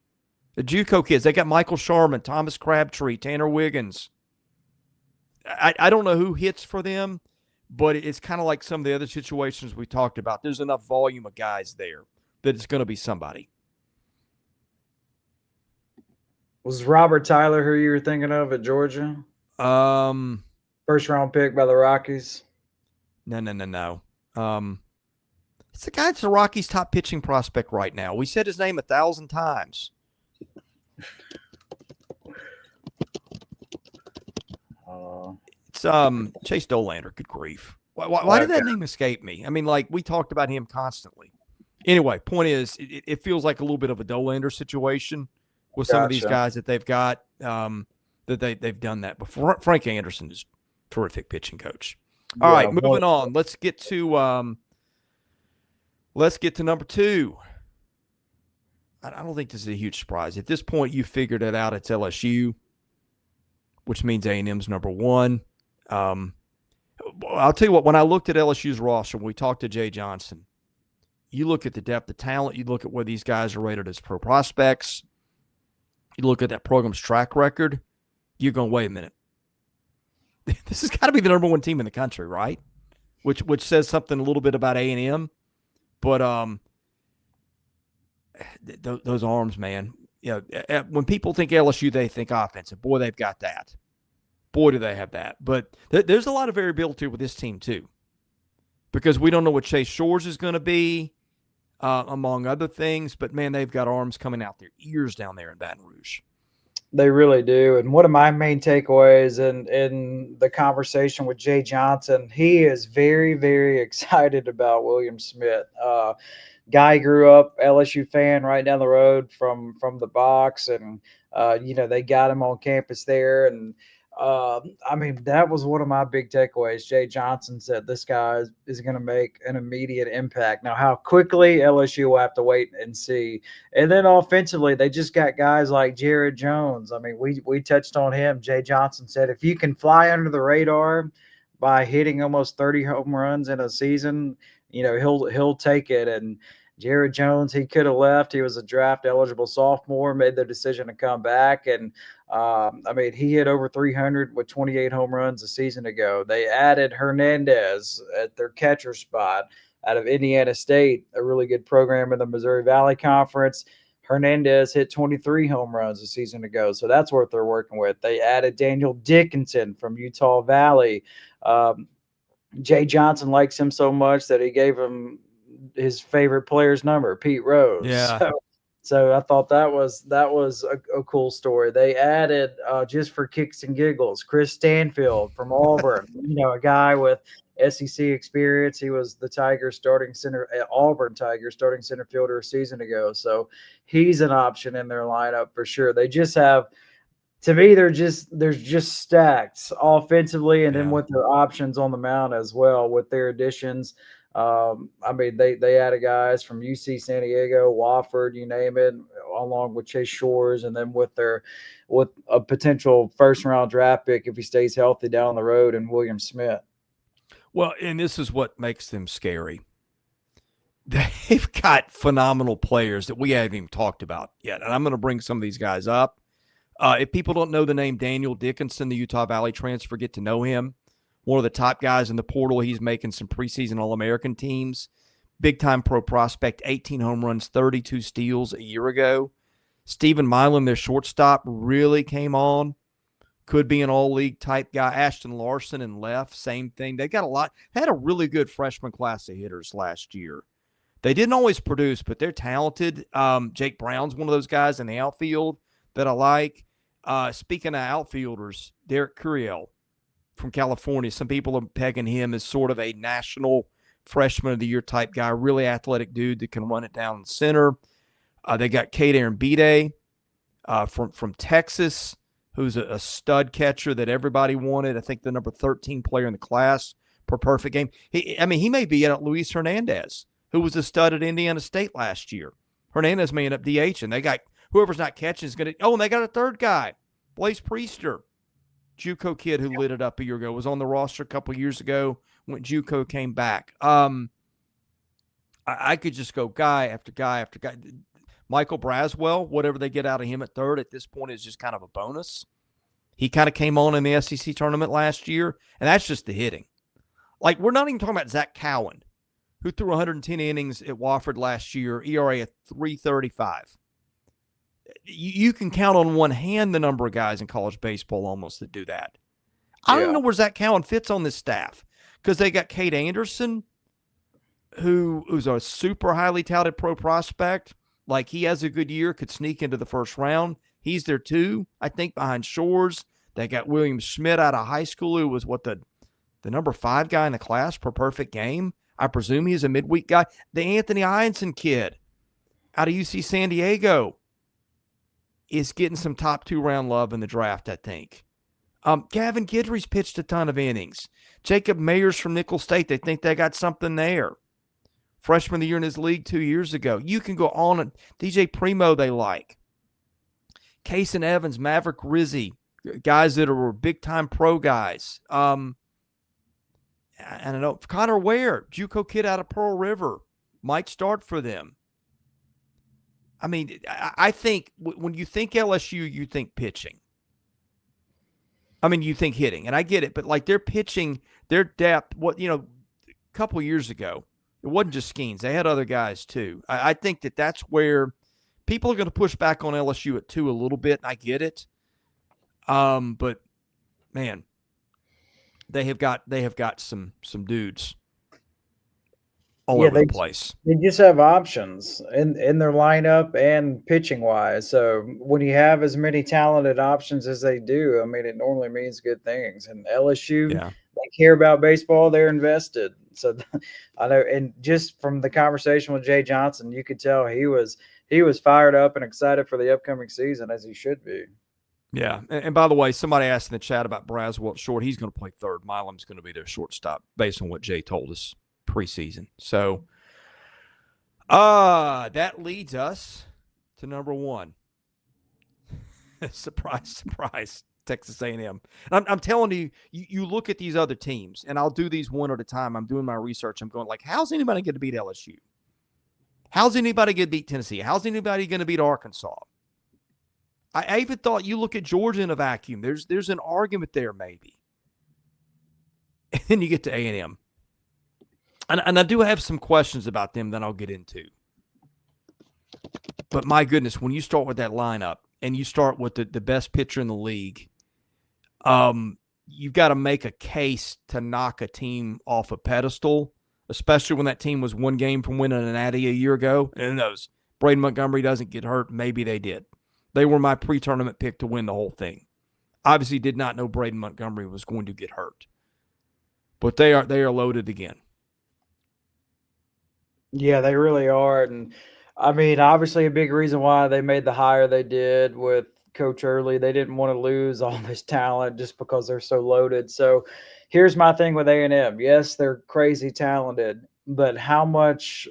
The JUCO kids, they got Michael Sharman, Thomas Crabtree, Tanner Wiggins. I don't know who hits for them, but it's kind of like some of the other situations we talked about. There's enough volume of guys there that it's going to be somebody. Was Robert Tyler who you were thinking of at Georgia? First round pick by the Rockies? No. It's the guy that's the Rockies' top pitching prospect right now. We said his name 1,000 times. It's Chase Dolander. Good grief. Why did that name escape me? I mean, like, we talked about him constantly. Anyway, point is, it feels like a little bit of a Dolander situation with some of these guys that they've got, that they've done that before. Frank Anderson is a terrific pitching coach. All right, moving on. Let's get to number 2. I don't think this is a huge surprise. At this point, you figured it out. It's LSU, which means A&M's number 1. I'll tell you what, when I looked at LSU's roster, when we talked to Jay Johnson, you look at the depth of talent, you look at where these guys are rated as pro prospects, you look at that program's track record, you're going, wait a minute. This has got to be the number 1 team in the country, right? Which says something a little bit about A&M. But those arms, man. When people think LSU, they think offensive. Boy, they've got that. Boy, do they have that. But there's a lot of variability with this team, too, because we don't know what Chase Shores is going to be, among other things. But, man, they've got arms coming out their ears down there in Baton Rouge. They really do. And one of my main takeaways in the conversation with Jay Johnson, he is very, very excited about William Smith. Guy grew up LSU fan right down the road from the box, and they got him on campus there. And that was one of my big takeaways. Jay Johnson said this guy is going to make an immediate impact. Now, how quickly LSU will have to wait and see. And then offensively, they just got guys like Jared Jones. I mean, we touched on him. Jay Johnson said if you can fly under the radar by hitting almost 30 home runs in a season, he'll take it. And Jared Jones, he could have left. He was a draft-eligible sophomore, made the decision to come back. And, he hit over 300 with 28 home runs a season ago. They added Hernandez at their catcher spot out of Indiana State, a really good program in the Missouri Valley Conference. Hernandez hit 23 home runs a season ago, so that's what they're working with. They added Daniel Dickinson from Utah Valley. Jay Johnson likes him so much that he gave him his favorite player's number, Pete Rose. Yeah. So I thought that was a cool story. They added, just for kicks and giggles, Chris Stanfield from Auburn, a guy with SEC experience. He was the Auburn Tigers starting center fielder a season ago. So he's an option in their lineup for sure. They just have, to me, they're just stacked offensively, and then with their options on the mound as well with their additions. They added guys from UC San Diego, Wofford, you name it, along with Chase Shores, and then with a potential first-round draft pick if he stays healthy down the road, and William Smith. Well, and this is what makes them scary. They've got phenomenal players that we haven't even talked about yet, and I'm going to bring some of these guys up. If people don't know the name Daniel Dickinson, the Utah Valley transfer, get to know him. one of the top guys in the portal. He's making some preseason All-American teams. Big-time pro prospect, 18 home runs, 32 steals a year ago. Stephen Milam, their shortstop, really came on. Could be an all-league type guy. Ashton Larson in left, same thing. They got a lot. They had a really good freshman class of hitters last year. They didn't always produce, but they're talented. Jake Brown's one of those guys in the outfield that I like. Speaking of outfielders, Derek Curiel from California. Some people are pegging him as sort of a national freshman of the year type guy, really athletic dude that can run it down the center. They got Kate Arambide from Texas, who's a stud catcher that everybody wanted. I think the number 13 player in the class per perfect game. He may be at Luis Hernandez, who was a stud at Indiana State last year. Hernandez may end up DH, and they got whoever's not catching is going to. Oh, and they got a third guy, Blaze Priester, JUCO kid who lit it up a year ago, was on the roster a couple years ago when JUCO came back. I could just go guy after guy after guy. Michael Braswell, whatever they get out of him at third at this point is just kind of a bonus. He kind of came on in the SEC tournament last year, and that's just the hitting. Like, we're not even talking about Zach Cowan, who threw 110 innings at Wofford last year, ERA at 3.35. You can count on one hand the number of guys in college baseball almost that do that. I don't even know where Zach Cowan fits on this staff because they got Kate Anderson, who's a super highly touted pro prospect. Like, he has a good year, could sneak into the first round. He's there too, I think, behind Shores. They got William Schmidt out of high school, who was the number 5 guy in the class per perfect game. I presume he's a midweek guy. The Anthony Heinsohn kid out of UC San Diego is getting some top 2-round love in the draft, I think. Gavin Guidry's pitched a ton of innings. Jacob Mayers from Nicholls State, they think they got something there. Freshman of the year in his league 2 years ago. You can go on. And DJ Primo they like. Kason Evans, Maverick Rizzi, guys that are big-time pro guys. I don't know. Connor Ware, JUCO kid out of Pearl River, might start for them. I mean, I think when you think LSU, you think pitching. I mean, you think hitting, and I get it, but like their pitching, their depth, a couple years ago, it wasn't just Skeens. They had other guys too. I think that's where people are going to push back on LSU at 2 a little bit, and I get it. But man, they have got some dudes all over the place. They just have options in their lineup and pitching wise. So when you have as many talented options as they do, I mean, it normally means good things. And LSU, they care about baseball. They're invested. So I know, and just from the conversation with Jay Johnson, you could tell he was fired up and excited for the upcoming season, as he should be. Yeah, and by the way, somebody asked in the chat about Braswell short. He's going to play third. Milam's going to be their shortstop based on what Jay told us preseason. So that leads us to number 1. Surprise, surprise, Texas A&M. I'm telling you, you look at these other teams, and I'll do these one at a time. I'm doing my research. I'm going like, how's anybody going to beat LSU? How's anybody going to beat Tennessee? How's anybody going to beat Arkansas? I even thought you look at Georgia in a vacuum. There's an argument there maybe. And then you get to A&M. And I do have some questions about them that I'll get into. But my goodness, when you start with that lineup and you start with the best pitcher in the league, you've got to make a case to knock a team off a pedestal, especially when that team was 1 game from winning an Addy a year ago. And who knows? Braden Montgomery doesn't get hurt. Maybe they did. They were my pre-tournament pick to win the whole thing. Obviously did not know Braden Montgomery was going to get hurt. But they are loaded again. Yeah, they really are. And I mean, obviously a big reason why they made the hire they did with Coach Early. They didn't want to lose all this talent just because they're so loaded. So here's my thing with A&M. Yes, they're crazy talented, but how much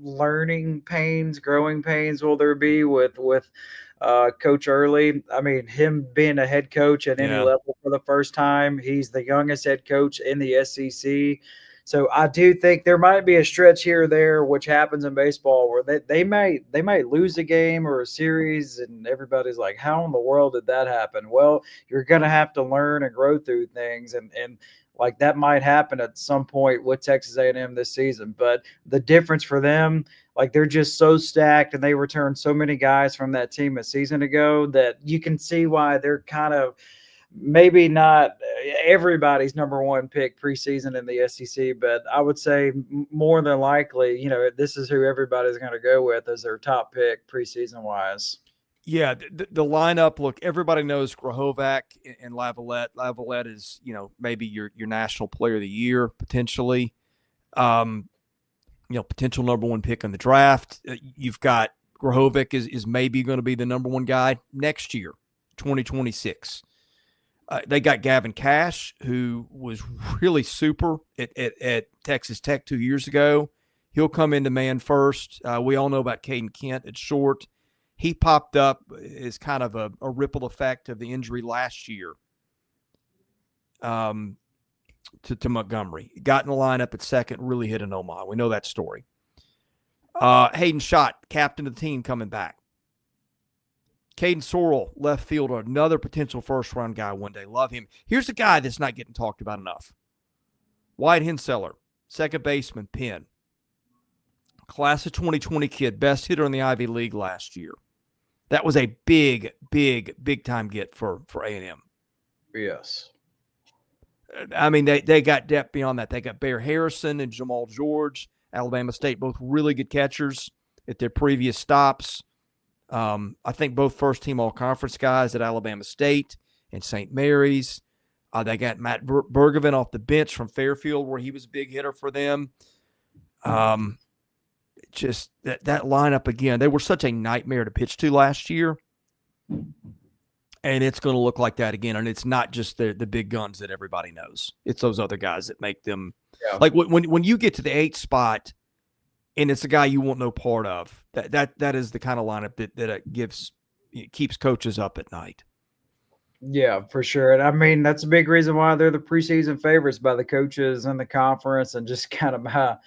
learning pains, growing pains will there be with Coach Early? I mean, him being a head coach at any level for the first time, he's the youngest head coach in the SEC. So I do think there might be a stretch here or there, which happens in baseball, where they might lose a game or a series, and everybody's like, how in the world did that happen? Well, you're going to have to learn and grow through things. And Like that might happen at some point with Texas A&M this season. But the difference for them, like they're just so stacked and they returned so many guys from that team a season ago that you can see why they're kind of maybe not everybody's number one pick preseason in the SEC, but I would say more than likely, this is who everybody's going to go with as their top pick preseason wise. Yeah, the lineup. Look, everybody knows Grahovac and Lavalette. Lavalette is, maybe your national player of the year potentially. Potential number one pick in the draft. You've got Grahovac is maybe going to be the number one guy next year, 2026. They got Gavin Cash, who was really super at Texas Tech 2 years ago. He'll come into man first. We all know about Caden Kent at short. He popped up as kind of a ripple effect of the injury last year to Montgomery. Got in the lineup at second, really hit an Omaha. We know that story. Hayden Schott, captain of the team, coming back. Caden Sorrell, left fielder, another potential first-round guy one day. Love him. Here's a guy that's not getting talked about enough. Wyatt Henseller, second baseman, Penn. Class of 2020 kid, best hitter in the Ivy League last year. That was a big, big, big-time get for A&M. Yes. I mean, they got depth beyond that. They got Bear Harrison and Jamal George, Alabama State, both really good catchers at their previous stops. I think both first-team all-conference guys at Alabama State and St. Mary's. They got Matt Bergevin off the bench from Fairfield, where he was a big hitter for them. Just that lineup again, they were such a nightmare to pitch to last year, and it's going to look like that again. And it's not just the big guns that everybody knows; it's those other guys that make them. Yeah. Like when you get to the 8th spot, and it's a guy you want no part of. That is the kind of lineup that keeps coaches up at night. Yeah, for sure. And I mean, that's a big reason why they're the preseason favorites by the coaches and the conference and just kind of by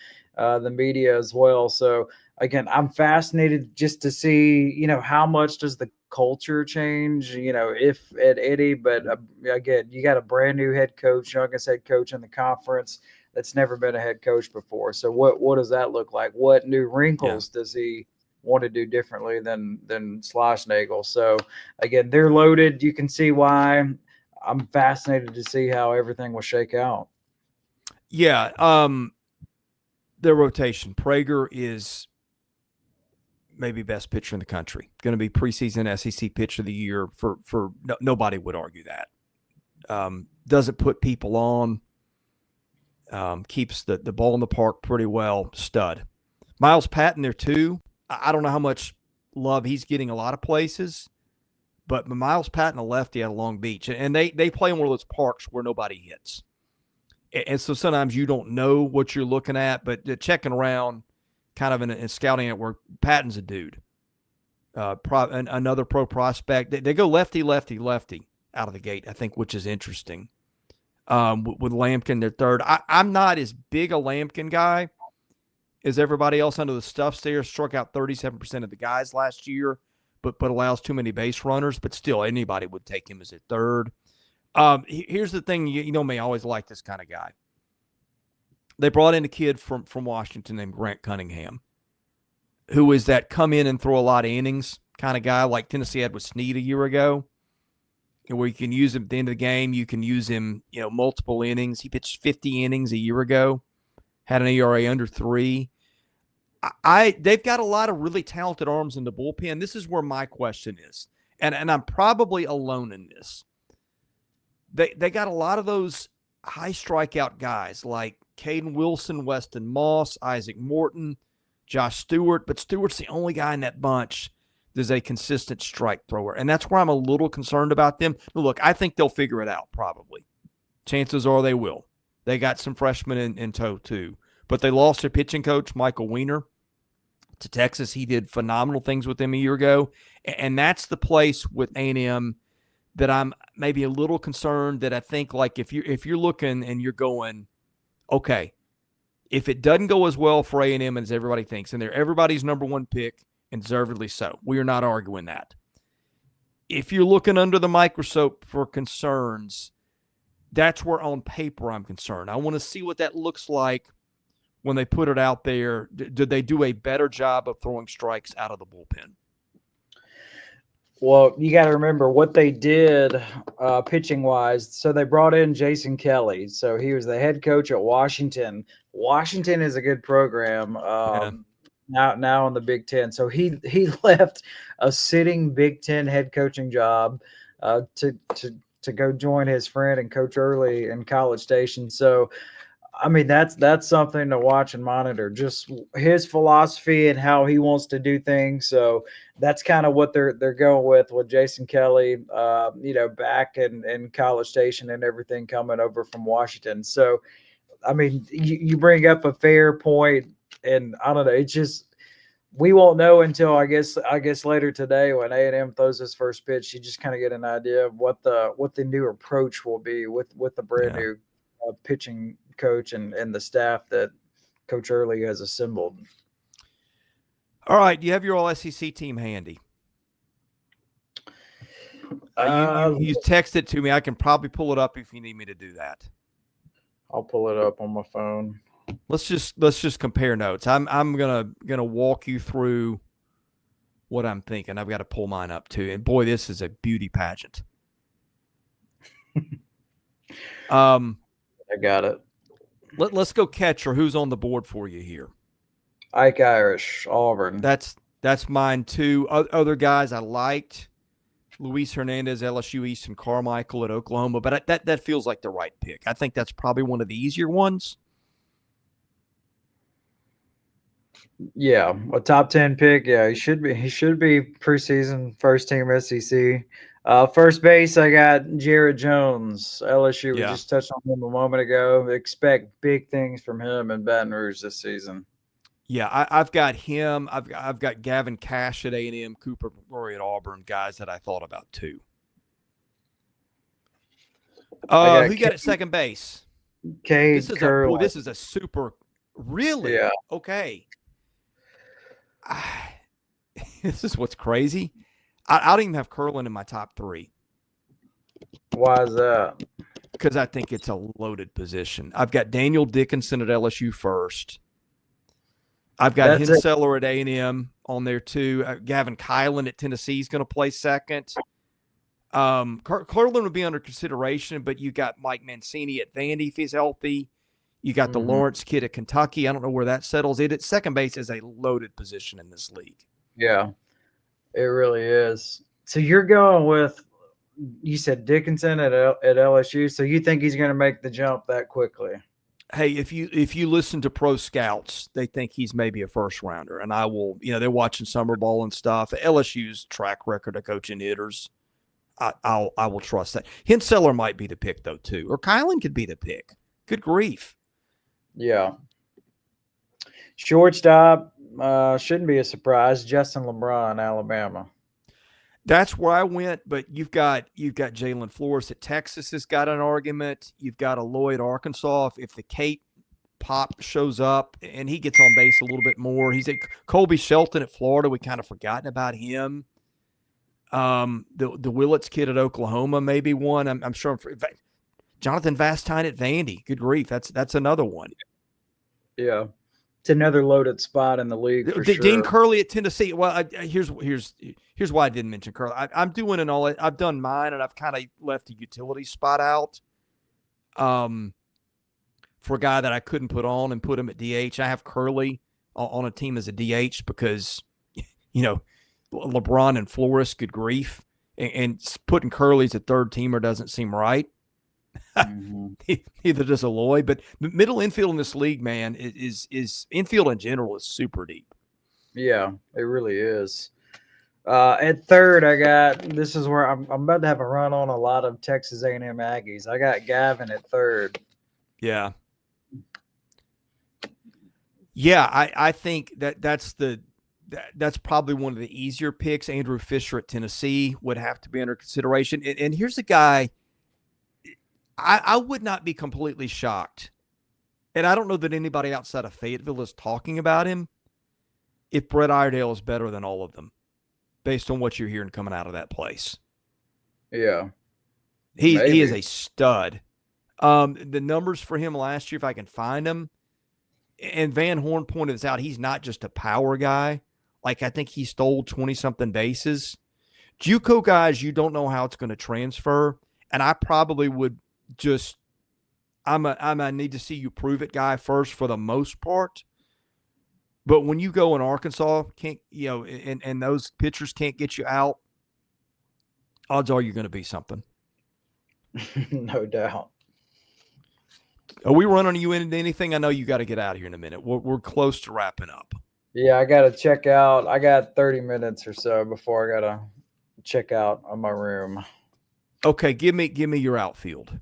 the media as well. So again, I'm fascinated just to see, how much does the culture change, if at any, but again, you got a brand new head coach, youngest head coach in the conference that's never been a head coach before. So what does that look like? What new wrinkles does he want to do differently than Schlossnagle? So again, they're loaded. You can see why. I'm fascinated to see how everything will shake out. Yeah. Their rotation. Prager is maybe best pitcher in the country. Going to be preseason SEC pitcher of the year for nobody would argue that. Doesn't put people on. Keeps the ball in the park pretty well. Stud. Miles Patton there too. I don't know how much love he's getting a lot of places, but Miles Patton, a lefty out of Long Beach, and they play in one of those parks where nobody hits. And so sometimes you don't know what you're looking at, but checking around kind of in scouting network, Patton's a dude. Another pro prospect. They go lefty out of the gate, I think, which is interesting. With Lampkin, their third. I'm not as big a Lampkin guy as everybody else under the stuff there. Struck out 37% of the guys last year, but allows too many base runners. But still, anybody would take him as a third. Here's the thing. You know me, I always like this kind of guy. They brought in a kid from Washington named Grant Cunningham, who is that come in and throw a lot of innings kind of guy like Tennessee had with Snead a year ago, where you can use him at the end of the game. You can use him, multiple innings. He pitched 50 innings a year ago, had an ERA under 3. They've got a lot of really talented arms in the bullpen. This is where my question is, and I'm probably alone in this. They got a lot of those high strikeout guys like Caden Wilson, Weston Moss, Isaac Morton, Josh Stewart, but Stewart's the only guy in that bunch that's a consistent strike thrower, and that's where I'm a little concerned about them. But look, I think they'll figure it out probably. Chances are they will. They got some freshmen in tow too, but they lost their pitching coach, Michael Weiner, to Texas. He did phenomenal things with them a year ago, and that's the place with A&M that I'm maybe a little concerned that I think, like, if you're looking and you're going, okay, if it doesn't go as well for A&M as everybody thinks, and they're everybody's number one pick, and deservedly so, we are not arguing that. If you're looking under the microscope for concerns, That's where on paper I'm concerned. I want to see what that looks like when they put it out there. Did they do a better job of throwing strikes out of the bullpen? Well, you got to remember what they did pitching wise. So they brought in Jason Kelly. So he was the head coach at Washington. Washington is a good program. Now in the Big Ten. So he left a sitting Big Ten head coaching job to go join his friend and Coach Early in College Station. So I mean, that's something to watch and monitor, just his philosophy and how he wants to do things. So that's kind of what they're going with Jason Kelly, back in College Station and everything coming over from Washington. So, I mean, you bring up a fair point, and I don't know, it's just we won't know until I guess later today when A&M throws his first pitch. You just kind of get an idea of what the new approach will be with the brand new pitching coach and the staff that Coach Early has assembled. All right, do you have your all SEC team handy? You text it to me. I can probably pull it up if you need me to do that. I'll pull it up on my phone. Let's just compare notes. I'm gonna walk you through what I'm thinking. I've got to pull mine up too. And boy, this is a beauty pageant. I got it. Let's go catcher. Who's on the board for you here? Ike Irish, Auburn. That's mine too. Other guys I liked. Luis Hernandez, LSU East, and Carmichael at Oklahoma. But that feels like the right pick. I think that's probably one of the easier ones. Yeah, a top 10 pick. Yeah, he should be preseason first team SEC. First base, I got Jared Jones, LSU. We just touched on him a moment ago. Expect big things from him in Baton Rouge this season. Yeah, I've got him. I've got Gavin Cash at A&M, Cooper Rory at Auburn, guys that I thought about too. Who got at second base? Cade Curlin. This is a super. Really? Yeah. Okay. This is what's crazy. I don't even have Curlin in my top 3. Why is that? Because I think it's a loaded position. I've got Daniel Dickinson at LSU first. I've got Henseller at A&M on there too. Gavin Kylan at Tennessee is going to play second. Curlin would be under consideration, but you got Mike Mancini at Vandy if he's healthy. You got the Lawrence kid at Kentucky. I don't know where that settles. At second base is a loaded position in this league. Yeah, it really is. So you're going with, you said Dickinson at LSU. So you think he's going to make the jump that quickly? Hey, if you listen to pro scouts, they think he's maybe a first rounder. And I will, they're watching summer ball and stuff. LSU's track record of coaching hitters, I will trust that. Henseller might be the pick though too, or Kylan could be the pick. Good grief. Yeah. Shortstop, shouldn't be a surprise. Justin LeBron, Alabama. That's where I went, but you've got Jalen Flores at Texas has got an argument. You've got a Lloyd Arkansas. If the Kate Pop shows up and he gets on base a little bit more, he's at Colby Shelton at Florida. We kind of forgotten about him. The Willits kid at Oklahoma, maybe one. I'm sure. Jonathan Vastine at Vandy. Good grief, that's another one. Yeah, it's another loaded spot in the league for sure. Dean Curley at Tennessee. Well, here's why I didn't mention Curley. I'm doing I've done mine, and I've kind of left a utility spot out. For a guy that I couldn't put on and put him at DH. I have Curley on a team as a DH because, LeBron and Flores. Good grief, and putting Curley as a third teamer doesn't seem right. Neither does Aloy, but middle infield in this league, man, is infield in general is super deep. Yeah, it really is. At third, this is where I'm about to have a run on a lot of Texas A&M Aggies. I got Gavin at third. Yeah. Yeah, I think that's probably one of the easier picks. Andrew Fisher at Tennessee would have to be under consideration. And here's a guy I would not be completely shocked, and I don't know that anybody outside of Fayetteville is talking about him, if Brett Iredale is better than all of them, based on what you're hearing coming out of that place. Yeah. He is a stud. The numbers for him last year, if I can find them, and Van Horn pointed this out, he's not just a power guy. Like, I think he stole 20-something bases. JUCO guys, you don't know how it's going to transfer, and I probably would just I'm a need to see you prove it guy first for the most part. But when you go in Arkansas, and those pitchers can't get you out, odds are you're going to be something. No doubt. Are we running you into anything? I know you got to get out of here in a minute. We're close to wrapping up. Yeah, I got to check out. I got 30 minutes or so before I got to check out of my room. Okay, give me your outfield.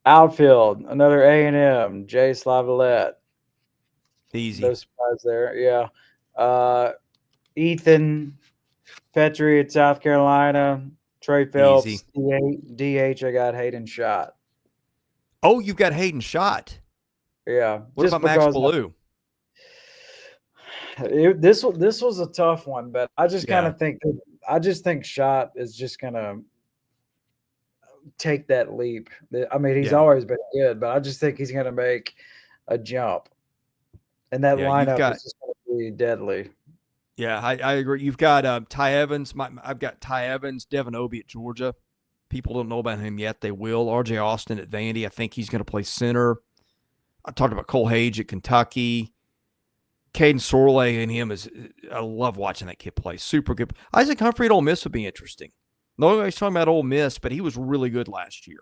Outfield, another A&M, Jay Slavalette. Easy. No surprise there. Yeah. Ethan Petrie at South Carolina. Trey Phelps. Easy. DH, I got Hayden Schott. Oh, you've got Hayden Schott. Yeah. What about Max Ballou? This was a tough one, but I just kind of think Schott is just gonna take that leap. I mean, he's always been good, but I just think he's gonna make a jump. And that lineup is just going to be deadly. Yeah, I agree. You've got Ty Evans. I've got Ty Evans, Devin Obie at Georgia. People don't know about him yet. They will. R.J. Austin at Vandy. I think he's going to play center. I talked about Cole Hage at Kentucky. Caden Sorley and him I love watching that kid play. Super good. Isaac Humphrey at Ole Miss would be interesting. Nobody's talking about Ole Miss, but he was really good last year.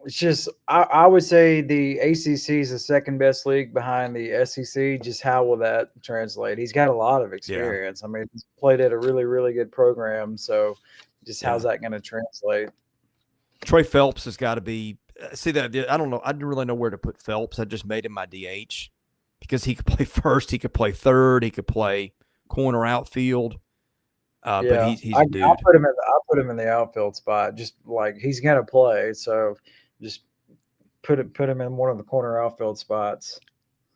It's just, I would say the ACC is the second best league behind the SEC. Just how will that translate? He's got a lot of experience. Yeah. I mean, he's played at a really, really good program. So just how's that going to translate? Trey Phelps has got to be – see, that I don't know. I didn't really know where to put Phelps. I just made him my DH because he could play first. He could play third. He could play corner outfield. But he's a dude. I'll put him in the outfield spot. Just like he's going to play. So – just put him in one of the corner outfield spots.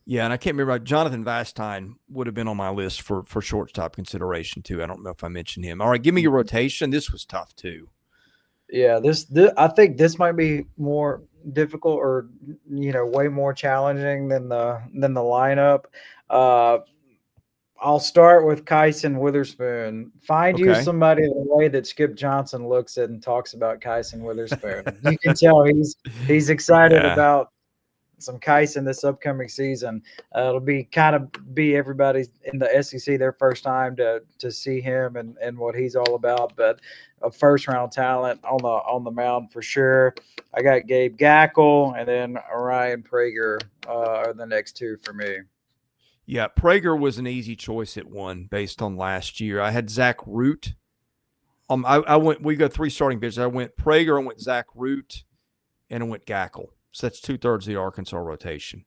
Yeah, and I can't remember. Jonathan Vastine would have been on my list for shortstop consideration too. I don't know if I mentioned him. All right, give me your rotation. This was tough too. Yeah, this I think this might be more difficult or way more challenging than the lineup. I'll start with Kyson Witherspoon. Find you somebody the way that Skip Johnson looks at and talks about Kyson Witherspoon. You can tell he's excited about some Kyson this upcoming season. It'll be everybody in the SEC their first time to see him and what he's all about. But a first round talent on the mound for sure. I got Gabe Gackle and then Ryan Prager are the next two for me. Yeah, Prager was an easy choice at one based on last year. I had Zach Root. We got three starting pitchers. I went Prager, I went Zach Root, and I went Gackle. So that's 2/3 of the Arkansas rotation.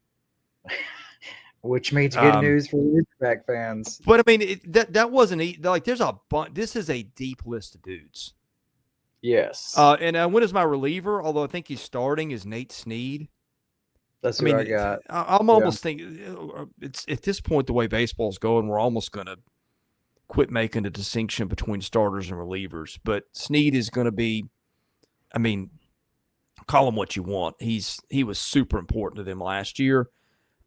Which means good news for Razorback fans. But I mean, that wasn't like there's a bunch. This is a deep list of dudes. Yes. And when is my reliever? Although I think he's starting is Nate Snead. That's what I got. I'm almost thinking it's at this point the way baseball's going, we're almost going to quit making a distinction between starters and relievers. But Snead is going to be, I mean, call him what you want. He was super important to them last year.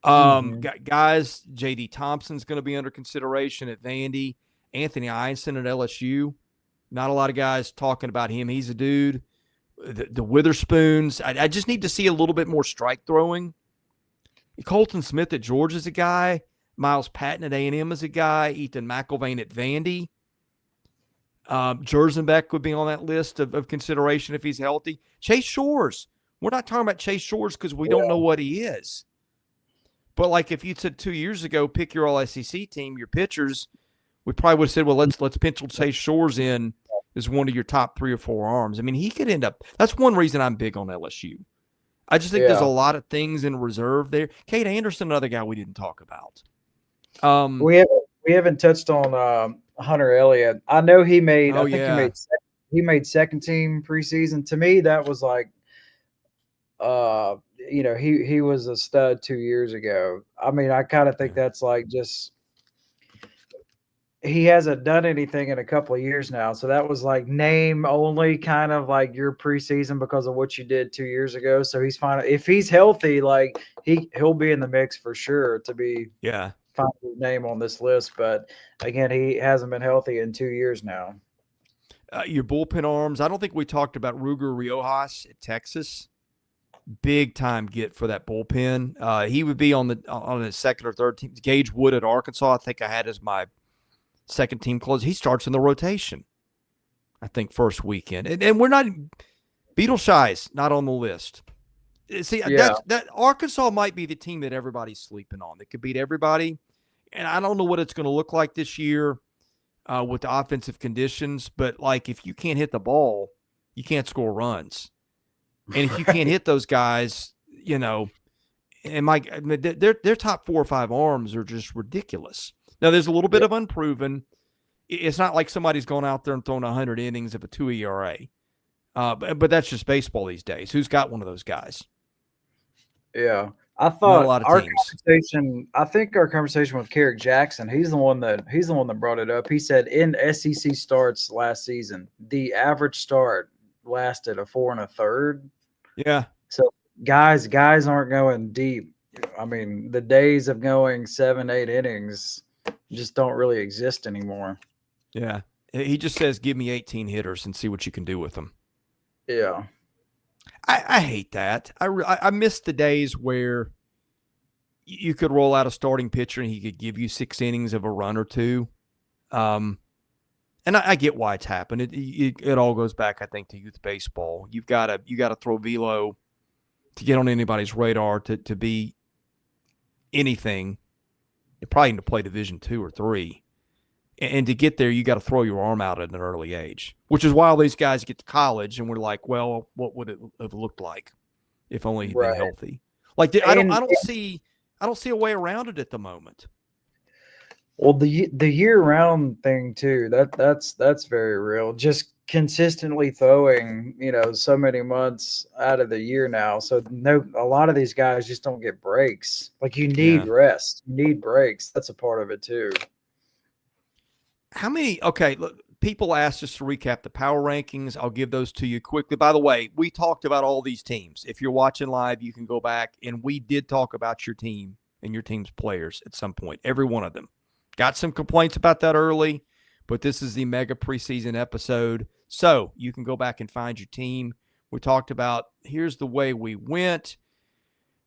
Guys, J.D. Thompson's going to be under consideration at Vandy. Anthony Einstein at LSU. Not a lot of guys talking about him. He's a dude. The Witherspoons. I just need to see a little bit more strike throwing. Colton Smith at Georgia is a guy. Miles Patton at A&M is a guy. Ethan McIlvain at Vandy. Jersenbeck would be on that list of consideration if he's healthy. Chase Shores. We're not talking about Chase Shores because we don't know what he is. But like if you said 2 years ago, pick your all-SEC team, your pitchers, we probably would have said, well, let's pencil Chase Shores in as one of your top 3 or 4 arms. I mean, he could end up – that's one reason I'm big on LSU. I just think there's a lot of things in reserve there. Cade Anderson, another guy we didn't talk about. We haven't touched on Hunter Elliott. I know he made he made second team preseason. To me, that was like he was a stud 2 years ago. I mean, I kind of think that's like just he hasn't done anything in a couple of years now. So that was like name only kind of like your preseason because of what you did 2 years ago. So he's fine. If he's healthy, like he'll be in the mix for sure to be find his name on this list. But again, he hasn't been healthy in 2 years now. Your bullpen arms. I don't think we talked about Ruger Riojas at Texas. Big time get for that bullpen. He would be on the second or third team. Gage Wood at Arkansas, I think I had as my second team close. He starts in the rotation, I think, first weekend. And we're not – Beetleshy's not on the list. See, that Arkansas might be the team that everybody's sleeping on. That could beat everybody. And I don't know what it's going to look like this year with the offensive conditions. But, like, if you can't hit the ball, you can't score runs. And if you can't hit those guys, you know, and their top 4 or 5 arms are just ridiculous. Now, there's a little bit of unproven. It's not like somebody's gone out there and thrown 100 innings of a 2 ERA. But that's just baseball these days. Who's got one of those guys? Yeah. I thought a lot of our teams. our conversation with Carrick Jackson, he's the one that brought it up. He said in SEC starts last season, the average start lasted a 4 1/3. Yeah. So guys aren't going deep. I mean, the days of going 7, 8 innings just don't really exist anymore. Yeah. He just says, give me 18 hitters and see what you can do with them. Yeah. I hate that. I miss the days where you could roll out a starting pitcher and he could give you 6 innings of a run or two. And I get why it's happened. It all goes back, I think, to youth baseball. You got to throw velo to get on anybody's radar to be anything. You're probably going to play Division 2 or 3. And to get there, you got to throw your arm out at an early age, which is why all these guys get to college and we're like, well, what would it have looked like if only he'd been healthy? Like I don't see a way around it at the moment. Well, the year-round thing too, that's very real. Just consistently throwing, so many months out of the year now. So a lot of these guys just don't get breaks. Like you need rest, you need breaks. That's a part of it too. How many? Okay, look, people asked us to recap the power rankings. I'll give those to you quickly. By the way, we talked about all these teams. If you're watching live, you can go back, and we did talk about your team and your team's players at some point, every one of them. Got some complaints about that early, but this is the mega preseason episode, so you can go back and find your team. We talked about here's the way we went.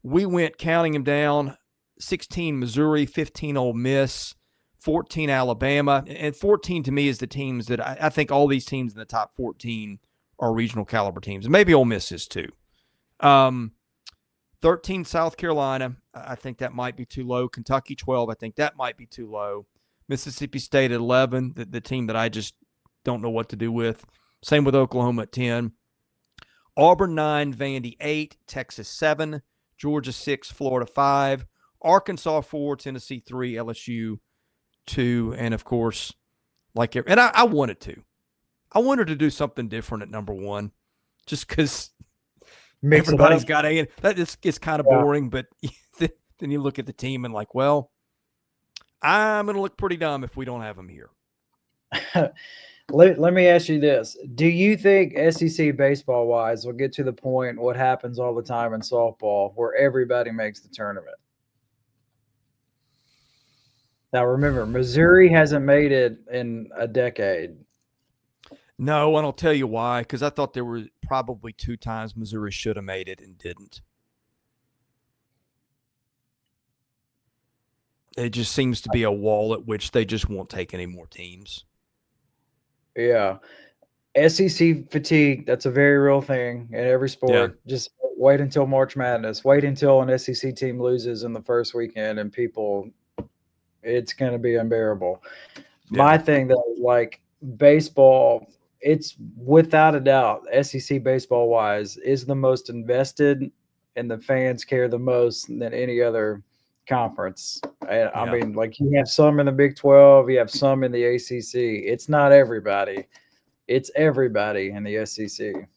We went counting them down: 16 Missouri, 15 Ole Miss, 14 Alabama, and 14 to me is the teams that I think all these teams in the top 14 are regional caliber teams, and maybe Ole Miss is too. 13 South Carolina, I think that might be too low. Kentucky 12, I think that might be too low. Mississippi State at 11, the team that I just don't know what to do with. Same with Oklahoma at 10. Auburn 9, Vandy 8, Texas 7, Georgia 6, Florida 5, Arkansas 4, Tennessee 3, LSU 2, and of course, I wanted to. I wanted to do something different at number 1, just because everybody's got A. That is kind of boring, but then you look at the team and like, well, I'm going to look pretty dumb if we don't have them here. Let me ask you this. Do you think SEC baseball-wise will get to the point what happens all the time in softball where everybody makes the tournament? Now, remember, Missouri hasn't made it in a decade. No, and I'll tell you why, because I thought there were probably 2 times Missouri should have made it and didn't. It just seems to be a wall at which they just won't take any more teams. Yeah. SEC fatigue, that's a very real thing in every sport. Yeah. Just wait until March Madness. Wait until an SEC team loses in the first weekend and it's going to be unbearable. Yeah. My thing, though, like baseball, it's without a doubt, SEC baseball-wise, is the most invested and the fans care the most than any other conference. I mean, like you have some in the Big 12, you have some in the ACC. It's not everybody. It's everybody in the SEC.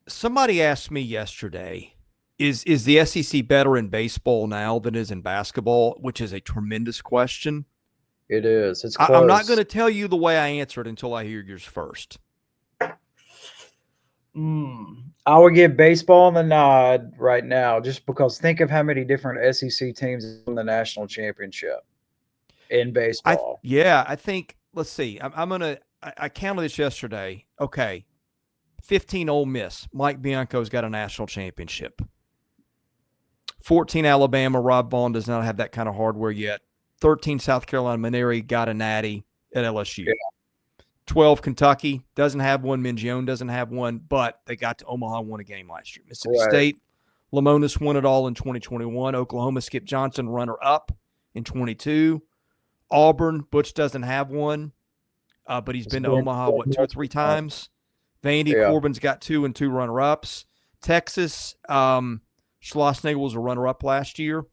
Somebody asked me yesterday, is the SEC better in baseball now than it is in basketball, which is a tremendous question. It is. It's close. I'm not going to tell you the way I answered until I hear yours first. I would give baseball the nod right now, just because think of how many different SEC teams in the national championship in baseball. I think, let's see. I counted this yesterday. Okay. 15 Ole Miss. Mike Bianco's got a national championship. 14 Alabama. Rob Vaughn does not have that kind of hardware yet. 13 South Carolina. Maneri got a natty at LSU. Yeah. 12 Kentucky doesn't have one. Mingione doesn't have one, but they got to Omaha and won a game last year. Mississippi State, Lamonis won it all in 2021. Oklahoma, Skip Johnson, runner-up in 22. Auburn, Butch doesn't have one, but he's been to Omaha, 2 or 3 times. Vandy, Corbin's got 2 and 2 runner-ups. Texas, Schlossnagle was a runner-up last year.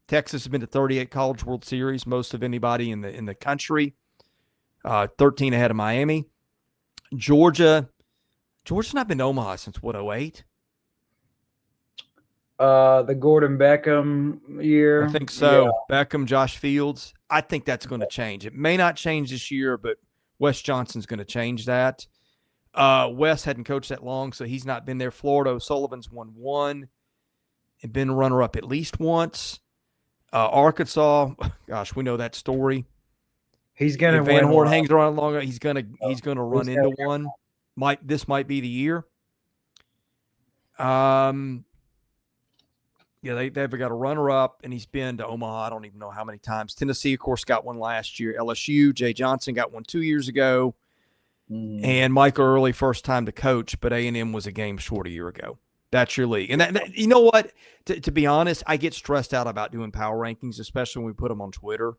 Texas has been to 38 College World Series, most of anybody in the country. 13 ahead of Miami. Georgia's not been to Omaha since, 08? The Gordon Beckham year. I think so. Yeah. Beckham, Josh Fields. I think that's going to change. It may not change this year, but Wes Johnson's going to change that. Wes hadn't coached that long, so he's not been there. Florida O'Sullivan's won 1 and been runner-up at least once. Arkansas, gosh, we know that story. He's gonna. If Van Horn hangs around longer, he's gonna run into one. This might be the year. They've got a runner-up, and he's been to Omaha. I don't even know how many times. Tennessee, of course, got one last year. LSU, Jay Johnson got one 2 years ago, and Michael Early first time to coach, but A&M was a game short a year ago. That's your league, and that you know what? To be honest, I get stressed out about doing power rankings, especially when we put them on Twitter.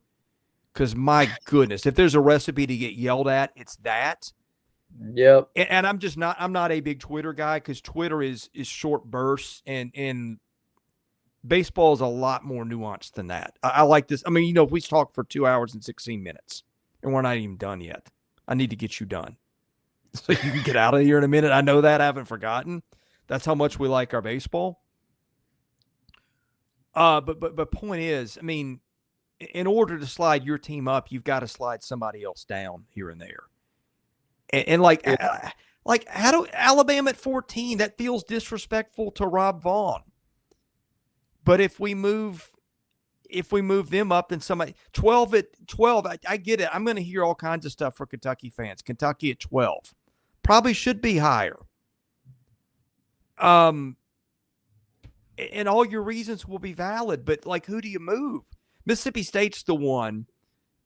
Because my goodness, if there's a recipe to get yelled at, it's that. Yep. And I'm not a big Twitter guy, because Twitter is short bursts, and baseball is a lot more nuanced than that. I like this. I mean, if we talk for 2 hours and 16 minutes and we're not even done yet, I need to get you done so you can get out of here in a minute. I know that. I haven't forgotten. That's how much we like our baseball. But point is, I mean, in order to slide your team up, you've got to slide somebody else down here and there. And like how do Alabama at 14? That feels disrespectful to Rob Vaughn. But if we move them up, then somebody 12 at 12. I get it. I'm going to hear all kinds of stuff for Kentucky fans. Kentucky at 12 probably should be higher. And all your reasons will be valid, but like, who do you move? Mississippi State's the one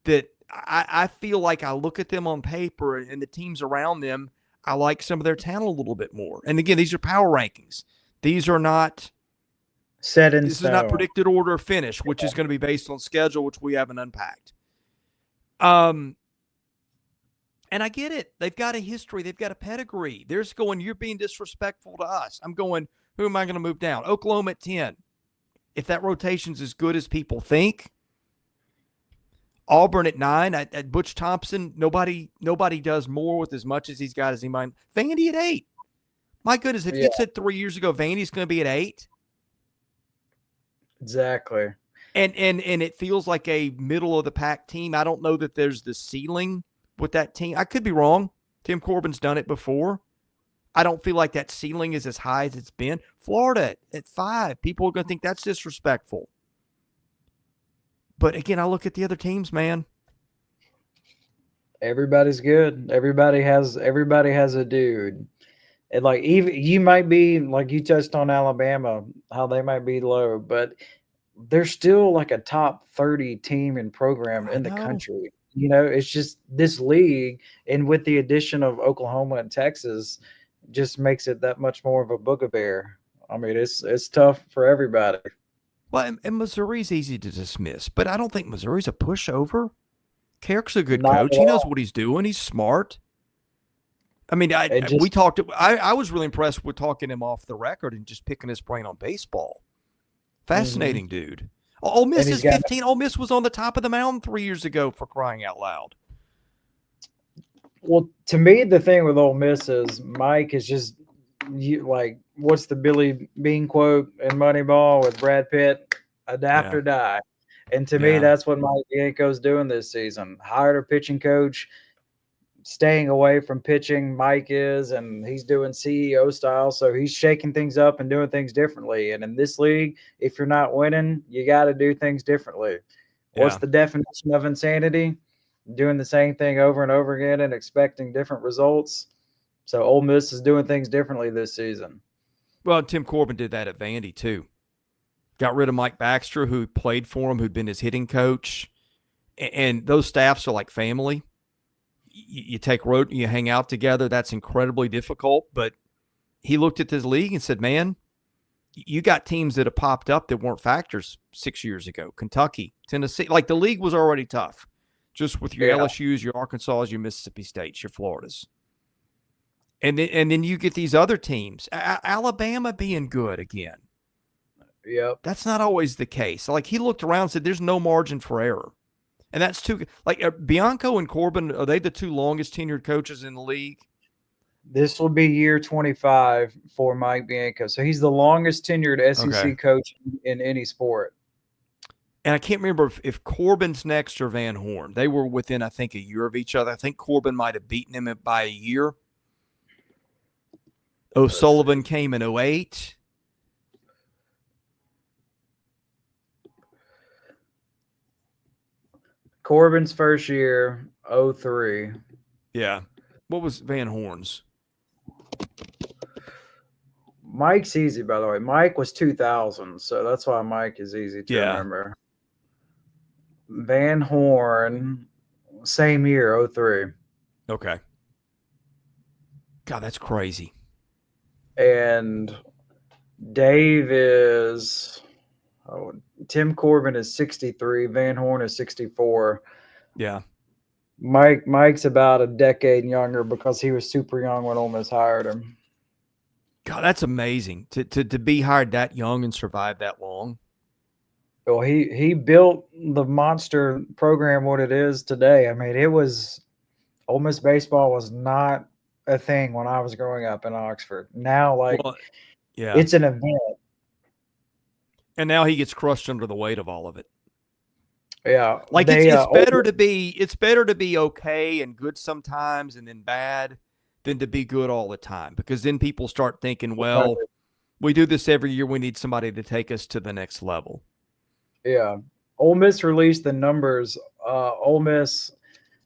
that I feel like I look at them on paper and the teams around them, I like some of their talent a little bit more. And again, these are power rankings. These are not set in stone. This is not predicted order of finish, which is going to be based on schedule, which we haven't unpacked. And I get it. They've got a history. They've got a pedigree. They're just going, you're being disrespectful to us. I'm going, who am I going to move down? Oklahoma at 10. If that rotation's as good as people think. Auburn at 9. At Butch Thompson, nobody does more with as much as he's got as he might. Vandy at 8. My goodness, if you said 3 years ago Vandy's going to be at 8. Exactly. And it feels like a middle of the pack team. I don't know that there's the ceiling with that team. I could be wrong. Tim Corbin's done it before. I don't feel like that ceiling is as high as it's been. Florida at 5. People are going to think that's disrespectful. But again, I look at the other teams, man. Everybody's good. Everybody has a dude. And like, even you might be like, you touched on Alabama, how they might be low, but they're still like a top 30 team and program in the country. It's just this league, and with the addition of Oklahoma and Texas, just makes it that much more of a bugaboo. I mean, it's tough for everybody. Well, and Missouri's easy to dismiss, but I don't think Missouri's a pushover. Carrick's a good coach. He knows what he's doing. He's smart. I mean, I was really impressed with talking him off the record and just picking his brain on baseball. Fascinating dude. Ole Miss is 15. Ole Miss was on the top of the mountain 3 years ago, for crying out loud. Well, to me, the thing with Ole Miss is Mike is just what's the Billy Bean quote in Moneyball with Brad Pitt? Adapt or die. And to me, that's what Mike Bianco's doing this season. Hired a pitching coach, staying away from pitching. Mike is, and he's doing CEO style. So he's shaking things up and doing things differently. And in this league, if you're not winning, you got to do things differently. What's the definition of insanity? Doing the same thing over and over again and expecting different results. So Ole Miss is doing things differently this season. Well, Tim Corbin did that at Vandy too. Got rid of Mike Baxter, who played for him, who'd been his hitting coach. And those staffs are like family. You take road, you hang out together. That's incredibly difficult. But he looked at this league and said, man, you got teams that have popped up that weren't factors 6 years ago. Kentucky, Tennessee. Like, the league was already tough. Just with your LSUs, your Arkansas, your Mississippi States, your Floridas. And then you get these other teams. Alabama being good again. Yep. That's not always the case. Like, he looked around and said, there's no margin for error. And that's too – like, Bianco and Corbin, are they the two longest tenured coaches in the league? This will be year 25 for Mike Bianco. So he's the longest tenured SEC coach in any sport. And I can't remember if Corbin's next or Van Horn. They were within, I think, a year of each other. I think Corbin might have beaten him by a year. O'Sullivan came in 2008. Corbin's first year, 2003. Yeah. What was Van Horn's? Mike's easy, by the way. Mike was 2000, so that's why Mike is easy to remember. Van Horn, same year, 2003. Okay. God, that's crazy. And Dave is Tim Corbin is 63. Van Horn is 64. Yeah. Mike's about a decade younger because he was super young when Ole Miss hired him. God, that's amazing to be hired that young and survive that long. Well, he built the monster program what it is today. I mean, Ole Miss baseball was not a thing when I was growing up in Oxford. Now, it's an event. And now he gets crushed under the weight of all of it. Yeah. Like, it's better to be okay and good sometimes and then bad than to be good all the time, because then people start thinking, well, we do this every year. We need somebody to take us to the next level. Yeah. Ole Miss released the numbers. Ole Miss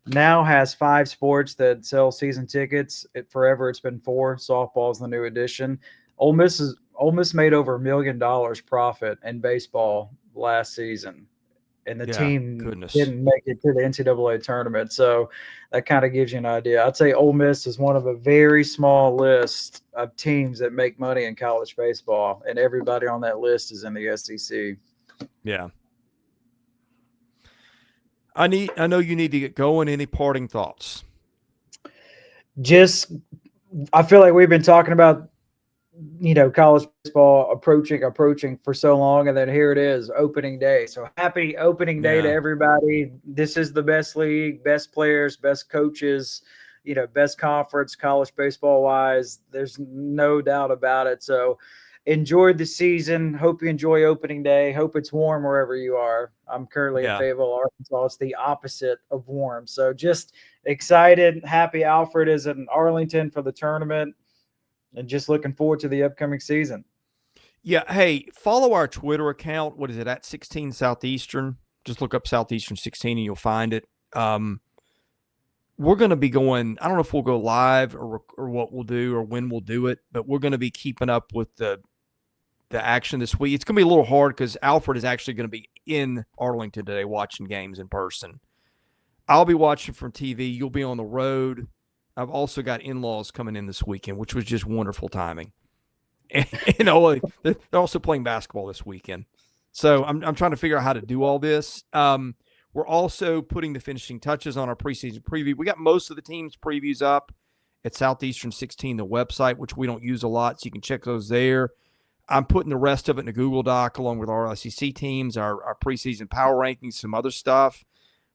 now has 5 sports that sell season tickets. Forever it's been 4. Softball's the new addition. Ole Miss made over $1 million profit in baseball last season, and the team didn't make it to the NCAA tournament. So that kind of gives you an idea. I'd say Ole Miss is one of a very small list of teams that make money in college baseball, and everybody on that list is in the SEC. Yeah. I know you need to get going. Any parting thoughts? I feel like we've been talking about, college baseball approaching for so long, and then here it is, opening day. So happy opening day to everybody. This is the best league, best players, best coaches, best conference college baseball wise. There's no doubt about it. So enjoyed the season. Hope you enjoy opening day. Hope it's warm wherever you are. I'm currently in Fayetteville, Arkansas. It's the opposite of warm. So just excited. Happy Alfred is in Arlington for the tournament, and just looking forward to the upcoming season. Yeah. Hey, follow our Twitter account. What is it, at 16 Southeastern? Just look up Southeastern 16 and you'll find it. We're going to be going, I don't know if we'll go live or what we'll do or when we'll do it, but we're going to be keeping up with the action this week. It's going to be a little hard because Alfred is actually going to be in Arlington today watching games in person. I'll be watching from TV. You'll be on the road. I've also got in-laws coming in this weekend, which was just wonderful timing. And, they're also playing basketball this weekend. So I'm trying to figure out how to do all this. We're also putting the finishing touches on our preseason preview. We got most of the teams' previews up at Southeastern 16, the website, which we don't use a lot, so you can check those there. I'm putting the rest of it in a Google Doc along with our SEC teams, our preseason power rankings, some other stuff.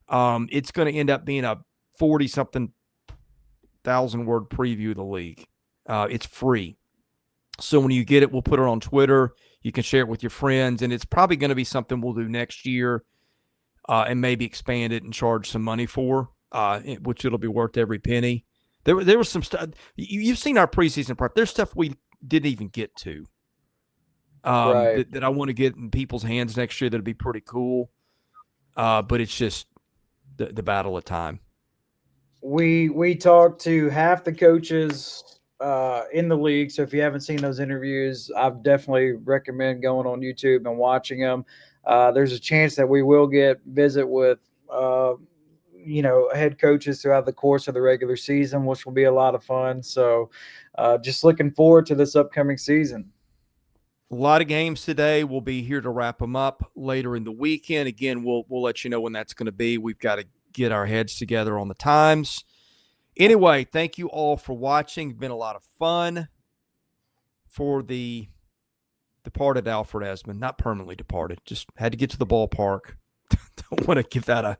It's going to end up being a 40-something thousand-word preview of the league. It's free. So when you get it, we'll put it on Twitter. You can share it with your friends, and it's probably going to be something we'll do next year and maybe expand it and charge some money for, which it'll be worth every penny. There was some stuff. You've seen our preseason prep. There's stuff we didn't even get to Right. that I want to get in people's hands next year. That'd be pretty cool. But it's just the battle of time. We talked to half the coaches in the league. So if you haven't seen those interviews, I definitely recommend going on YouTube and watching them. There's a chance that we will visit with head coaches throughout the course of the regular season, which will be a lot of fun. So just looking forward to this upcoming season. A lot of games today. We'll be here to wrap them up later in the weekend. Again, we'll let you know when that's going to be. We've got to get our heads together on the times. Anyway, thank you all for watching. It's been a lot of fun. For the departed Alfred Ezman, not permanently departed, just had to get to the ballpark. Don't want to give that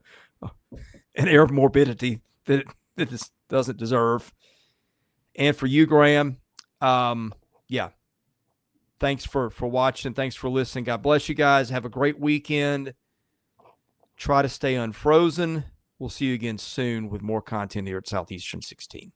an air of morbidity that this doesn't deserve. And for you, Graham, yeah. Thanks for watching. Thanks for listening. God bless you guys. Have a great weekend. Try to stay unfrozen. We'll see you again soon with more content here at Southeastern 16.